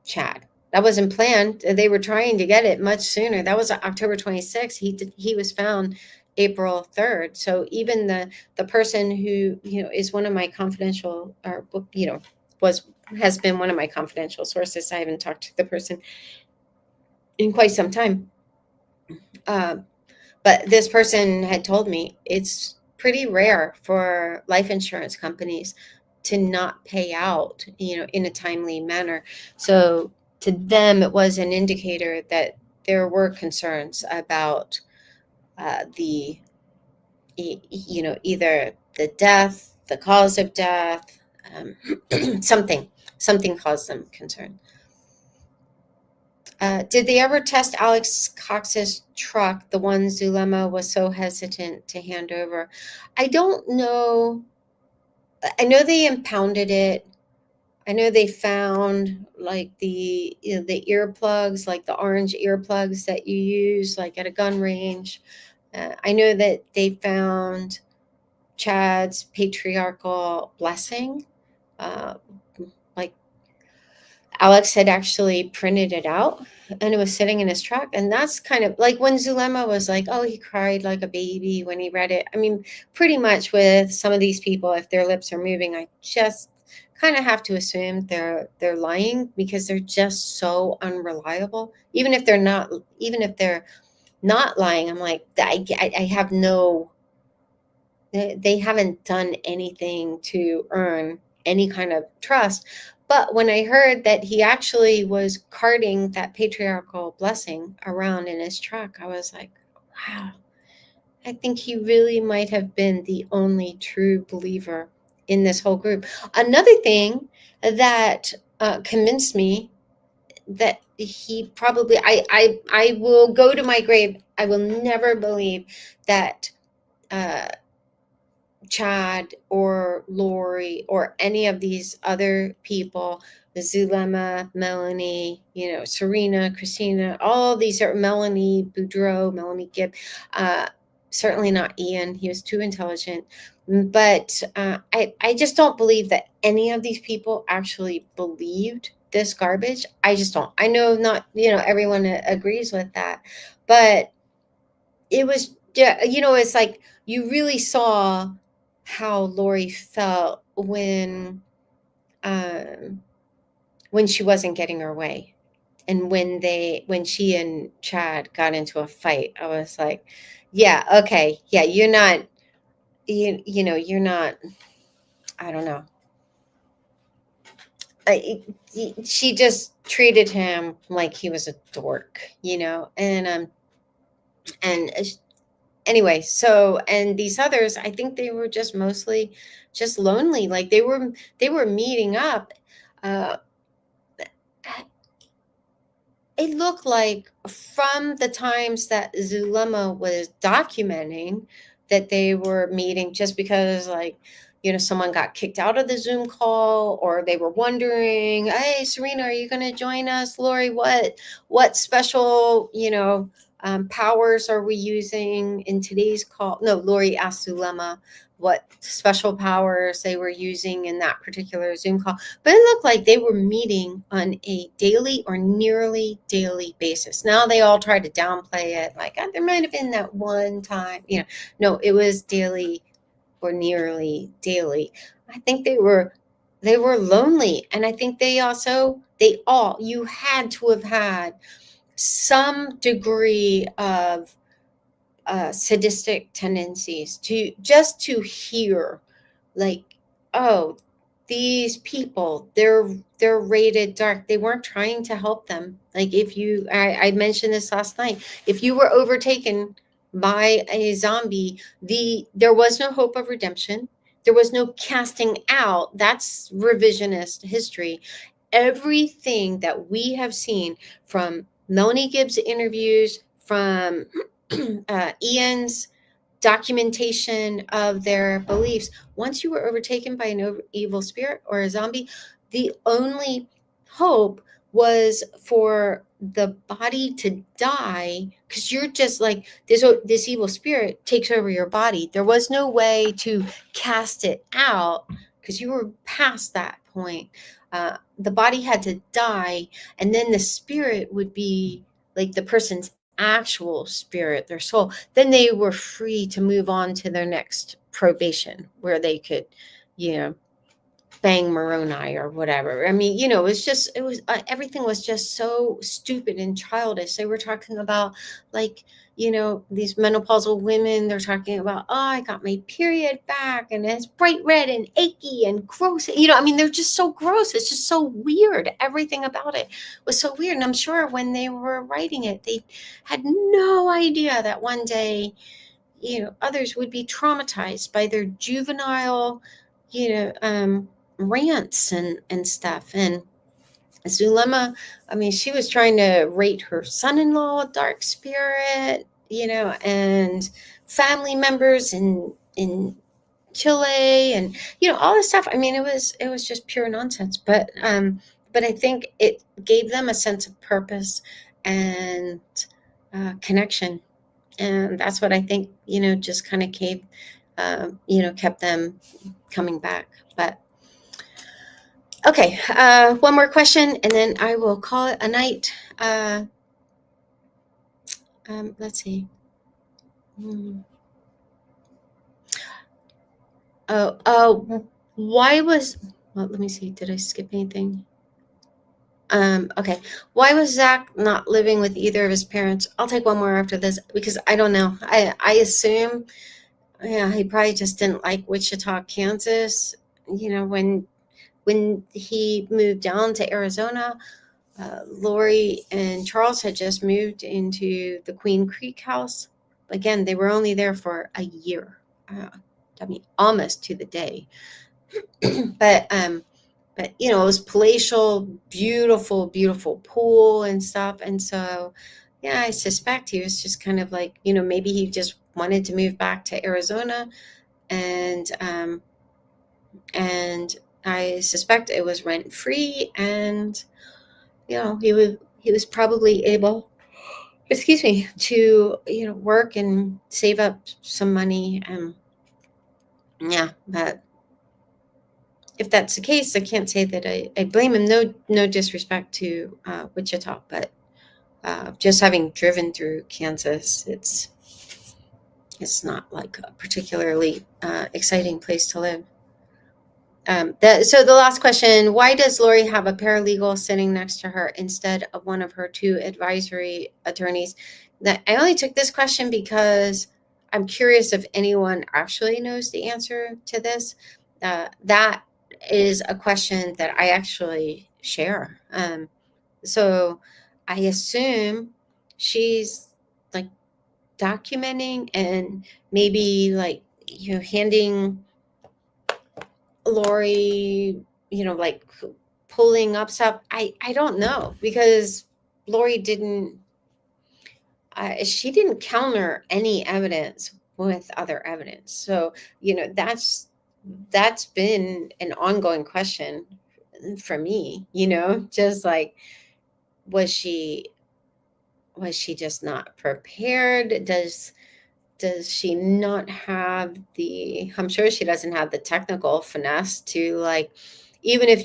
Speaker 1: Chad. That wasn't planned. They were trying to get it much sooner. That was October 26th. He was found April 3rd. So even the person who, is one of my confidential, or, has been one of my confidential sources. I haven't talked to the person in quite some time. But this person had told me it's pretty rare for life insurance companies to not pay out, in a timely manner. So to them, it was an indicator that there were concerns about either the death, the cause of death, something caused them concern. Did they ever test Alex Cox's truck, the one Zulema was so hesitant to hand over? I don't know. I know they impounded it. I know they found like the earplugs, like the orange earplugs that you use like at a gun range. I know that they found Chad's patriarchal blessing. Like Alex had actually printed it out and it was sitting in his truck. And that's kind of like when Zulema was like, oh, he cried like a baby when he read it. I mean, pretty much with some of these people, if their lips are moving, I just kind of have to assume they're lying because they're just so unreliable. Even if they're not lying, I'm like, I have no, they haven't done anything to earn any kind of trust. But when I heard that he actually was carting that patriarchal blessing around in his truck, I was like, wow, I think he really might have been the only true believer in this whole group. Another thing that convinced me that he probably, I will go to my grave, I will never believe that Chad or Lori or any of these other people, Zulema, Melanie, Serena, Christina, all these are Melanie Boudreau, Melanie Gibb, certainly not Ian. He was too intelligent. But I just don't believe that any of these people actually believed this garbage. I just don't. I know not, everyone agrees with that, but it was, it's like you really saw how Lori felt when she wasn't getting her way, and when she and Chad got into a fight. I was like, yeah, okay, yeah, you're not, you're not. I don't know. She just treated him like he was a dork, and anyway, so, and these others, I think they were just mostly just lonely. Like they were meeting up. It looked like from the times that Zulema was documenting that they were meeting just because, like, someone got kicked out of the Zoom call, or they were wondering, hey, Serena, are you going to join us? Lori, what special, powers are we using in today's call? No, Lori asked Zulema what special powers they were using in that particular Zoom call. But it looked like they were meeting on a daily or nearly daily basis. Now they all try to downplay it, like, there might have been that one time. No, it was daily or nearly daily. I think they were lonely, and I think you had to have had some degree of sadistic tendencies to hear, like, oh, these people, they're rated dark. They weren't trying to help them. Like, I mentioned this last night, if you were overtaken by a zombie, there was no hope of redemption. There was no casting out. That's revisionist history. Everything that we have seen from Melanie Gibb's interviews, from Ian's documentation of their beliefs, once you were overtaken by an evil spirit or a zombie, the only hope was for the body to die, because you're just like, this evil spirit takes over your body. There was no way to cast it out because you were past that point. The body had to die, and then the spirit would be like the person's actual spirit, their soul. Then they were free to move on to their next probation, where they could, bang Moroni or whatever. I mean, everything was just so stupid and childish. They were talking about, like, these menopausal women, they're talking about, oh, I got my period back and it's bright red and achy and gross. I mean, they're just so gross. It's just so weird. Everything about it was so weird. And I'm sure when they were writing it, they had no idea that one day, others would be traumatized by their juvenile, rants and stuff. And Zulma, I mean, she was trying to rate her son-in-law a dark spirit, and family members in Chile, and all this stuff. I mean, it was just pure nonsense. But I think it gave them a sense of purpose and connection, and that's what I think just kind of kept them coming back. But okay, one more question, and then I will call it a night. Let's see. Why was? Well, let me see. Did I skip anything? Okay. Why was Zach not living with either of his parents? I'll take one more after this because I don't know. I assume, yeah, he probably just didn't like Wichita, Kansas. When he moved down to Arizona, Lori and Charles had just moved into the Queen Creek house. Again, they were only there for a year. I mean, almost to the day. But it was palatial, beautiful pool and stuff. And so, yeah, I suspect he was just kind of like, maybe he just wanted to move back to Arizona, and I suspect it was rent free, and he was probably able, excuse me, to work and save up some money. Yeah, but if that's the case, I can't say that I blame him. No disrespect to Wichita, but just having driven through Kansas, it's not like a particularly exciting place to live. So the last question: why does Lori have a paralegal sitting next to her instead of one of her two advisory attorneys? That I only took this question because I'm curious if anyone actually knows the answer to this. That is a question that I actually share. So I assume she's like documenting and maybe like handing Lori, like pulling up stuff. I don't know, because Lori didn't she didn't counter any evidence with other evidence. So that's been an ongoing question for me. Just like, was she just not prepared? Does she not have I'm sure she doesn't have the technical finesse to, like, even if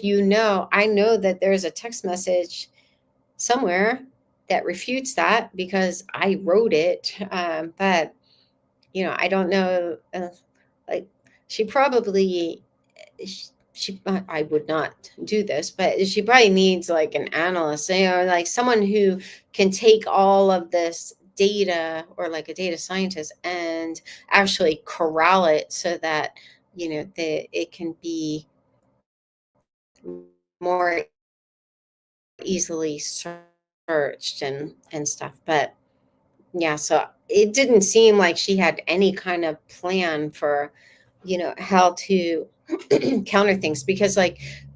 Speaker 1: I know that there's a text message somewhere that refutes that because I wrote it. But, I don't know, like, she probably, I would not do this, but she probably needs like an analyst, like someone who can take all of this data, or like a data scientist, and actually corral it so that it can be more easily searched and stuff. But yeah, so it didn't seem like she had any kind of plan for how to counter things, because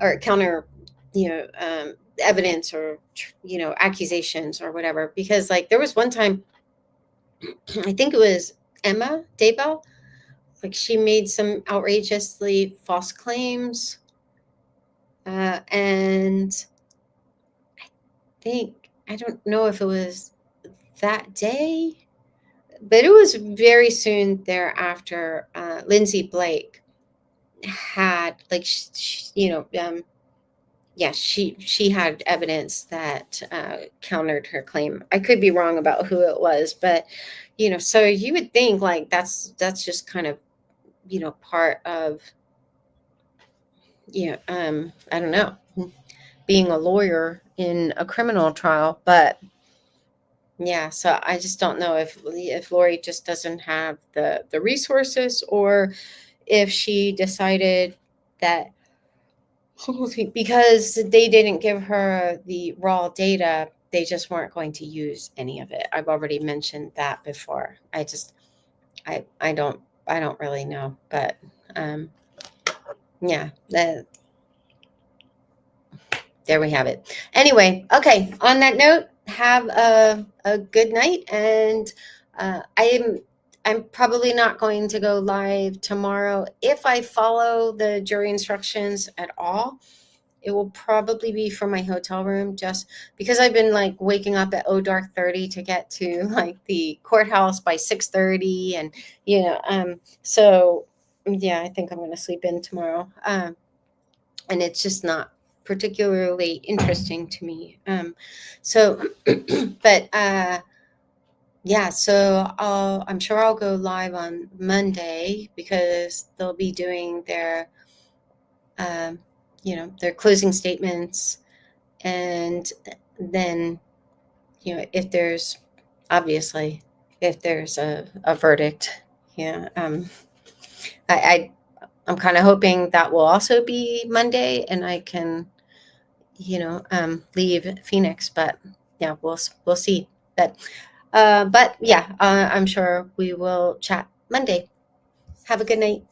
Speaker 1: or counter evidence, or accusations or whatever. Because like there was one time, I think it was Emma Daybell, like she made some outrageously false claims, and I don't know if it was that day, but it was very soon thereafter. Lindsay Blake had, like, yeah, she had evidence that countered her claim. I could be wrong about who it was, but so you would think like that's just kind of part of I don't know, being a lawyer in a criminal trial. But yeah, so I just don't know if Lori just doesn't have the resources, or if she decided that because they didn't give her the raw data, they just weren't going to use any of it. I've already mentioned that before. I don't really know, but yeah, there we have it. Anyway, okay, on that note, have a good night, and I'm probably not going to go live tomorrow. If I follow the jury instructions at all, it will probably be from my hotel room, just because I've been like waking up at dark 30 to get to like the courthouse by 6:30, and so yeah, I think I'm going to sleep in tomorrow, and it's just not particularly interesting to me. So, but yeah, so I'm sure I'll go live on Monday because they'll be doing their their closing statements, and then if there's a verdict, yeah, I'm kind of hoping that will also be Monday, and I can leave Phoenix, but yeah, we'll see. But yeah, I'm sure we will chat Monday. Have a good night.